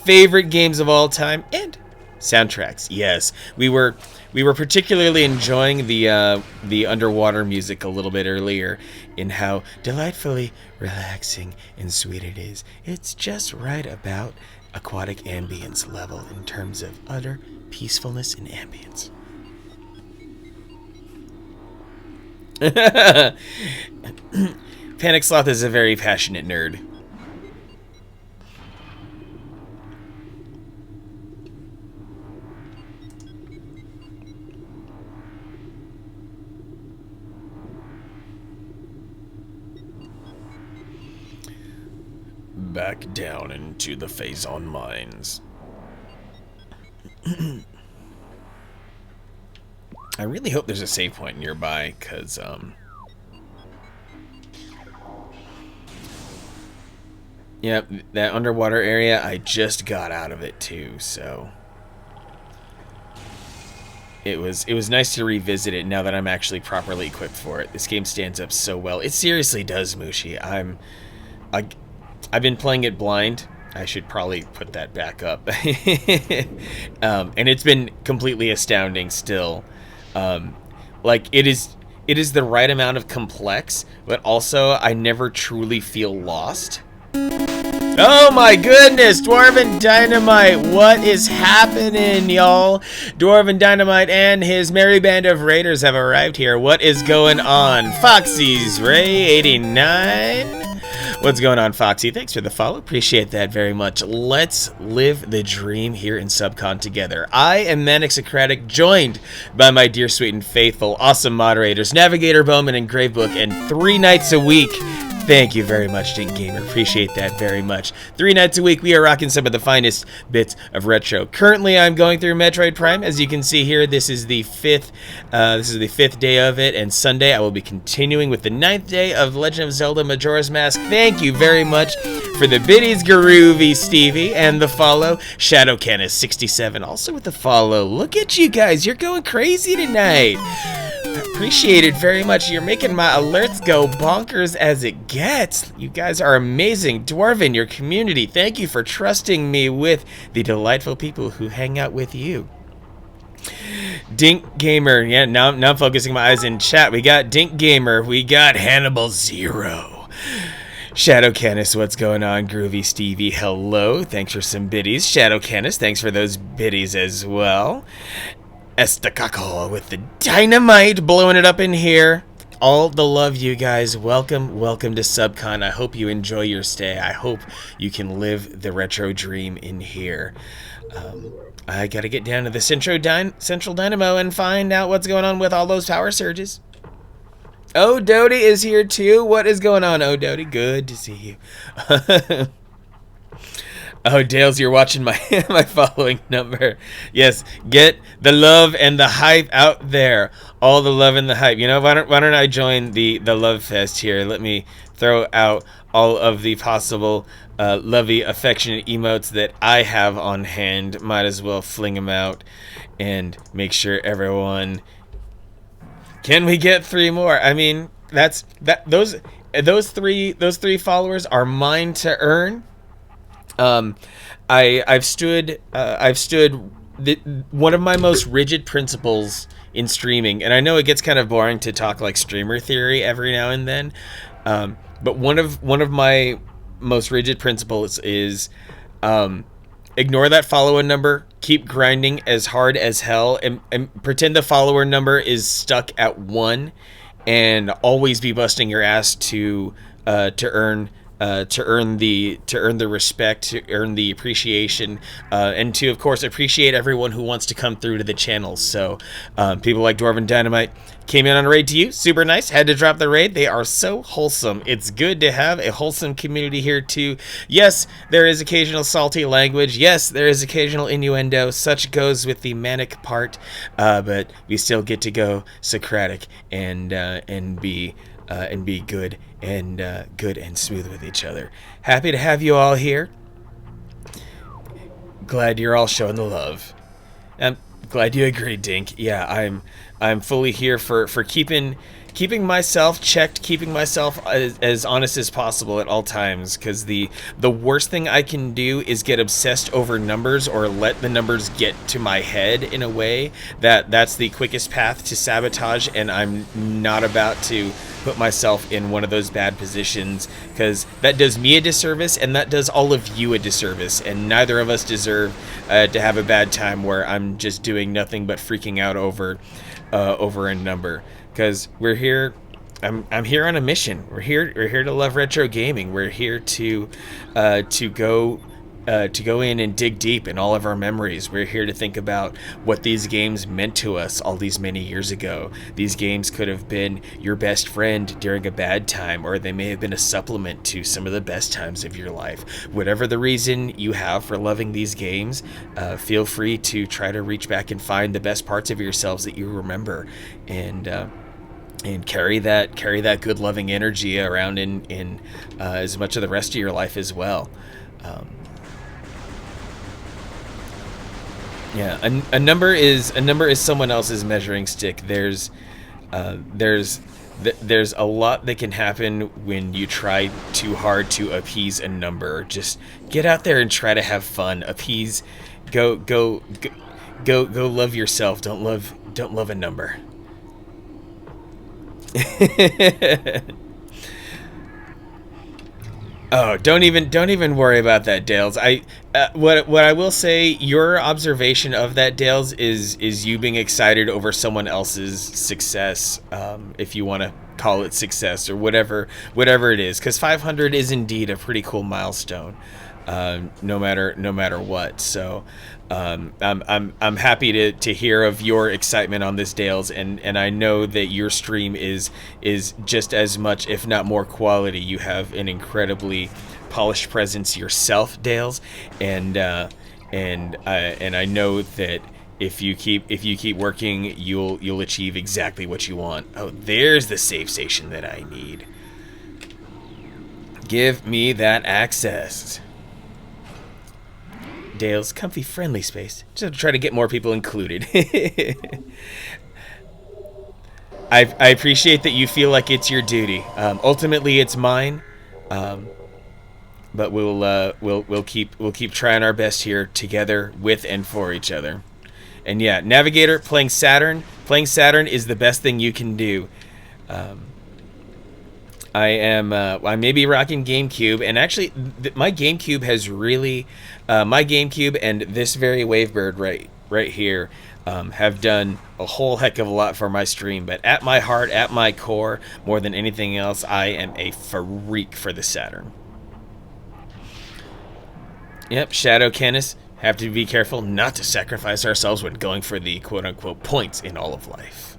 favorite games of all time and soundtracks. Yes, we were particularly enjoying the underwater music a little bit earlier, in how delightfully relaxing and sweet it is. It's just right about aquatic ambience level in terms of utter peacefulness and ambience. Panic Sloth is a very passionate nerd. Back down into the Phazon mines. I really hope there's a save point nearby, because, yep, that underwater area, I just got out of it too, so it was nice to revisit it now that I'm actually properly equipped for it. This game stands up so well. It seriously does, Mushi. I've been playing it blind. I should probably put that back up. And it's been completely astounding still. Like, it is the right amount of complex, but also I never truly feel lost. Oh my goodness, Dwarven Dynamite, what is happening, y'all? Dwarven Dynamite and his merry band of raiders have arrived here. What is going on? Foxy's Ray 89. What's going on, Foxy? Thanks for the follow. Appreciate that very much. Let's live the dream here in Subcon together. I am Manic Socratic, joined by my dear, sweet, and faithful, awesome moderators, Navigator Bowman and Gravebook, and 3 nights a week, Thank you very much, Dink Gamer. Appreciate that very much. 3 nights a week, we are rocking some of the finest bits of retro. Currently, I'm going through Metroid Prime. As you can see here, this is the fifth. This is the 5th day of it, and Sunday I will be continuing with the 9th day of Legend of Zelda: Majora's Mask. Thank you very much for the biddies, Groovy Stevie, and the follow. Shadow Canis 67 also with the follow. Look at you guys, you're going crazy tonight. Appreciate it very much. You're making my alerts go bonkers as it gets. You guys are amazing. Dwarven, your community, thank you for trusting me with the delightful people who hang out with you. Dink Gamer, yeah, now I'm focusing my eyes in chat. We got Dink Gamer, we got Hannibal Zero. Shadow Canis, what's going on? Groovy Stevie, hello. Thanks for some biddies. Shadow Canis, thanks for those biddies as well. Estacaco with the dynamite, blowing it up in here. All the love, you guys. Welcome to SubCon. I hope you enjoy your stay. I hope you can live the retro dream in here. I gotta get down to the Central Dynamo and find out what's going on with all those power surges. Oh, Dodie is here too. What is going on, oh, Dodie? Good to see you. Oh, Dales, you're watching my my following number. Yes, get the love and the hype out there. All the love and the hype. You know, why don't I join the love fest here? Let me throw out all of the possible lovey, affectionate emotes that I have on hand. Might as well fling them out and make sure everyone. Can we get 3 more? I mean, those 3 followers are mine to earn. I've stood one of my most rigid principles in streaming, and I know it gets kind of boring to talk like streamer theory every now and then, but one of my most rigid principles is ignore that follower number, keep grinding as hard as hell, and pretend the follower number is stuck at 1, and always be busting your ass to earn the respect, to earn the appreciation, and to, of course, appreciate everyone who wants to come through to the channel. So people like Dwarven Dynamite came in on a raid to you. Super nice. Had to drop the raid. They are so wholesome. It's good to have a wholesome community here too. Yes, there is occasional salty language. Yes, there is occasional innuendo. Such goes with the manic part, but we still get to go Socratic and be good and smooth with each other. Happy to have you all here. Glad you're all showing the love. I'm glad you agree, Dink. Yeah, I'm fully here for keeping myself checked, keeping myself as honest as possible at all times, because the worst thing I can do is get obsessed over numbers or let the numbers get to my head in a way that's the quickest path to sabotage, and I'm not about to put myself in one of those bad positions, because that does me a disservice and that does all of you a disservice, and neither of us deserve to have a bad time where I'm just doing nothing but freaking out over a number. Because we're here, I'm here on a mission. We're here to love retro gaming. We're here to go in and dig deep in all of our memories. We're here to think about what these games meant to us all these many years ago. These games could have been your best friend during a bad time, or they may have been a supplement to some of the best times of your life. Whatever the reason you have for loving these games, feel free to try to reach back and find the best parts of yourselves that you remember, and carry that good loving energy around in as much of the rest of your life as well. Yeah, a number is someone else's measuring stick. There's a lot that can happen when you try too hard to appease a number. Just get out there and try to have fun. Appease, go love yourself. Don't love a number. Oh, don't even worry about that, Dales. What I will say, your observation of that, Dales, is you being excited over someone else's success, if you want to call it success or whatever it is, because 500 is indeed a pretty cool milestone. no matter what. So I'm happy to hear of your excitement on this, Dales, and I know that your stream is just as much, if not more, quality. You have an incredibly polished presence yourself, Dales, and I know that if you keep working, you'll achieve exactly what you want. Oh, there's the save station that I need. Give me that access. Dale's comfy, friendly space. Just to try to get more people included. I appreciate that you feel like it's your duty. Ultimately, it's mine. But we'll keep trying our best here together with and for each other. And yeah, Navigator playing Saturn is the best thing you can do. I may be rocking GameCube, and actually my GameCube has really my GameCube and this very Wavebird right here have done a whole heck of a lot for my stream. But at my heart, at my core, more than anything else, I am a freak for the Saturn. Yep, Shadow Canis. Have to be careful not to sacrifice ourselves when going for the quote-unquote points in all of life.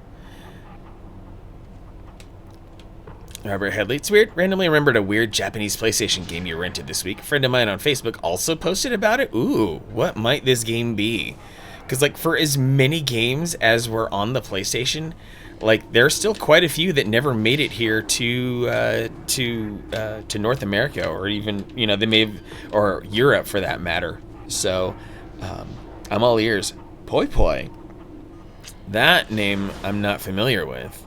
Robert Headley. It's weird. Randomly remembered a weird Japanese PlayStation game you rented this week. A friend of mine on Facebook also posted about it. Ooh, what might this game be? Because, like, for as many games as were on the PlayStation, like, there are still quite a few that never made it here to North America, or even, you know, they may have, or Europe for that matter. So, I'm all ears. Poi Poi. That name I'm not familiar with.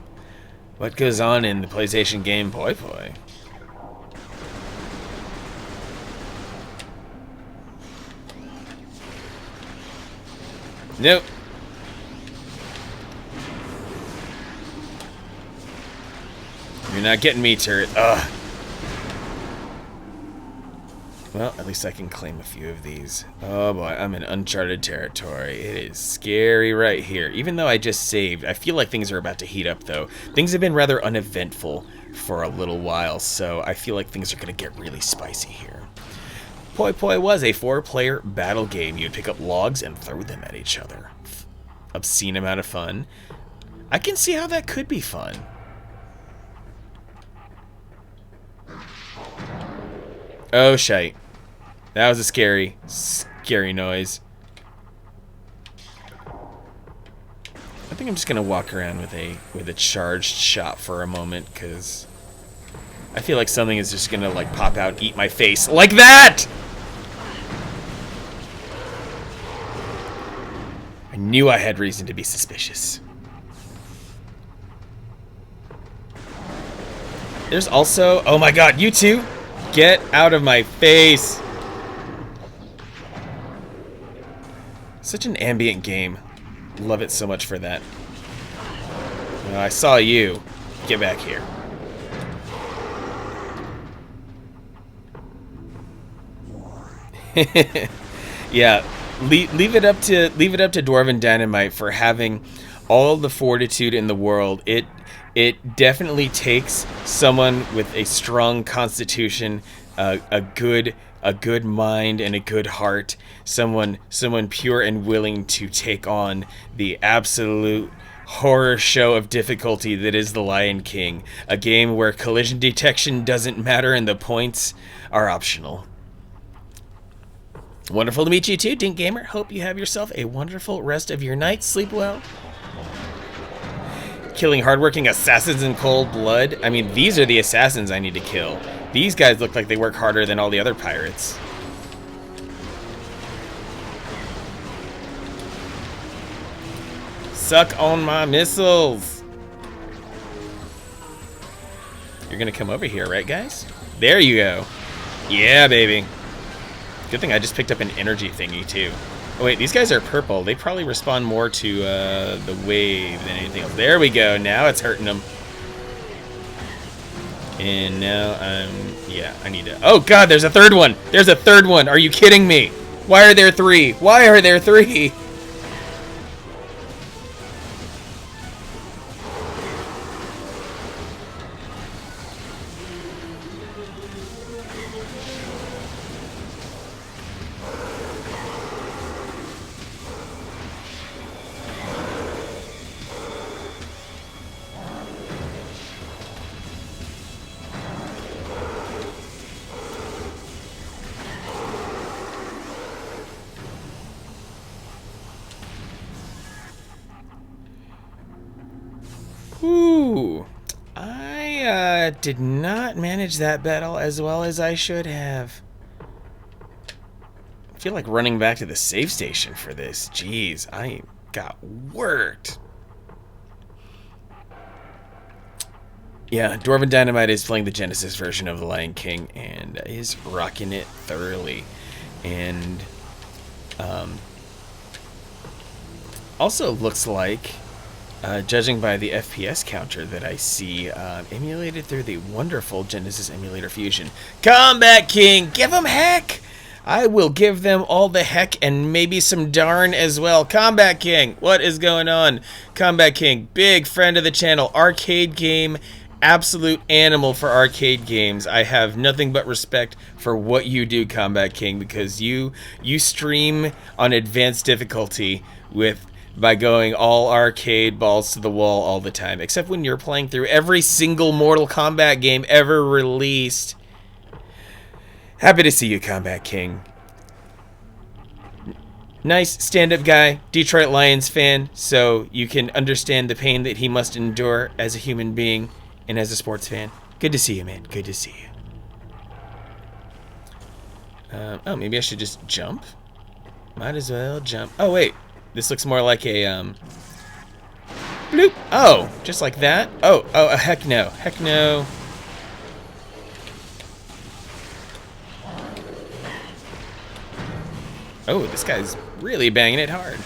What goes on in the PlayStation game Poi Poi? Nope. You're not getting me, turret. Ugh. Well, at least I can claim a few of these. Oh boy, I'm in uncharted territory. It is scary right here. Even though I just saved, I feel like things are about to heat up, though. Things have been rather uneventful for a little while, so I feel like things are going to get really spicy here. Poi Poi was a 4-player battle game. You'd pick up logs and throw them at each other. Obscene amount of fun. I can see how that could be fun. Oh, shite. That was a scary noise. I think I'm just gonna walk around with a charged shot for a moment, because I feel like something is just gonna like pop out and eat my face like that. I knew I had reason to be suspicious. There's also, oh my god, you two, get out of my face. Such an ambient game. Love it so much for that. I saw you. Get back here. Yeah, leave it up to Dwarven Dynamite for having all the fortitude in the world. It definitely takes someone with a strong constitution, a good mind and a good heart, someone pure and willing to take on the absolute horror show of difficulty that is The Lion King, a game where collision detection doesn't matter and the points are optional. Wonderful to meet you too, Dink Gamer. Hope you have yourself a wonderful rest of your night. Sleep well. Killing hardworking assassins in cold blood. I mean, these are the assassins I need to kill. These guys look like they work harder than all the other pirates. Suck on my missiles. You're gonna come over here, right, guys? There you go. Yeah, baby. Good thing I just picked up an energy thingy, too. Oh, wait, these guys are purple. They probably respond more to the wave than anything else. There we go. Now it's hurting them. And now yeah, I need to... Oh, God, there's a third one. There's a third one. Are you kidding me? Why are there three? Why are there three? Ooh. I did not manage that battle as well as I should have. I feel like running back to the save station for this. Jeez, I got worked. Yeah, Dwarven Dynamite is playing the Genesis version of The Lion King and is rocking it thoroughly. And also looks like, judging by the FPS counter that I see, emulated through the wonderful Genesis Emulator Fusion. Combat King, give them heck! I will give them all the heck and maybe some darn as well. Combat King, what is going on? Combat King, big friend of the channel, arcade game, absolute animal for arcade games. I have nothing but respect for what you do, Combat King, because you stream on advanced difficulty by going all arcade, balls to the wall all the time, except when you're playing through every single Mortal Kombat game ever released. Happy to see you, Combat King. Nice stand-up guy, Detroit Lions fan, so you can understand the pain that he must endure as a human being and as a sports fan. Good to see you, man. Good to see you. Oh, maybe I should just jump? Might as well jump. Oh, wait. This looks more like a, bloop. Oh, just like that? Oh, heck no. Heck no. Oh, this guy's really banging it hard.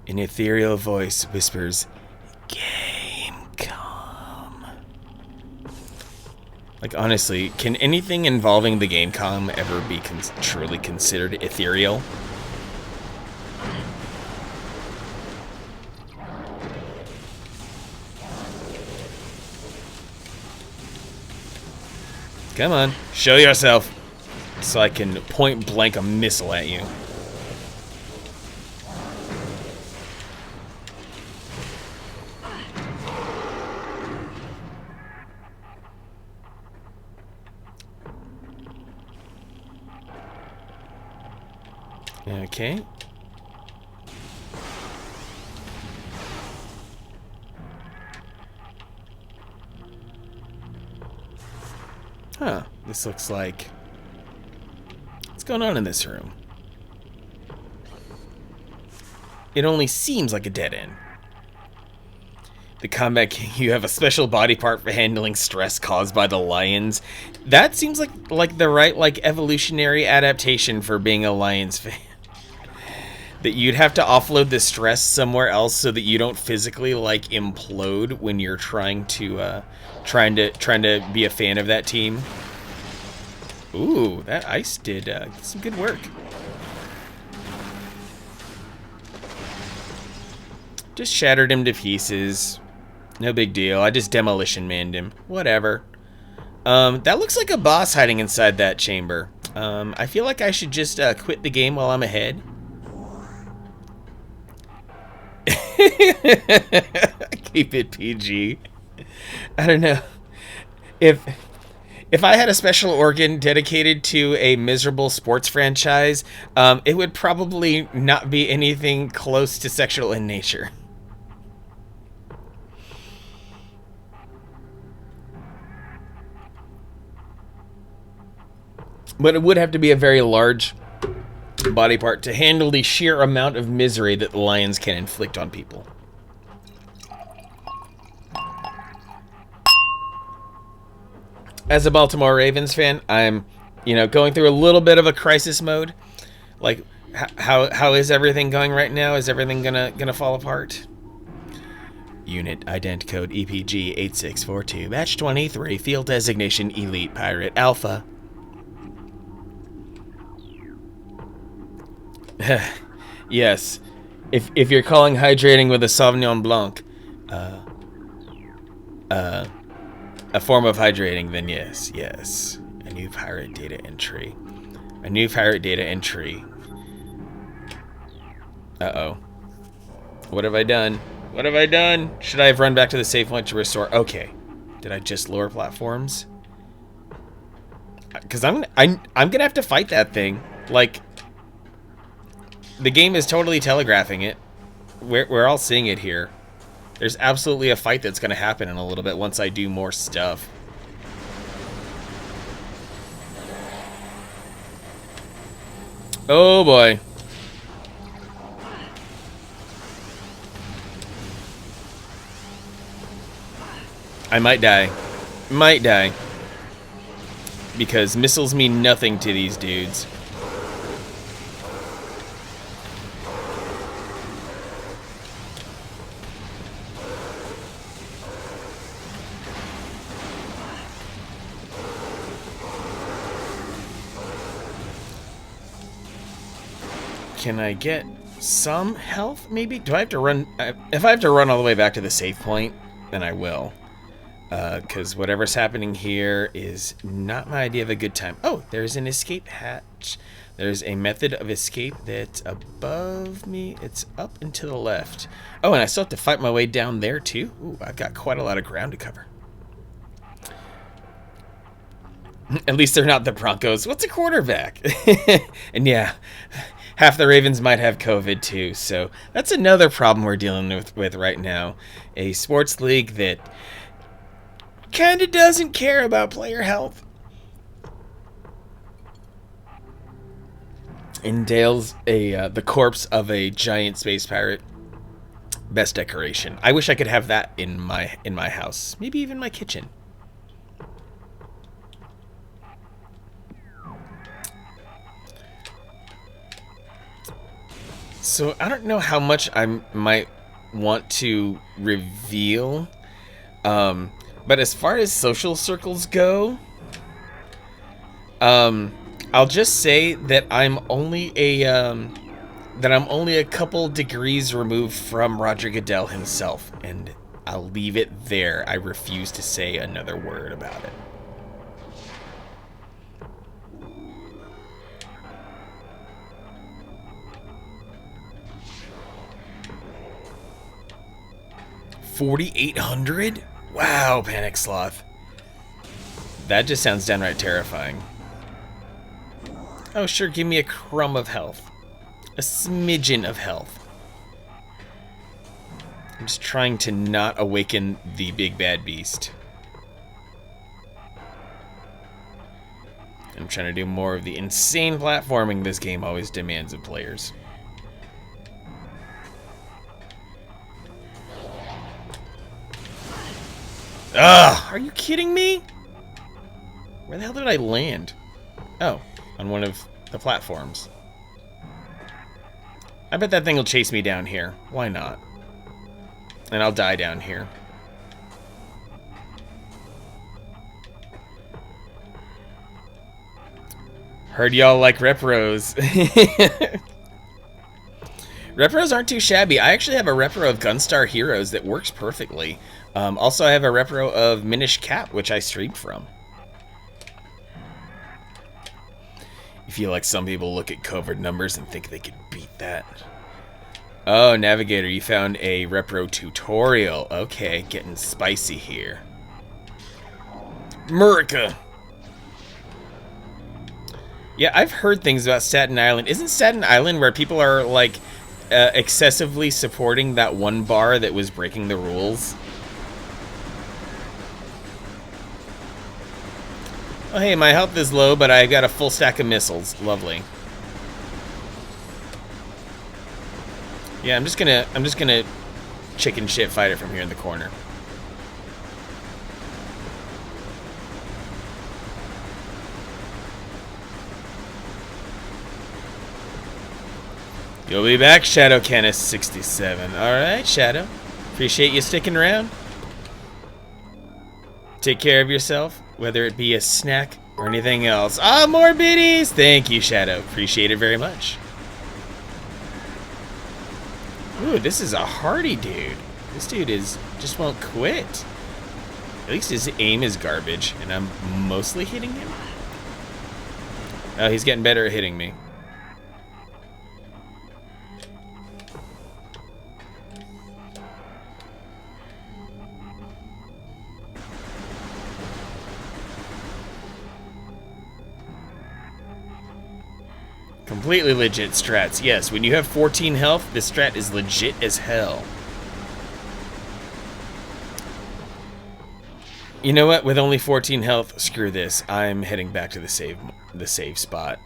An ethereal voice whispers, "Game come." Like, honestly, can anything involving the Gamecom ever be truly considered ethereal? Come on, show yourself, so I can point blank a missile at you. Okay. Huh, this looks like... What's going on in this room? It only seems like a dead end. The Combat King, you have a special body part for handling stress caused by the lions. That seems like the right, like, evolutionary adaptation for being a Lions fan. That you'd have to offload the stress somewhere else so that you don't physically, like, implode when you're trying to be a fan of that team. Ooh, that ice did some good work. Just shattered him to pieces. No big deal. I just demolition manned him. Whatever. That looks like a boss hiding inside that chamber. I feel like I should just quit the game while I'm ahead. Keep it PG. I don't know. If I had a special organ dedicated to a miserable sports franchise, it would probably not be anything close to sexual in nature. But it would have to be a very large body part to handle the sheer amount of misery that the lions can inflict on people. As a Baltimore Ravens fan, I'm, going through a little bit of a crisis mode. Like, how is everything going right now? Is everything gonna fall apart? Unit ident code EPG 8642, batch 23, field designation Elite Pirate Alpha. Yes, if you're calling hydrating with a Sauvignon Blanc a form of hydrating, then yes. A new pirate data entry. Uh-oh. What have I done? Should I have run back to the save point to restore? Okay. Did I just lower platforms? Because I'm gonna have to fight that thing. Like, the game is totally telegraphing it. we're all seeing it here. There's absolutely a fight that's going to happen in a little bit once I do more stuff. Oh boy. I might die. Might die. Because missiles mean nothing to these dudes. Can I get some health, maybe? Do I have to run? If I have to run all the way back to the save point, then I will. Because whatever's happening here is not my idea of a good time. Oh, there's an escape hatch. There's a method of escape that's above me. It's up and to the left. Oh, and I still have to fight my way down there, too? Ooh, I've got quite a lot of ground to cover. At least they're not the Broncos. What's a quarterback? And yeah, half the Ravens might have COVID too. So that's another problem we're dealing with right now. A sports league that kind of doesn't care about player health. Entails the corpse of a giant space pirate. Best decoration. I wish I could have that in my house. Maybe even my kitchen. So I don't know how much I might want to reveal, but as far as social circles go, I'll just say that I'm only a couple degrees removed from Roger Goodell himself, and I'll leave it there. I refuse to say another word about it. $4,800? Wow, Panic Sloth. That just sounds downright terrifying. Oh, sure, give me a crumb of health. A smidgen of health. I'm just trying to not awaken the big bad beast. I'm trying to do more of the insane platforming this game always demands of players. Ugh! Are you kidding me? Where the hell did I land? Oh, on one of the platforms. I bet that thing will chase me down here. Why not? And I'll die down here. Heard y'all like repros. Repros aren't too shabby. I actually have a repro of Gunstar Heroes that works perfectly. Also, I have a repro of Minish Cap, which I streamed from. You feel like some people look at covered numbers and think they could beat that. Oh, Navigator, you found a repro tutorial. Okay, getting spicy here. Murica. Yeah, I've heard things about Staten Island. Isn't Staten Island where people are, like, excessively supporting that one bar that was breaking the rules? Oh, hey, my health is low, but I got a full stack of missiles. Lovely. Yeah, I'm just gonna chicken shit fight it from here in the corner. You'll be back, Shadow Canis 67. Alright, Shadow. Appreciate you sticking around. Take care of yourself, whether it be a snack or anything else. Ah, more biddies! Thank you, Shadow. Appreciate it very much. Ooh, this is a hardy dude. This dude just won't quit. At least his aim is garbage, and I'm mostly hitting him. Oh, he's getting better at hitting me. Come completely legit strats. Yes, when you have 14 health, this strat is legit as hell. You know what? With only 14 health, screw this. I'm heading back to the save spot.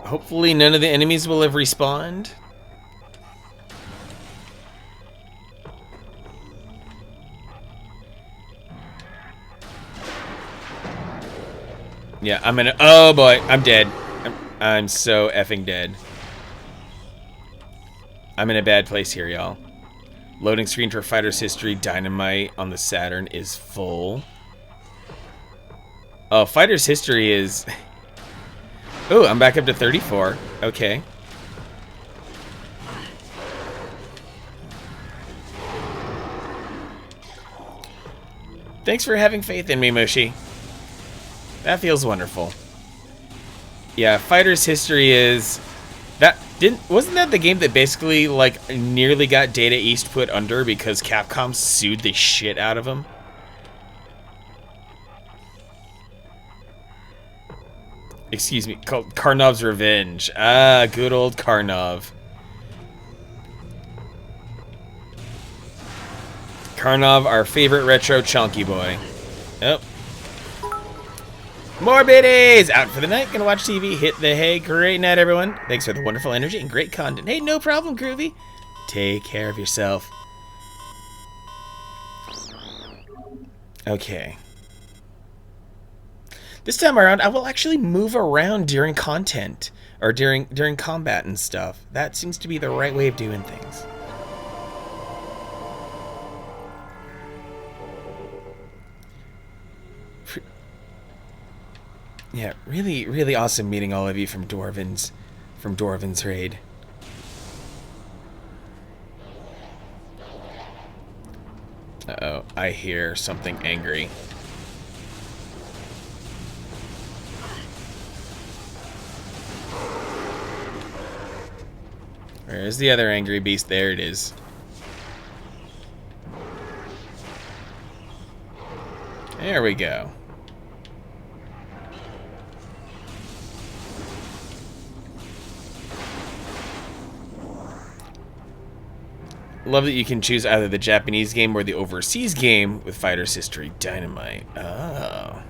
Hopefully none of the enemies will have respawned. Yeah, I'm gonna... Oh boy, I'm dead. I'm so effing dead. I'm in a bad place here, y'all. Loading screen for Fighter's History Dynamite on the Saturn is full. Oh, Fighter's History is... Oh, I'm back up to 34. Okay. Thanks for having faith in me, Mushi. That feels wonderful. Yeah, Fighter's History is... Wasn't that the game that basically, like, nearly got Data East put under because Capcom sued the shit out of him? Excuse me, called Karnov's Revenge. Ah, good old Karnov. Karnov, our favorite retro chunky boy. Oh. More biddies! Out for the night, gonna watch TV, hit the hay. Great night, everyone. Thanks for the wonderful energy and great content. Hey, no problem, Groovy. Take care of yourself. Okay. This time around, I will actually move around during content. Or during combat and stuff. That seems to be the right way of doing things. Yeah, really, really awesome meeting all of you from Dwarven's raid. Uh-oh, I hear something angry. Where's the other angry beast? There it is. There we go. Love that you can choose either the Japanese game or the overseas game with Fighter's History Dynamite. Oh.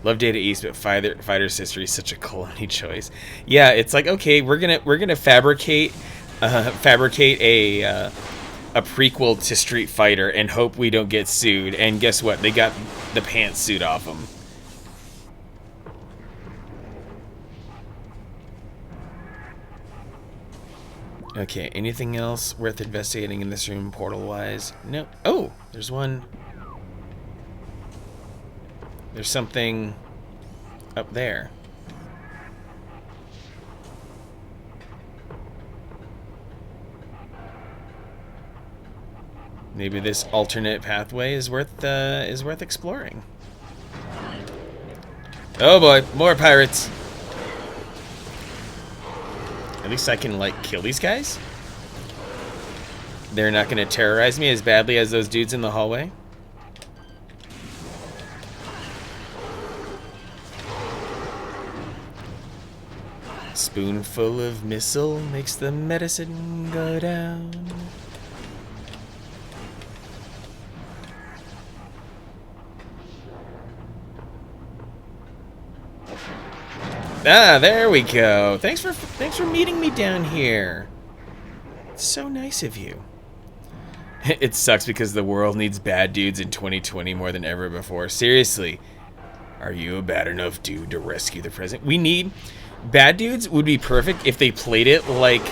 Love Data East, but Fighter's History is such a cloney choice. Yeah, it's like, okay, we're gonna fabricate a prequel to Street Fighter and hope we don't get sued. And guess what? They got the pantsuit off them. Okay, anything else worth investigating in this room portal-wise? No. Oh, there's one. There's something up there. Maybe this alternate pathway is worth exploring. Oh boy, more pirates. At least I can, like, kill these guys? They're not going to terrorize me as badly as those dudes in the hallway? Spoonful of missile makes the medicine go down. Ah, there we go. Thanks for meeting me down here. It's so nice of you. It sucks because the world needs bad dudes in 2020 more than ever before. Seriously, are you a bad enough dude to rescue the president? We need bad dudes. Would be perfect if they played it like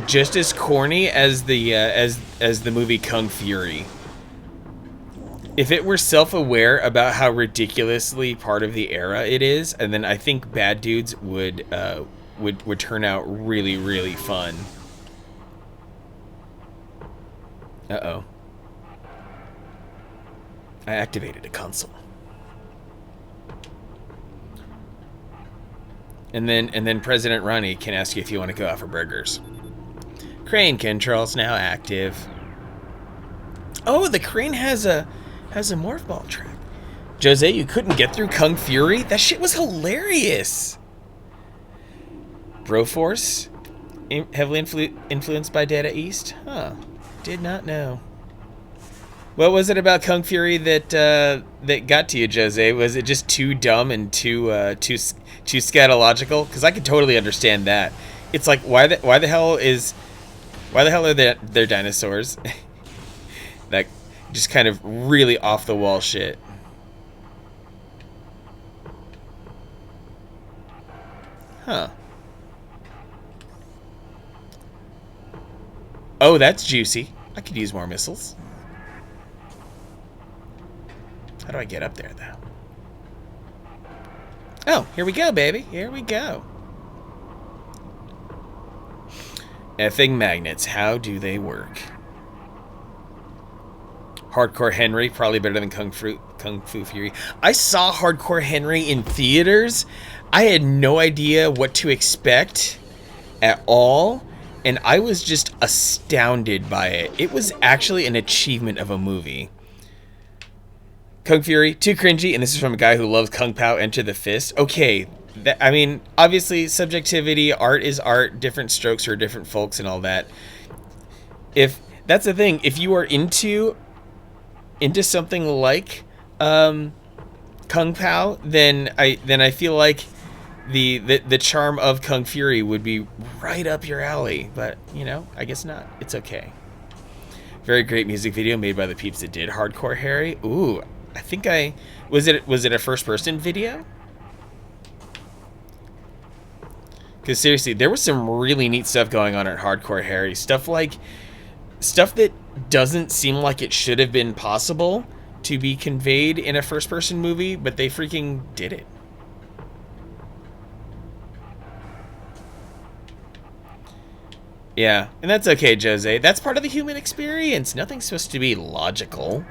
just as corny as the as the movie Kung Fury. If it were self-aware about how ridiculously part of the era it is, and then I think bad dudes would turn out really, really fun. Uh-oh. I activated a console. And then President Ronnie can ask you if you want to go out for burgers. Crane controls now active. Oh, the crane has a morph ball track. Jose, you couldn't get through Kung Fury? That shit was hilarious. Broforce? Heavily influenced by Data East? Huh. Did not know. What was it about Kung Fury that that got to you, Jose? Was it just too dumb and too scatological? Because I could totally understand that. It's like why the hell are there dinosaurs? That just kind of really off the wall shit. Huh. Oh, that's juicy. I could use more missiles. How do I get up there, though? Oh, here we go, baby. Here we go. Effing magnets. How do they work? Hardcore Henry, probably better than Kung Fu Fury. I saw Hardcore Henry in theaters. I had no idea what to expect at all, and I was just astounded by it. It was actually an achievement of a movie. Kung Fury, too cringy, and this is from a guy who loves Kung Pao Enter the Fist. Okay, I mean, obviously, subjectivity, art is art, different strokes for different folks and all that. If that's the thing, if you are into something like Kung Pao, then I feel like the charm of Kung Fury would be right up your alley. But you know, I guess not. It's okay. Very great music video made by the peeps that did Hardcore Harry. Ooh, I think was it a first person video? Because seriously, there was some really neat stuff going on at Hardcore Harry. Stuff that doesn't seem like it should have been possible to be conveyed in a first person movie, but they freaking did it. Yeah, and that's okay, Jose. That's part of the human experience. Nothing's supposed to be logical.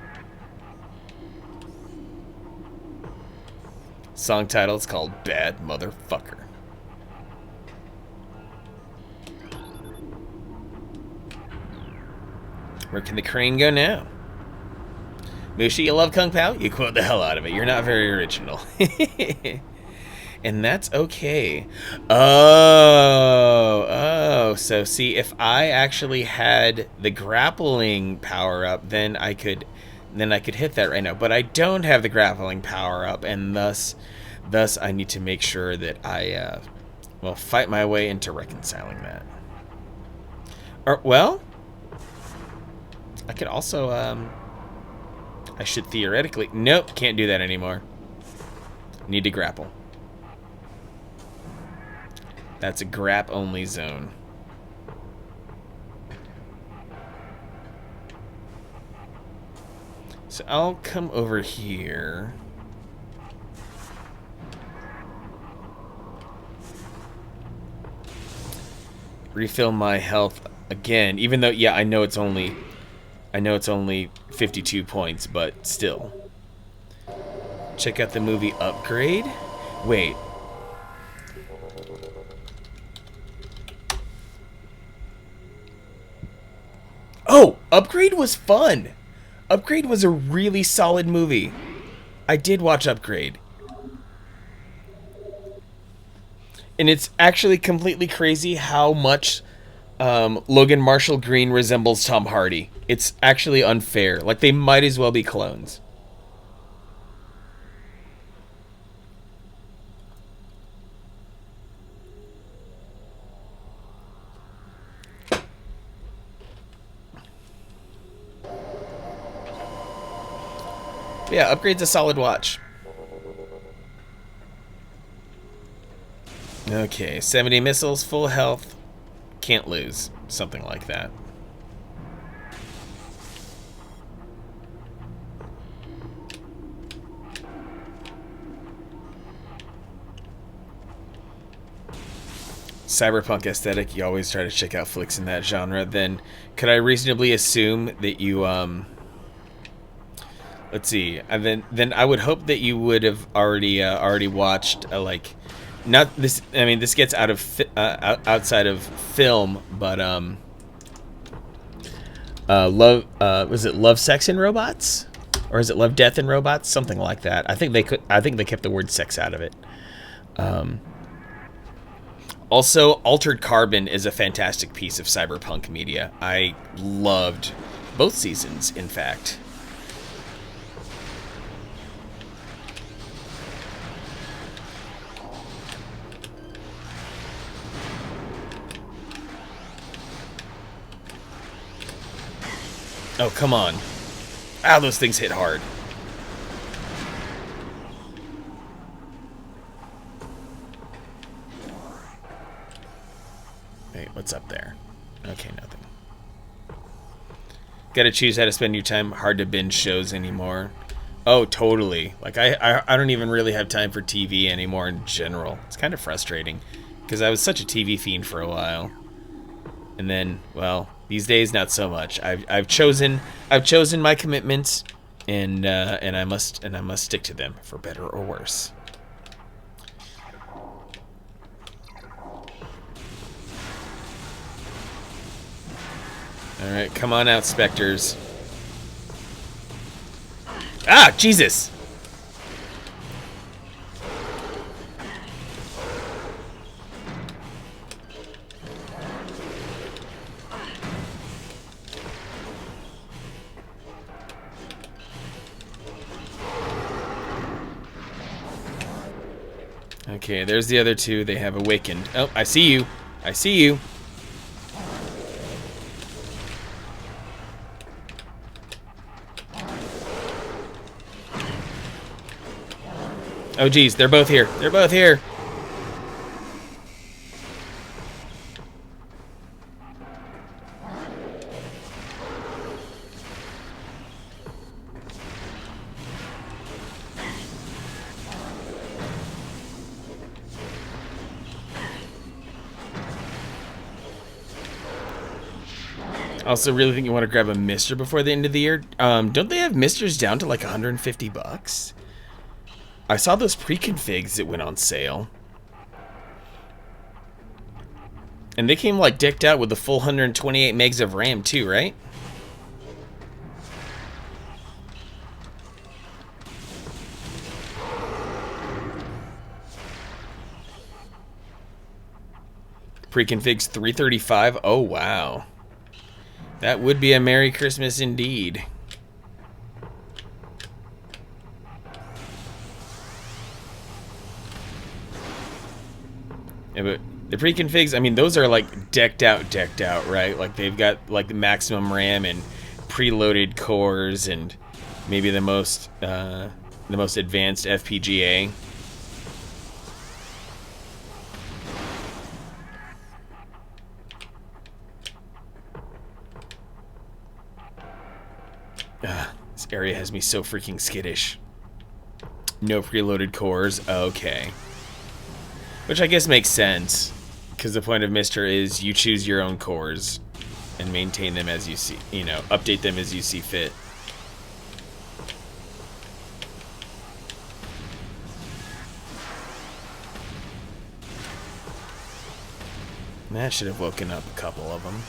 Song title is called Bad Motherfucker. Where can the crane go now? Mushi, you love Kung Pao? You quote the hell out of it. You're not very original. And that's okay. Oh, so see, if I actually had the grappling power up, then I could hit that right now. But I don't have the grappling power up, and thus I need to make sure that I fight my way into reconciling that. Well, I could also I should theoretically, nope, can't do that anymore. Need to grapple. That's a grap only zone. So I'll come over here. Refill my health again, even though, yeah, I know it's only 52 points, but still. Check out the movie Upgrade. Wait. Oh, Upgrade was fun. Upgrade was a really solid movie. I did watch Upgrade. And it's actually completely crazy how much Logan Marshall Green resembles Tom Hardy. It's actually unfair. Like, they might as well be clones. Yeah, Upgrade's a solid watch. Okay, 70 missiles, full health, can't lose. Something like that. Cyberpunk aesthetic, you always try to check out flicks in that genre. Then, could I reasonably assume that you, let's see, and then I would hope that you would have already watched, like, not this, I mean, this gets out of outside of film, but love, was it Love, Sex, and Robots, or is it Love, Death, and Robots? Something like that. I think they kept the word sex out of it. Also, Altered Carbon is a fantastic piece of cyberpunk media. I loved both seasons, in fact. Oh, come on. Ah, those things hit hard. Wait, what's up there? Okay, nothing. Gotta choose how to spend your time. Hard to binge shows anymore. Oh, totally. Like, I don't even really have time for TV anymore in general. It's kind of frustrating. Because I was such a TV fiend for a while. And then, well, these days not so much. I've chosen my commitments, and I must stick to them for better or worse. All right, come on out, specters. Ah, Jesus! Okay, there's the other two. They have awakened. Oh, I see you. I see you. Oh, geez, they're both here. They're both here. Also, really think you want to grab a Mister before the end of the year. Don't they have Misters down to like 150 bucks? I saw those pre-configs that went on sale. And they came like decked out with the full 128 megs of RAM too, right? Pre-configs 335. Oh, wow. That would be a Merry Christmas indeed. Yeah, but the pre-configs, I mean, those are like decked out, right? Like they've got like the maximum RAM and preloaded cores and maybe the most advanced FPGA. This area has me so freaking skittish. No preloaded cores. Okay. Which I guess makes sense, because the point of Mister is you choose your own cores and maintain them as you see, you know, update them as you see fit. That should have woken up a couple of them.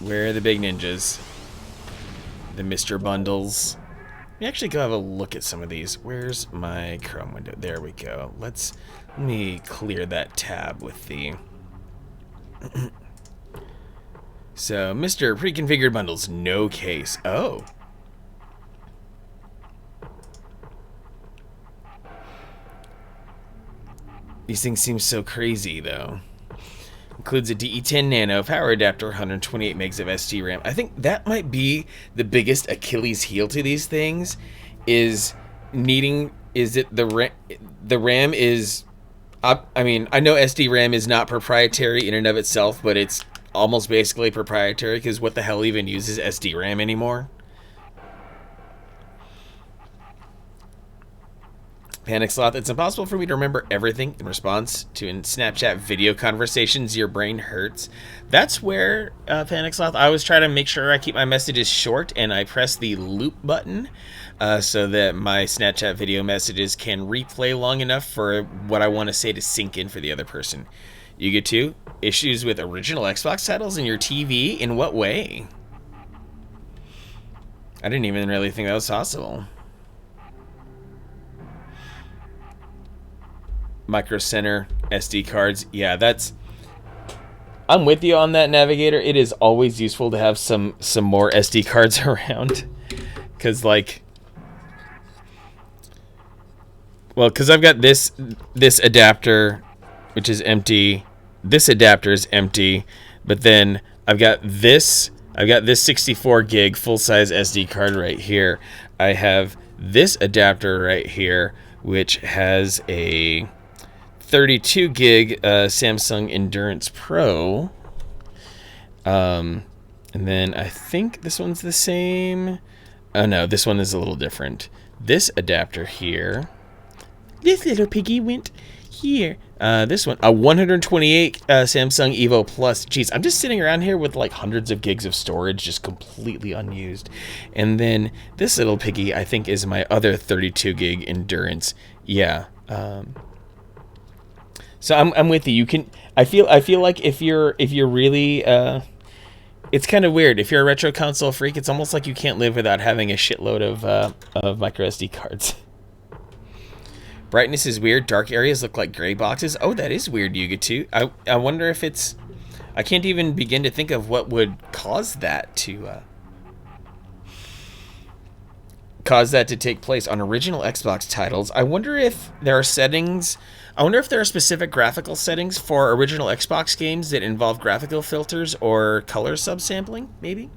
Where are the big ninjas? The Mr. Bundles. Let me actually go have a look at some of these. Where's my Chrome window? There we go. Let me clear that tab with the... So, Mr. Pre-configured bundles, no case. Oh. These things seem so crazy, though. Includes a DE10 Nano power adapter, 128 megs of SD RAM. I think that might be the biggest Achilles heel to these things, is needing, is it the RAM is, I mean, I know SD RAM is not proprietary in and of itself, but it's almost basically proprietary, because what the hell even uses SD RAM anymore? Panic Sloth, it's impossible for me to remember everything in response to in Snapchat video conversations. Your brain hurts. That's where, Panic Sloth, I always try to make sure I keep my messages short, and I press the loop button so that my Snapchat video messages can replay long enough for what I want to say to sink in for the other person. You get to issues with original Xbox titles in your TV? In what way? I didn't even really think that was possible. Micro Center, SD cards. Yeah, that's... I'm with you on that, Navigator. It is always useful to have some more SD cards around. Because, like... Well, because I've got this adapter, which is empty. This adapter is empty. But then I've got this 64 gig full-size SD card right here. I have this adapter right here, which has a 32 gig Samsung Endurance Pro. And then I think this one's the same. Oh no, this one is a little different. This adapter here, this little piggy went here. This one, a 128 Samsung Evo Plus. Jeez, I'm just sitting around here with like hundreds of gigs of storage just completely unused. And then this little piggy, I think, is my other 32 gig Endurance. Yeah. So I'm with you. You can. I feel like if you're really, it's kind of weird. If you're a retro console freak, it's almost like you can't live without having a shitload of micro SD cards. Brightness is weird. Dark areas look like gray boxes. Oh, that is weird, Yuga 2. I wonder if it's... I can't even begin to think of what would cause that to... take place on original Xbox titles. I wonder if there are settings... I wonder if there are specific graphical settings for original Xbox games that involve graphical filters or color subsampling, maybe?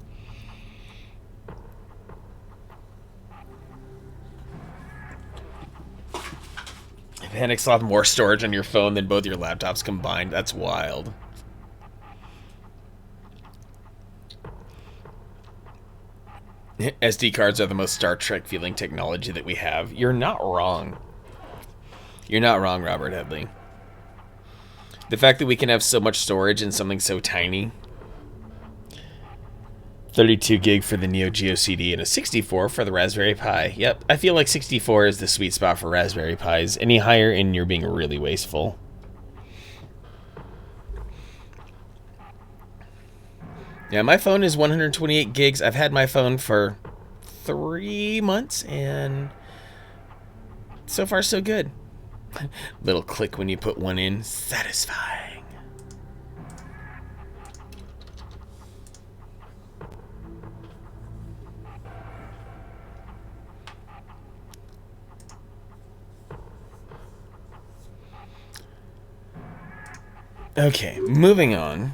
Panics will have more storage on your phone than both your laptops combined. That's wild. SD cards are the most Star Trek feeling technology that we have. You're not wrong. You're not wrong, Robert Headley. The fact that we can have so much storage in something so tiny. 32 gig for the Neo Geo CD and a 64 for the Raspberry Pi. Yep, I feel like 64 is the sweet spot for Raspberry Pis. Any higher and you're being really wasteful. Yeah, my phone is 128 gigs. I've had my phone for 3 months and so far so good. Little click when you put one in. Satisfying. Okay, moving on.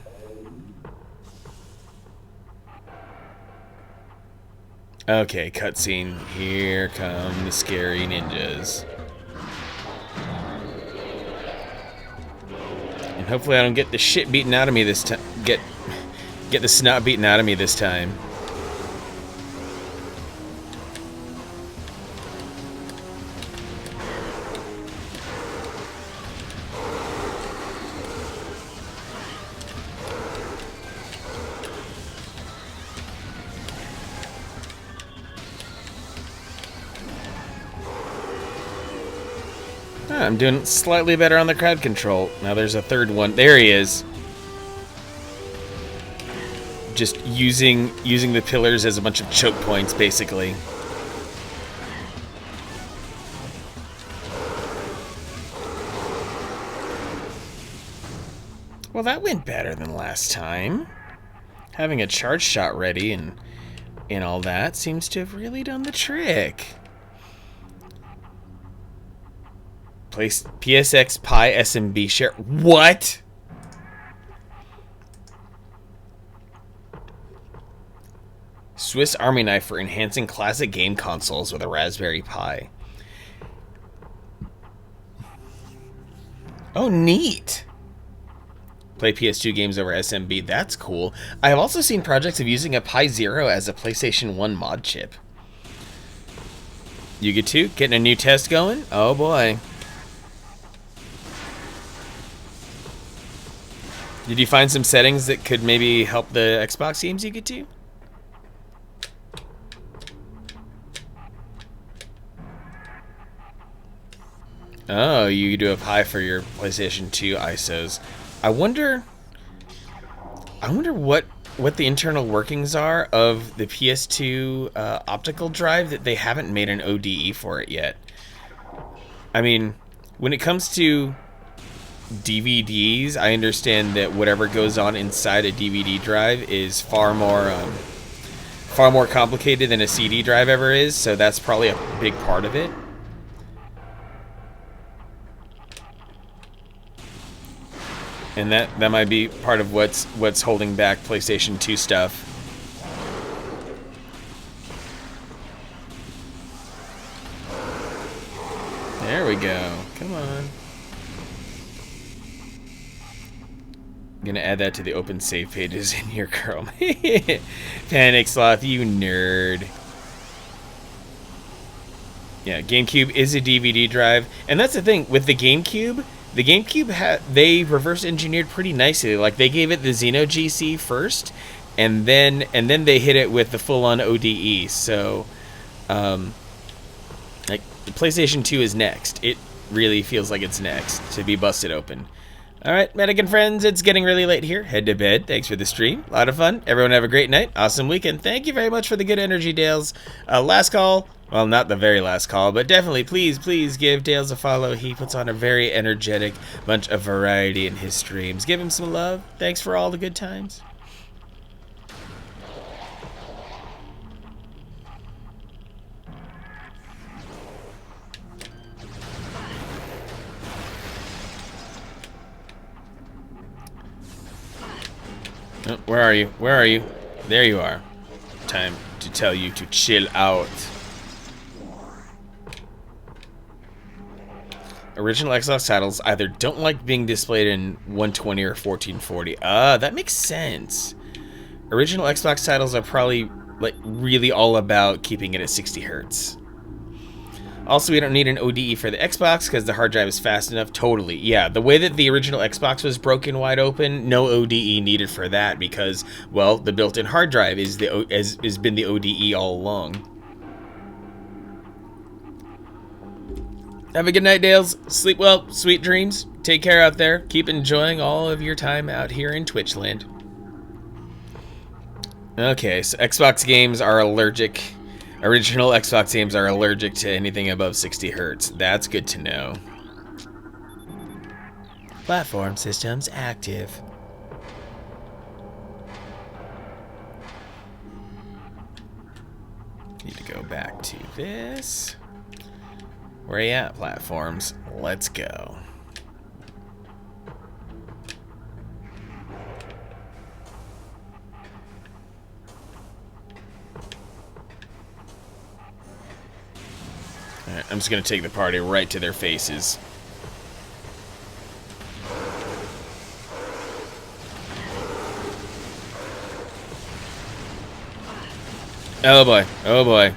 Okay, cutscene. Here come the scary ninjas. And hopefully I don't get the shit beaten out of me this time. Get the snot beaten out of me this time. I'm doing slightly better on the crowd control. Now there's a third one. There he is. Just using the pillars as a bunch of choke points, basically. Well, that went better than last time. Having a charge shot ready and all that seems to have really done the trick. Place PSX Pi SMB share. What? Swiss Army knife for enhancing classic game consoles with a Raspberry Pi. Oh, neat. Play PS2 games over SMB. That's cool. I have also seen projects of using a Pi Zero as a PlayStation 1 mod chip. You get to getting a new test going? Oh boy. Did you find some settings that could maybe help the Xbox games you get to? Oh, you do a Pi for your PlayStation 2 ISOs. I wonder what the internal workings are of the PS2 optical drive that they haven't made an ODE for it yet. I mean, when it comes to DVDs, I understand that whatever goes on inside a DVD drive is far more complicated than a CD drive ever is, so that's probably a big part of it. And that might be part of what's holding back PlayStation 2 stuff. There we go. Come on. I'm gonna add that to the open save pages in your Chrome. Panic Sloth, you nerd. Yeah, GameCube is a DVD drive, and that's the thing with the GameCube. The GameCube they reverse engineered pretty nicely. Like they gave it the Xeno GC first, and then they hit it with the full-on ODE. So, like the PlayStation 2 is next. It really feels like it's next to be busted open. All right, Medican friends, it's getting really late here. Head to bed. Thanks for the stream. A lot of fun. Everyone have a great night. Awesome weekend. Thank you very much for the good energy, Dales. Last call. Well, not the very last call, but definitely, please give Dales a follow. He puts on a very energetic bunch of variety in his streams. Give him some love. Thanks for all the good times. Oh, where are you? Where are you? There you are. Time to tell you to chill out. Original Xbox titles either don't like being displayed in 120 or 1440. That makes sense. Original Xbox titles are probably like really all about keeping it at 60 hertz. Also, we don't need an ODE for the Xbox because the hard drive is fast enough. Totally, yeah. The way that the original Xbox was broken wide open, no ODE needed for that because, well, the built-in hard drive has been the ODE all along. Have a good night, Dales. Sleep well. Sweet dreams. Take care out there. Keep enjoying all of your time out here in Twitchland. Okay, so Xbox games are allergic. Original Xbox games are allergic to anything above 60 hertz. That's good to know. Platform systems active. Need to go back to this. Where are you at, platforms? Let's go. Alright, I'm just gonna take the party right to their faces. Oh boy, oh boy.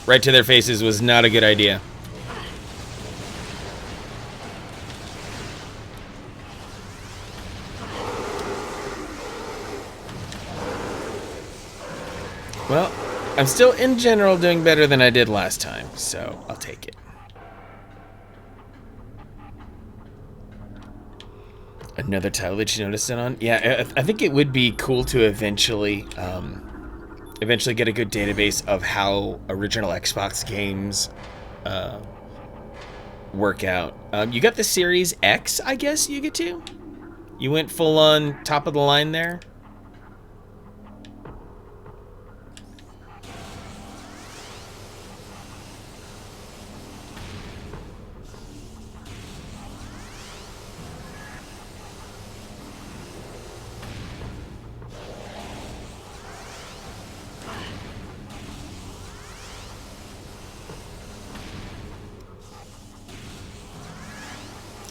Right to their faces was not a good idea. Well, I'm still, in general, doing better than I did last time, so I'll take it. Another title that you noticed it on? Yeah, I think it would be cool to eventually get a good database of how original Xbox games work out. You got the Series X, I guess you get to? You went full on top of the line there?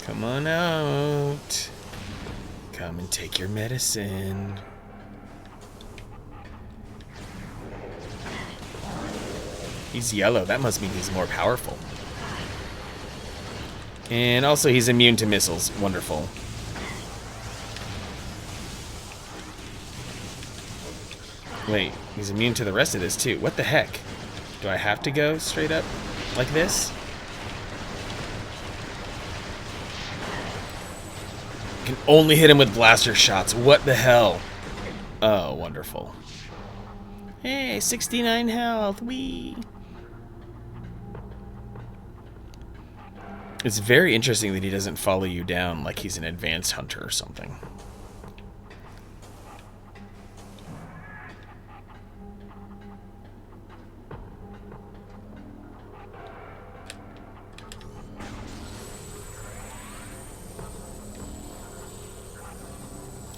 Come on out. Come and take your medicine. He's yellow. That must mean he's more powerful. And also he's immune to missiles. Wonderful. Wait, he's immune to the rest of this too. What the heck? Do I have to go straight up like this? Can only hit him with blaster shots. What the hell? Oh, wonderful. Hey, 69 health. Wee. It's very interesting that he doesn't follow you down like he's an advanced hunter or something.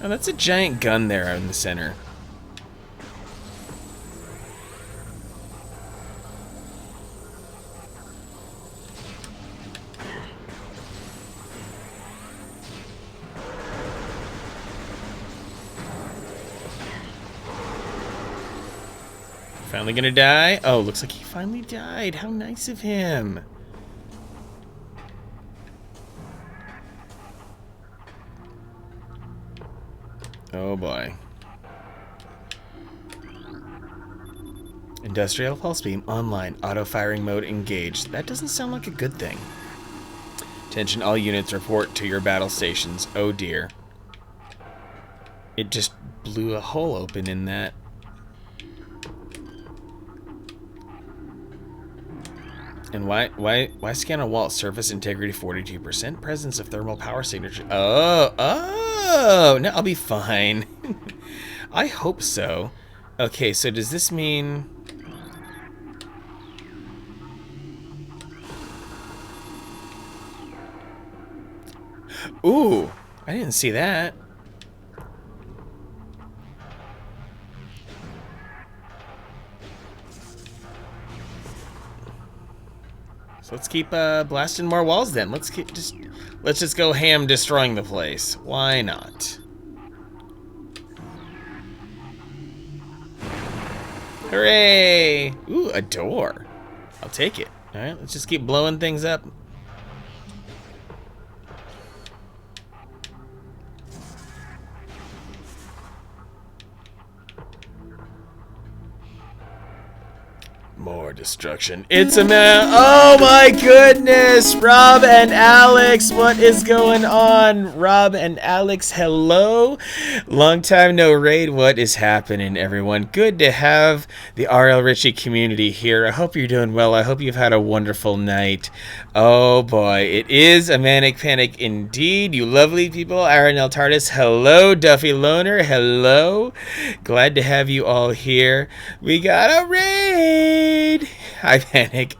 Oh, that's a giant gun there in the center. Finally gonna die? Oh, looks like he finally died. How nice of him. Oh boy. Industrial pulse beam online. Auto firing mode engaged. That doesn't sound like a good thing. Attention, all units report to your battle stations. Oh dear. It just blew a hole open in that. And why scan a wall? Surface integrity 42%. Presence of thermal power signature. Oh, no, I'll be fine. I hope so. Okay, so does this mean... Ooh, I didn't see that. So let's keep blasting more walls then. Let's just go ham destroying the place. Why not? Hooray! Ooh, a door. I'll take it. All right, let's just keep blowing things up. More destruction. It's a man. Oh my goodness! Rob and Alex, what is going on? Rob and Alex, hello. Long time no raid. What is happening, everyone? Good to have the RL Richie community here. I hope you're doing well. I hope you've had a wonderful night. Oh boy, it is a manic panic indeed. You lovely people. Aaron L. Tardis, hello. Duffy Loner, hello. Glad to have you all here. We got a raid. I'm Manic.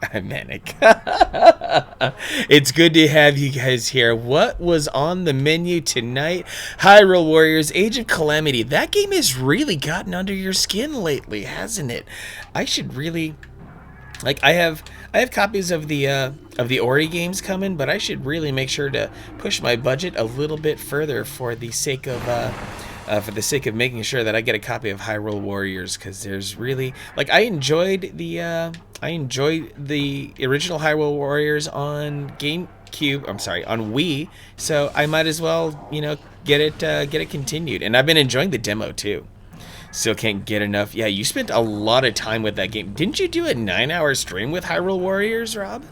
It's good to have you guys here. What was on the menu tonight? Hyrule Warriors Age of Calamity. That game has really gotten under your skin lately, hasn't it? I should really... Like, I have copies of the Ori games coming, but I should really make sure to push my budget a little bit further for the sake of making sure that I get a copy of Hyrule Warriors, because there's really, like, I enjoyed the original Hyrule Warriors on GameCube. I'm sorry, on Wii. So I might as well, you know, get it continued. And I've been enjoying the demo too. Still can't get enough. Yeah, you spent a lot of time with that game. Didn't you do a 9-hour stream with Hyrule Warriors, Rob?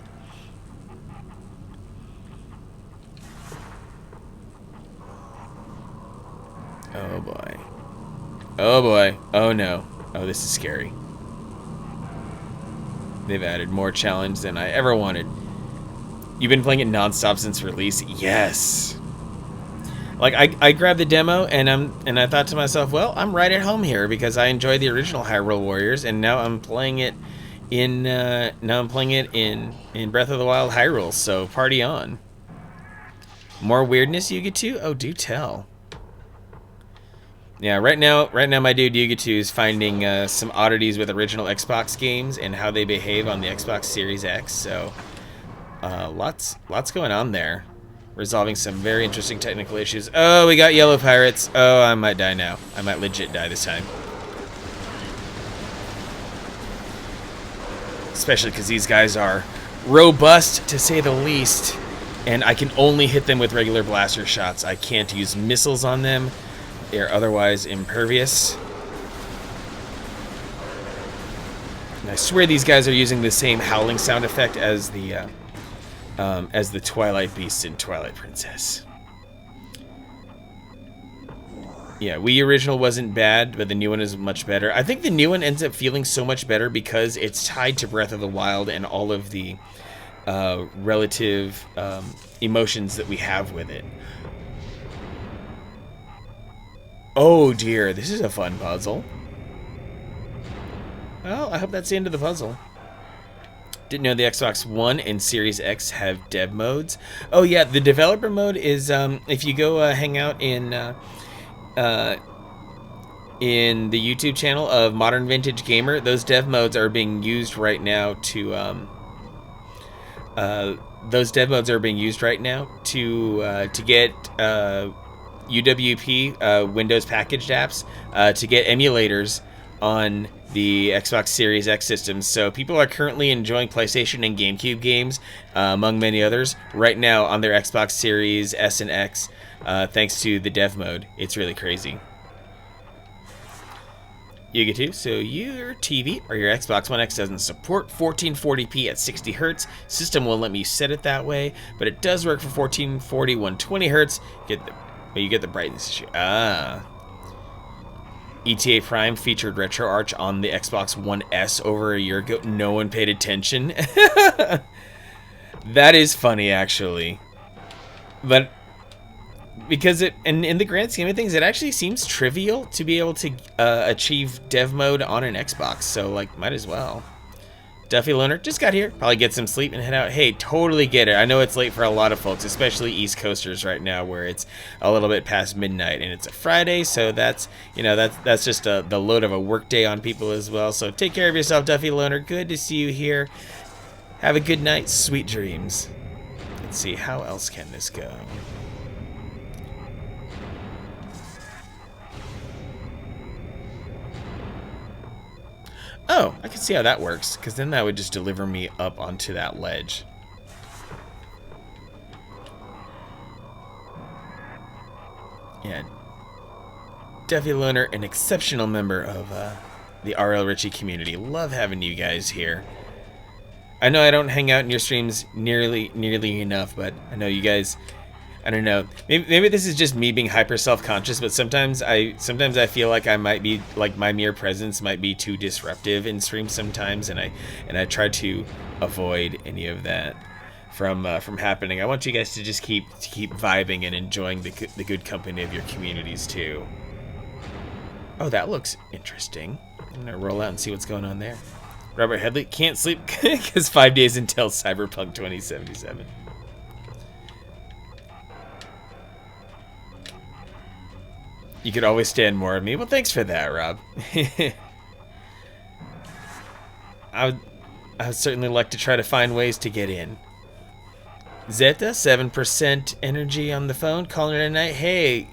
Oh boy. Oh boy. Oh no. Oh, this is scary. They've added more challenge than I ever wanted. You've been playing it nonstop since release? Yes. Like, I grabbed the demo and I thought to myself, well, I'm right at home here because I enjoyed the original Hyrule Warriors, and now I'm playing it in Breath of the Wild Hyrule. So party on. More weirdness you get to? Oh, do tell. Yeah, right now, my dude Yuga2 is finding some oddities with original Xbox games and how they behave on the Xbox Series X. So, lots going on there. Resolving some very interesting technical issues. Oh, we got yellow pirates. Oh, I might die now. I might legit die this time. Especially because these guys are robust, to say the least. And I can only hit them with regular blaster shots. I can't use missiles on them. They're otherwise impervious. And I swear these guys are using the same howling sound effect as the Twilight Beast in Twilight Princess. Yeah, Wii original wasn't bad, but the new one is much better. I think the new one ends up feeling so much better because it's tied to Breath of the Wild and all of the relative emotions that we have with it. Oh dear, this is a fun puzzle. Well, I hope that's the end of the puzzle. Didn't know the Xbox One and Series X have dev modes. Oh yeah, the developer mode is if you go hang out in the YouTube channel of Modern Vintage Gamer, those dev modes are being used right now to get UWP Windows packaged apps to get emulators on the Xbox Series X systems. So people are currently enjoying PlayStation and GameCube games, among many others, right now on their Xbox Series S and X, thanks to the dev mode. It's really crazy. Yuga 2, so your TV or your Xbox One X doesn't support 1440p at 60 Hz. System won't let me set it that way, but it does work for 1440 120 Hz. You get the brightness issue. ETA Prime featured RetroArch on the Xbox One S over a year ago. No one paid attention. That is funny, actually. But because in the grand scheme of things, it actually seems trivial to be able to achieve dev mode on an Xbox. So, like, might as well. Duffy Loner just got here. Probably get some sleep and head out. Hey, totally get it. I know it's late for a lot of folks, especially East Coasters right now, where it's a little bit past midnight and it's a Friday. So that's just the load of a work day on people as well. So take care of yourself, Duffy Loner. Good to see you here. Have a good night. Sweet dreams. Let's see, how else can this go? Oh, I can see how that works, because then that would just deliver me up onto that ledge. Yeah. Duffy Loner, an exceptional member of the RL Richie community. Love having you guys here. I know I don't hang out in your streams nearly enough, but I know you guys... I don't know. Maybe this is just me being hyper self-conscious, but sometimes I feel like I might be like my mere presence might be too disruptive in streams sometimes, and I try to avoid any of that from happening. I want you guys to just keep vibing and enjoying the good company of your communities too. Oh, that looks interesting. I'm gonna roll out and see what's going on there. Robert Headley can't sleep because 5 days until Cyberpunk 2077. You could always stand more of me. Well, thanks for that, Rob. I would certainly like to try to find ways to get in. Zeta, 7% energy on the phone, calling it a night. Hey,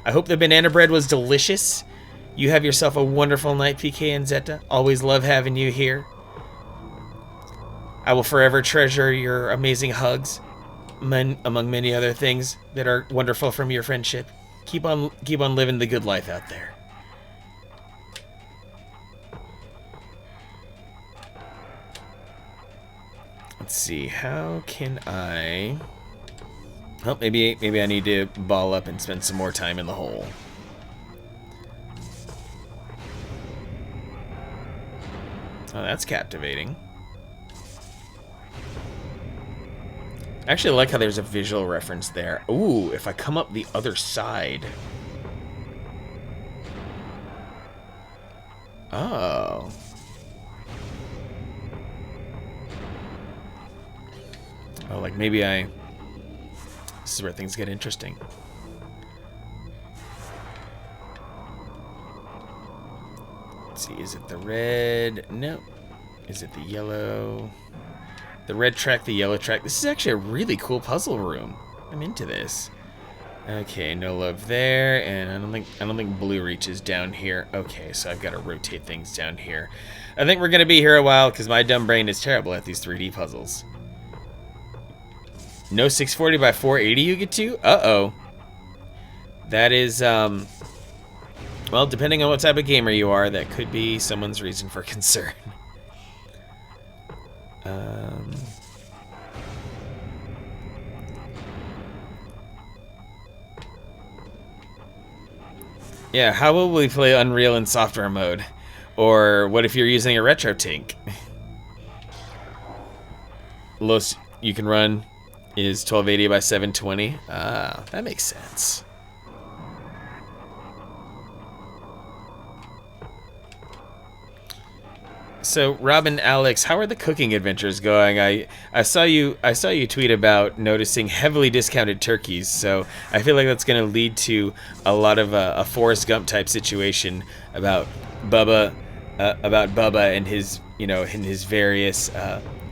I hope the banana bread was delicious. You have yourself a wonderful night, PK and Zeta. Always love having you here. I will forever treasure your amazing hugs, among many other things that are wonderful from your friendship. Keep on living the good life out there. Let's see, how can I... Oh, maybe I need to ball up and spend some more time in the hole. Oh, that's captivating. I actually like how there's a visual reference there. Ooh, if I come up the other side. Oh. Oh, like maybe this is where things get interesting. Let's see, is it the red? No. Is it the yellow? The red track, the yellow track. This is actually a really cool puzzle room. I'm into this. Okay, no love there, and I don't think blue reaches down here. Okay, so I've got to rotate things down here. I think we're gonna be here a while because my dumb brain is terrible at these 3D puzzles. No 640 by 480 you get to? Uh-oh. That is, well, depending on what type of gamer you are, that could be someone's reason for concern. Yeah, how will we play Unreal in software mode? Or what if you're using a retro tank? you can run is 1280 by 720. Ah, that makes sense. So, Robin, Alex, how are the cooking adventures going? I saw you tweet about noticing heavily discounted turkeys. So I feel like that's going to lead to a lot of a Forrest Gump type situation about Bubba, and his and his various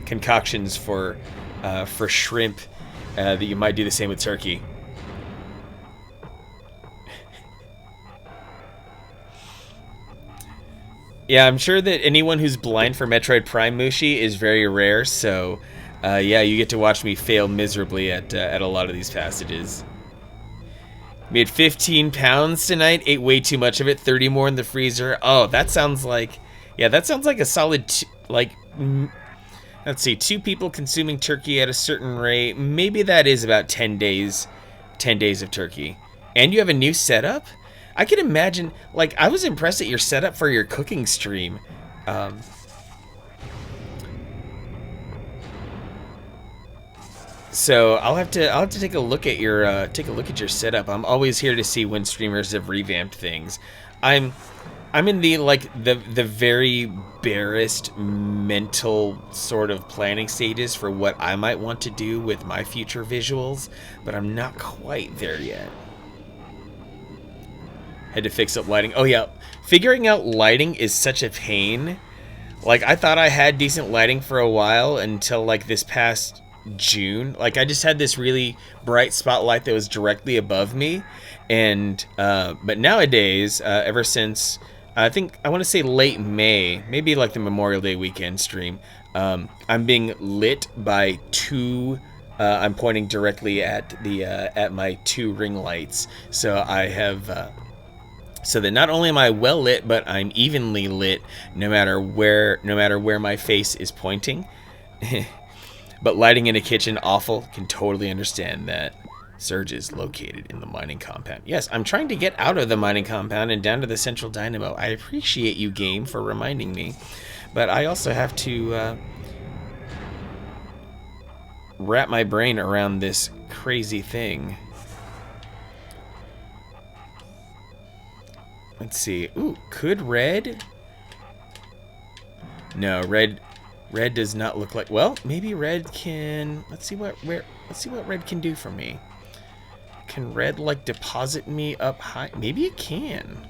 concoctions for shrimp. That you might do the same with turkey. Yeah, I'm sure that anyone who's blind for Metroid Prime Mushi is very rare, so yeah, you get to watch me fail miserably at a lot of these passages. Made 15 pounds tonight, ate way too much of it, 30 more in the freezer. Oh, that sounds like, yeah, that sounds like a solid, let's see, 2 people consuming turkey at a certain rate. Maybe that is about 10 days of turkey. And you have a new setup? I can imagine, like, I was impressed at your setup for your cooking stream. So I'll have to take a look at your setup. I'm always here to see when streamers have revamped things. I'm in the very barest mental sort of planning stages for what I might want to do with my future visuals, but I'm not quite there yet. Had to fix up lighting. Oh yeah, figuring out lighting is such a pain. Like, I thought I had decent lighting for a while until like this past June. Like, I just had this really bright spotlight that was directly above me, and but nowadays, ever since I think I want to say late May, maybe like the Memorial Day weekend stream, I'm being lit by 2. I'm pointing directly at the at my 2 ring lights, so I have. So that not only am I well lit, but I'm evenly lit no matter where my face is pointing. But lighting in a kitchen, awful. Can totally understand that. Surge is located in the mining compound. Yes, I'm trying to get out of the mining compound and down to the central dynamo. I appreciate you, game, for reminding me. But I also have to wrap my brain around this crazy thing. Let's see. Ooh, could red? No, red does not look like. Well, maybe red can. Let's see what red can do for me. Can red like deposit me up high? Maybe it can.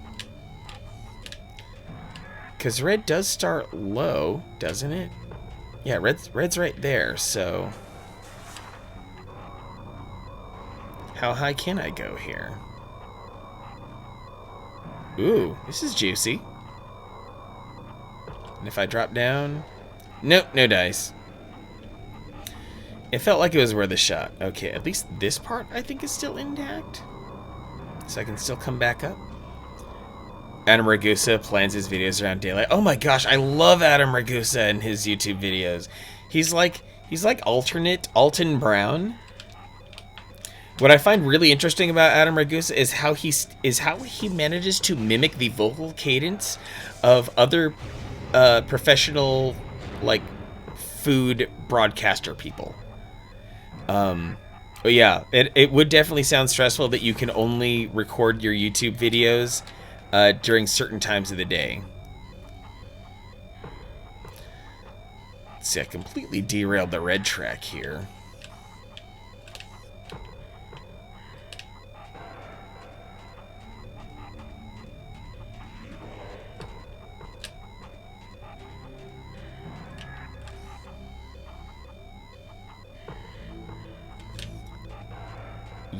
Cause red does start low, doesn't it? Yeah, red's right there. So how high can I go here? Ooh, this is juicy. And if I drop down... Nope, no dice. It felt like it was worth a shot. Okay, at least this part I think is still intact. So I can still come back up. Adam Ragusa plans his videos around daylight. Oh my gosh, I love Adam Ragusa and his YouTube videos. He's like alternate Alton Brown. What I find really interesting about Adam Ragusa is how he manages to mimic the vocal cadence of other professional, like, food broadcaster people. But yeah, it would definitely sound stressful that you can only record your YouTube videos during certain times of the day. Let's see, I completely derailed the red track here.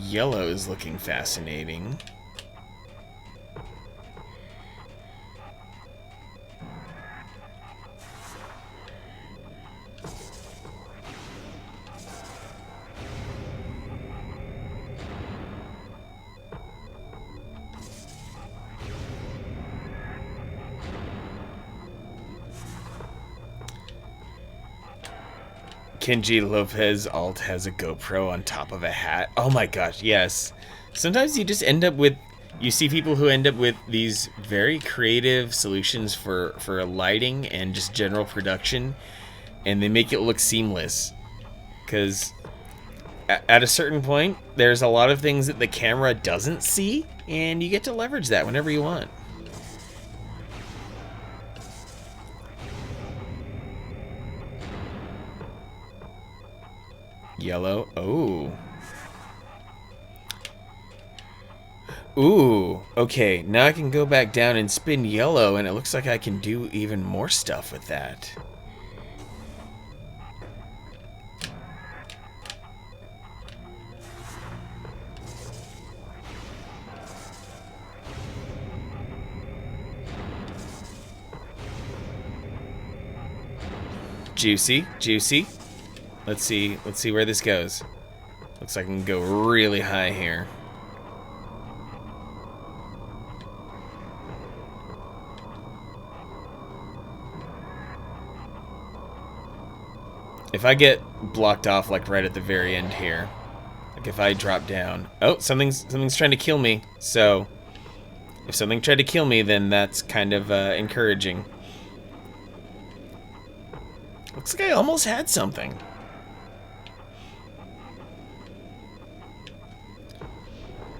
Yellow is looking fascinating. Kenji Lopez alt has a GoPro on top of a hat. Oh my gosh, yes. Sometimes you just end up with, you see people who end up with these very creative solutions for lighting and just general production, and they make it look seamless. because at a certain point, there's a lot of things that the camera doesn't see, and you get to leverage that whenever you want. Yellow. Oh. Ooh. Okay, now I can go back down and spin yellow, and it looks like I can do even more stuff with that. Juicy, juicy. Let's see where this goes. Looks like I can go really high here. If I get blocked off like right at the very end here, like if I drop down, oh, something's trying to kill me. So if something tried to kill me, then that's kind of encouraging. Looks like I almost had something.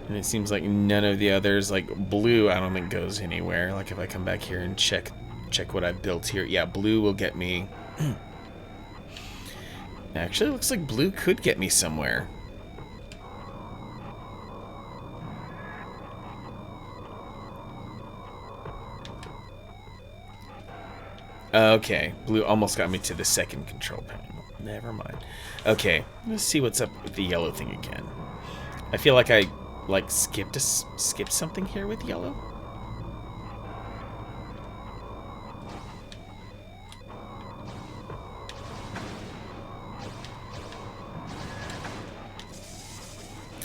And it seems like none of the others, like blue, I don't think goes anywhere. Like if I come back here and check what I've built here. Yeah, blue will get me. Actually, it looks like blue could get me somewhere. Okay, blue almost got me to the second control panel. Never mind. Okay, let's see what's up with the yellow thing again. I feel like I skipped something here with yellow.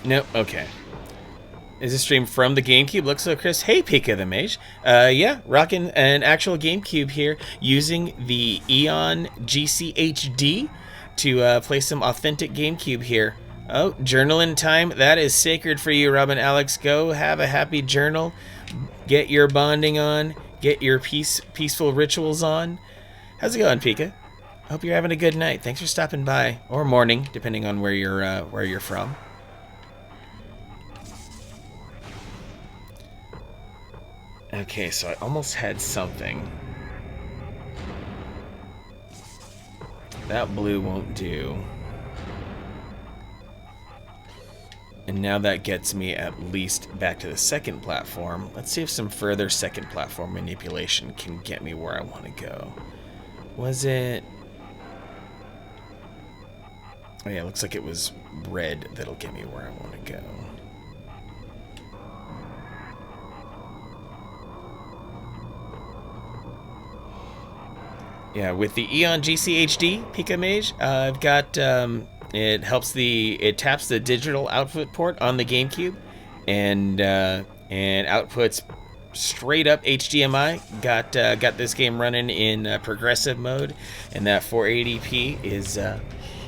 Nope, okay. Is this stream from the GameCube? Looks so Chris. Hey, Pika the Mage. Yeah, rocking an actual GameCube here using the Eon GCHD to play some authentic GameCube here. Oh, journaling time. That is sacred for you, Robin Alex. Go have a happy journal. Get your bonding on. Get your peaceful rituals on. How's it going, Pika? Hope you're having a good night. Thanks for stopping by. Or morning, depending on where you're from. Okay, so I almost had something. That blue won't do. And now that gets me at least back to the second platform. Let's see if some further second platform manipulation can get me where I want to go. Was it... Oh yeah, looks like it was red that'll get me where I want to go. Yeah, with the Eon GCHD Pika Mage, I've got it taps the digital output port on the GameCube, and outputs straight up HDMI. Got this game running in progressive mode, and that 480p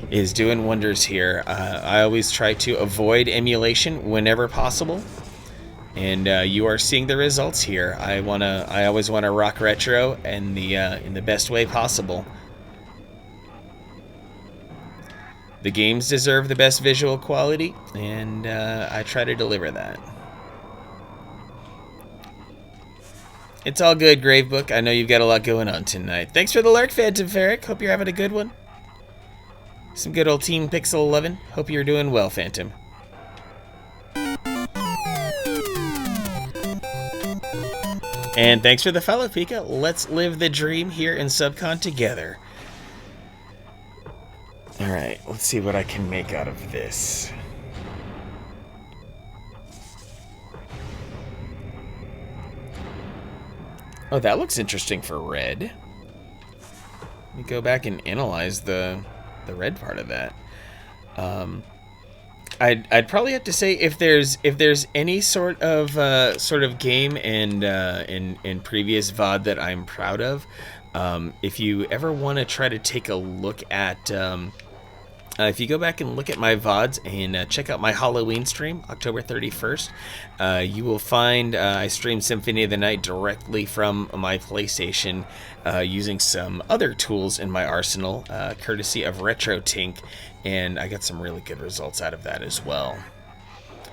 is doing wonders here. I always try to avoid emulation whenever possible. And you are seeing the results here. I always wanna rock retro in the best way possible. The games deserve the best visual quality, and I try to deliver that. It's all good, Gravebook. I know you've got a lot going on tonight. Thanks for the lurk, Phantom Ferric. Hope you're having a good one. Some good old Team Pixel 11. Hope you're doing well, Phantom. And thanks for the follow, Pika. Let's live the dream here in Subcon together. Alright, let's see what I can make out of this. Oh, that looks interesting for red. Let me go back and analyze the red part of that. I'd probably have to say if there's any sort of game and in previous VOD that I'm proud of, if you ever want to try to take a look at If you go back and look at my VODs and check out my Halloween stream, October 31st, you will find I streamed Symphony of the Night directly from my PlayStation using some other tools in my arsenal, courtesy of RetroTink, and I got some really good results out of that as well.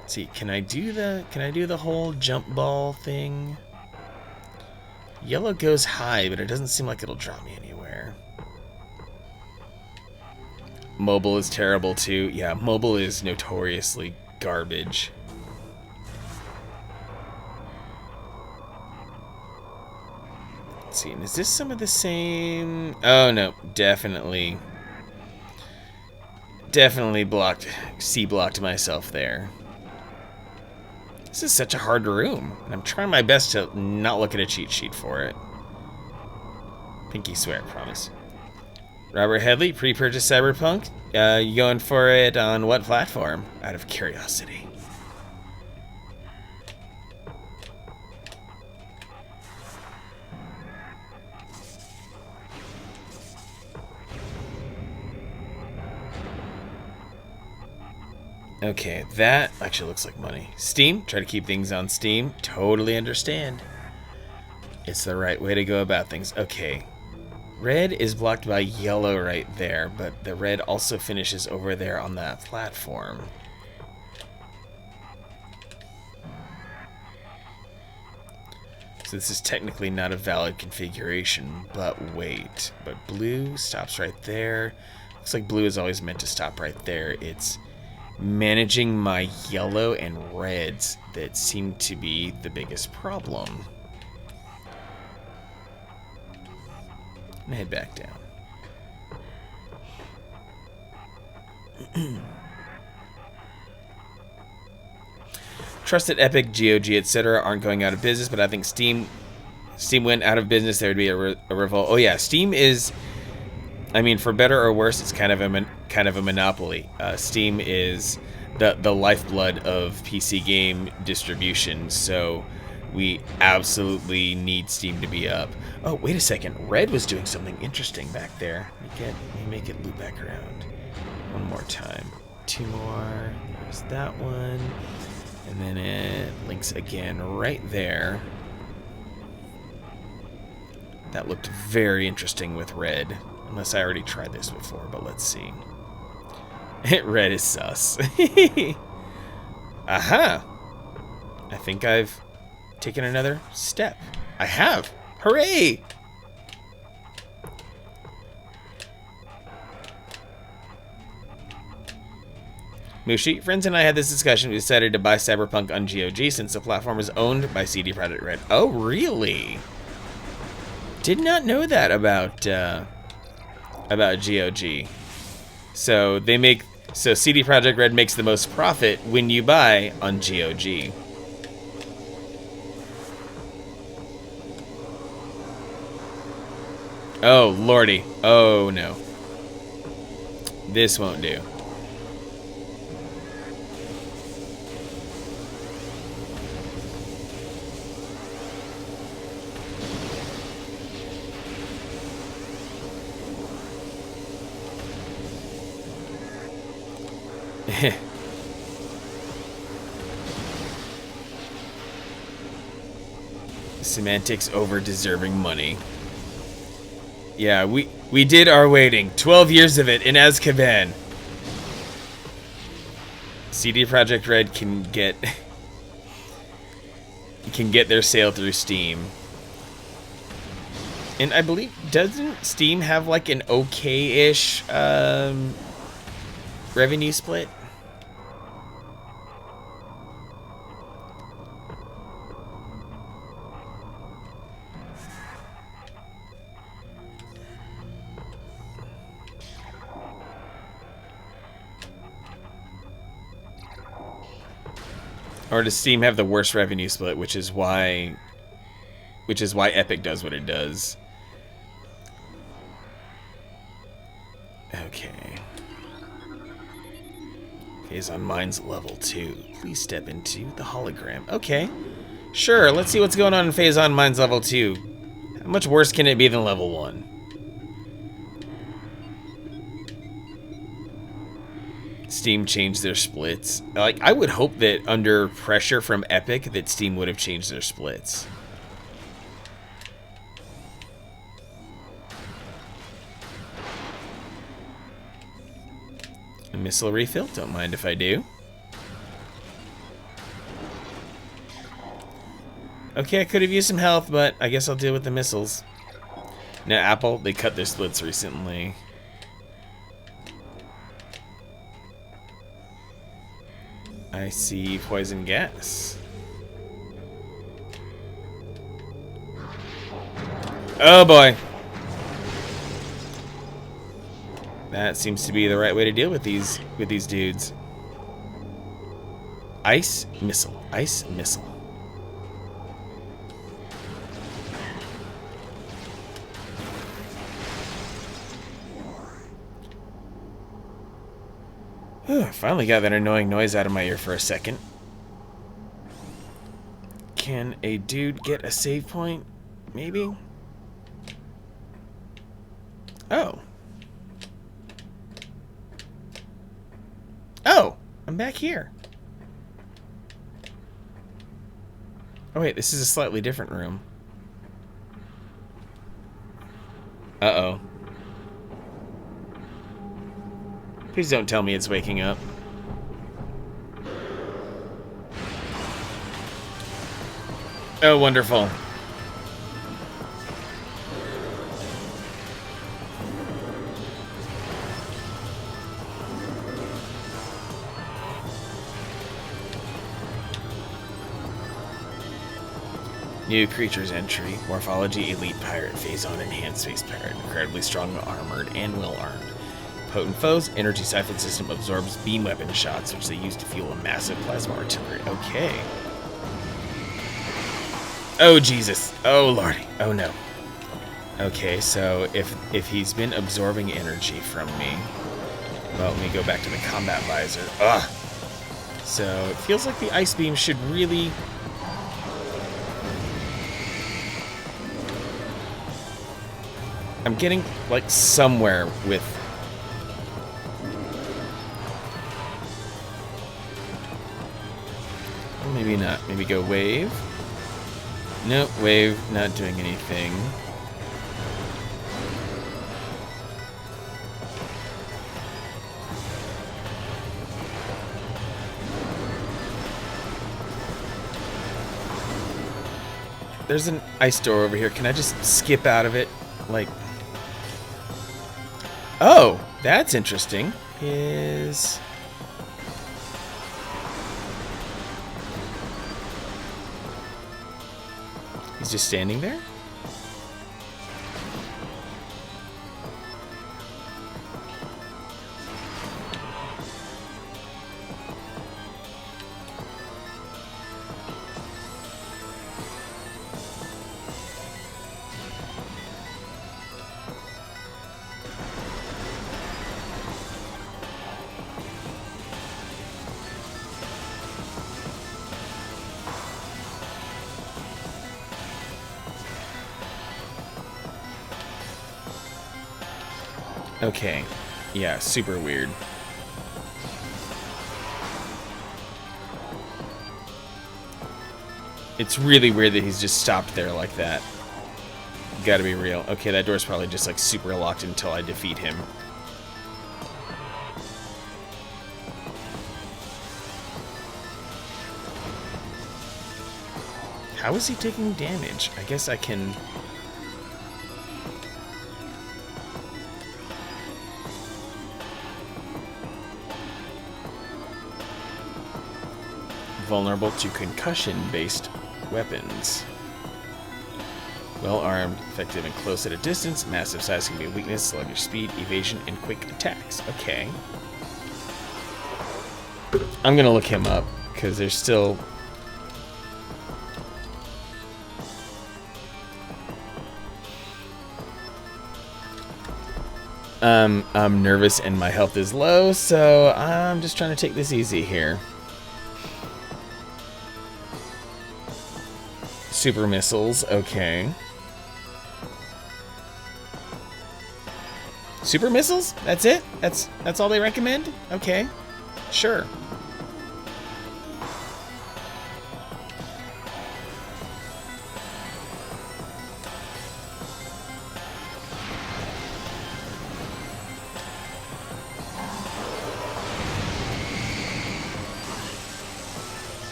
Let's see, can I do the whole jump ball thing? Yellow goes high, but it doesn't seem like it'll drop me anywhere. Mobile is terrible too. Yeah, mobile is notoriously garbage. Let's see, is this some of the same? Oh no, definitely blocked. C-blocked myself there. This is such a hard room, and I'm trying my best to not look at a cheat sheet for it. Pinky swear, promise. Robert Headley, pre-purchase Cyberpunk. You going for it on what platform? Out of curiosity. Okay, that actually looks like money. Steam, try to keep things on Steam. Totally understand. It's the right way to go about things. Okay. Red is blocked by yellow right there, but the red also finishes over there on that platform. So this is technically not a valid configuration, but wait. But blue stops right there. Looks like blue is always meant to stop right there. It's managing my yellow and reds that seem to be the biggest problem. And head back down. Trust that Epic, GOG, etc. aren't going out of business, but I think Steam went out of business, there would be a revolt. Oh yeah, Steam is, I mean, for better or worse, it's kind of a monopoly. Steam is the lifeblood of PC game distribution, so we absolutely need Steam to be up. Oh, wait a second. Red was doing something interesting back there. Let me make it loop back around. One more time. Two more. There's that one. And then it links again right there. That looked very interesting with red. Unless I already tried this before, but let's see. Red is sus. Aha! I think I've taken another step. I have! Hooray! Mushi, friends and I had this discussion. We decided to buy Cyberpunk on GOG since the platform is owned by CD Projekt Red. Oh, really? Did not know that about GOG. So CD Projekt Red makes the most profit when you buy on GOG. Oh, lordy. Oh, no. This won't do. Semantics over deserving money. Yeah, we did our waiting. 12 years of it in Azkaban. CD Projekt Red can get their sale through Steam. And I believe, doesn't Steam have like an okay-ish revenue split? Or does Steam have the worst revenue split, which is why Epic does what it does? Okay. Phase on Mind's level 2. Please step into the hologram. Okay. Sure, let's see what's going on in Phase on Mind's level 2. How much worse can it be than level 1? Steam changed their splits. Like, I would hope that under pressure from Epic that Steam would have changed their splits. A missile refill, don't mind if I do. Okay, I could have used some health, but I guess I'll deal with the missiles. Now, Apple, they cut their splits recently. I see poison gas. Oh boy. That seems to be the right way to deal with these dudes. Ice missile. Ice missile. Finally got that annoying noise out of my ear for a second. Can a dude get a save point? Maybe? Oh. Oh! I'm back here. Oh wait, this is a slightly different room. Uh-oh. Please don't tell me it's waking up. Oh, wonderful. New creatures entry. Morphology elite pirate. Phase-on enhanced space pirate. Incredibly strong armored and well armed. Potent foes. Energy siphon system absorbs beam weapon shots, which they use to fuel a massive plasma artillery. Okay. Oh, Jesus. Oh, Lordy. Oh, no. Okay, so if he's been absorbing energy from me... Well, let me go back to the combat visor. Ugh. So, it feels like the ice beam should really... I'm getting, like, somewhere with... Well, maybe not. Maybe go wave. Nope, wave, not doing anything. There's an ice door over here. Can I just skip out of it? Like... Oh, that's interesting. Is... He's just standing there? Okay. Yeah, super weird. It's really weird that he's just stopped there like that. Gotta be real. Okay, that door's probably just like super locked until I defeat him. How is he taking damage? I guess I can... Vulnerable to concussion-based weapons. Well armed, effective and close at a distance. Massive size can be a weakness. Sluggish speed, evasion, and quick attacks. Okay. I'm gonna look him up because there's still... I'm nervous and my health is low, so I'm just trying to take this easy here. Super missiles, okay. Super missiles? That's it? That's all they recommend? Okay. Sure.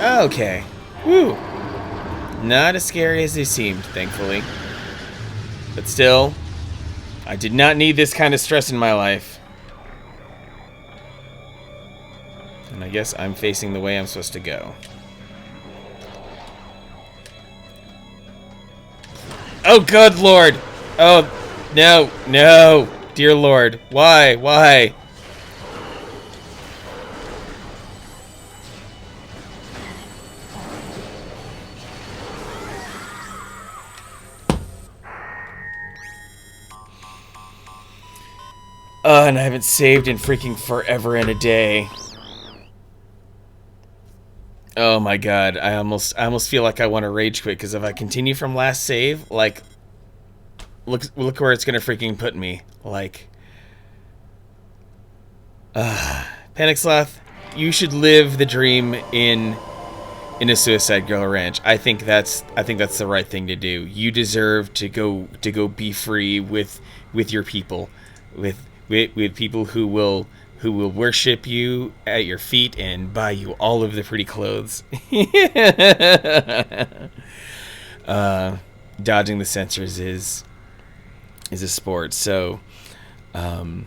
Okay. Woo. Not as scary as they seemed, thankfully. But still, I did not need this kind of stress in my life. And I guess I'm facing the way I'm supposed to go. Oh, good Lord! Oh, no, no! Dear Lord, why? Why? And I haven't saved in freaking forever and a day. Oh my god, I almost feel like I want to rage quit, because if I continue from last save, like, look where it's gonna freaking put me. Like, Panic Sloth, you should live the dream in a Suicide Girl ranch. I think that's the right thing to do. You deserve to go be free with your people, with people who will worship you at your feet and buy you all of the pretty clothes. Dodging the sensors is a sport. So that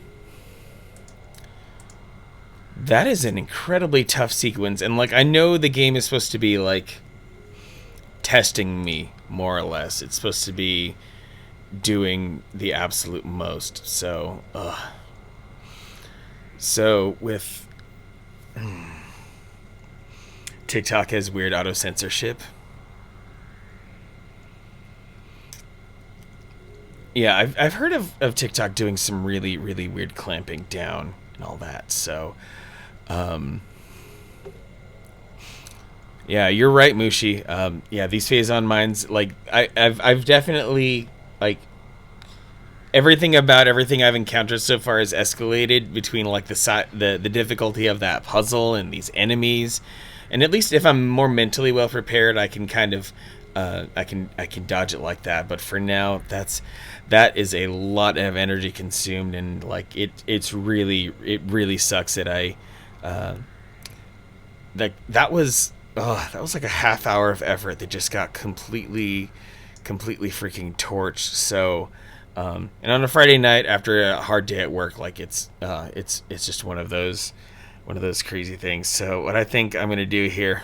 is an incredibly tough sequence, and like, I know the game is supposed to be like testing me, more or less. It's supposed to be doing the absolute most. So with TikTok has weird auto censorship. Yeah, I've heard of TikTok doing some really, really weird clamping down and all that. So yeah, you're right, Mushi. Yeah, these phase-on mines, like, I've definitely, like, everything I've encountered so far has escalated between like the difficulty of that puzzle and these enemies. And at least if I'm more mentally well prepared, I can kind of I can dodge it like that. But for now, that is a lot of energy consumed, and like it really sucks that I that was like a half hour of effort that just got completely freaking torched. So and on a Friday night after a hard day at work, like it's just one of those crazy things. So what I think I'm gonna do here,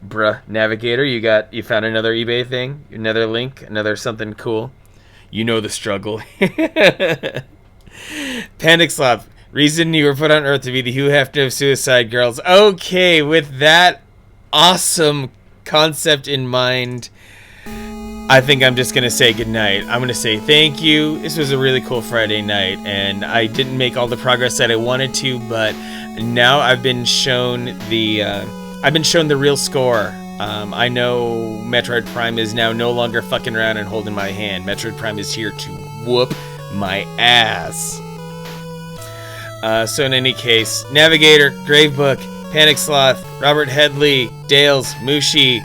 bruh, Navigator, you found another eBay thing, another link, another something cool. You know the struggle. Panic Sloth, reason you were put on Earth to be the Hugh Hefner of Suicide Girls. Okay, with that awesome concept in mind, I think I'm just going to say goodnight. I'm going to say thank you. This was a really cool Friday night, and I didn't make all the progress that I wanted to, but now I've been shown the real score. I know Metroid Prime is now no longer fucking around and holding my hand. Metroid Prime is here to whoop my ass. So in any case, Navigator, Gravebook, Panic Sloth, Robert Headley, Dales, Mushi,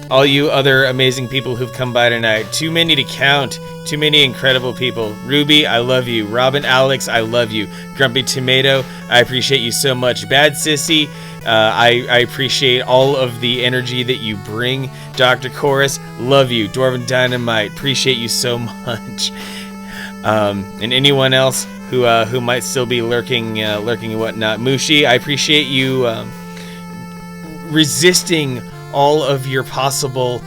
all you other amazing people who've come by tonight. Too many to count. Too many incredible people. Ruby, I love you. Robin, Alex, I love you. Grumpy Tomato, I appreciate you so much. Bad Sissy, I appreciate all of the energy that you bring. Dr. Chorus, love you. Dwarven Dynamite, appreciate you so much. And anyone else who might still be lurking and whatnot. Mushi, I appreciate you resisting all of your possible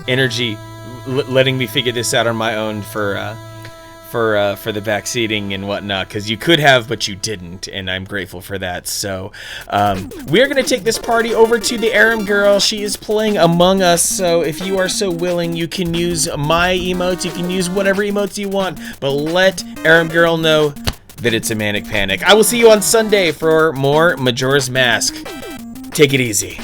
energy, letting me figure this out on my own for the backseating and whatnot, because you could have, but you didn't, and I'm grateful for that. So we're going to take this party over to the Aram Girl. She is playing Among Us, so if you are so willing, you can use my emotes, you can use whatever emotes you want, but let Aram Girl know that it's a Manic Panic. I will see you on Sunday for more Majora's Mask. Take it easy.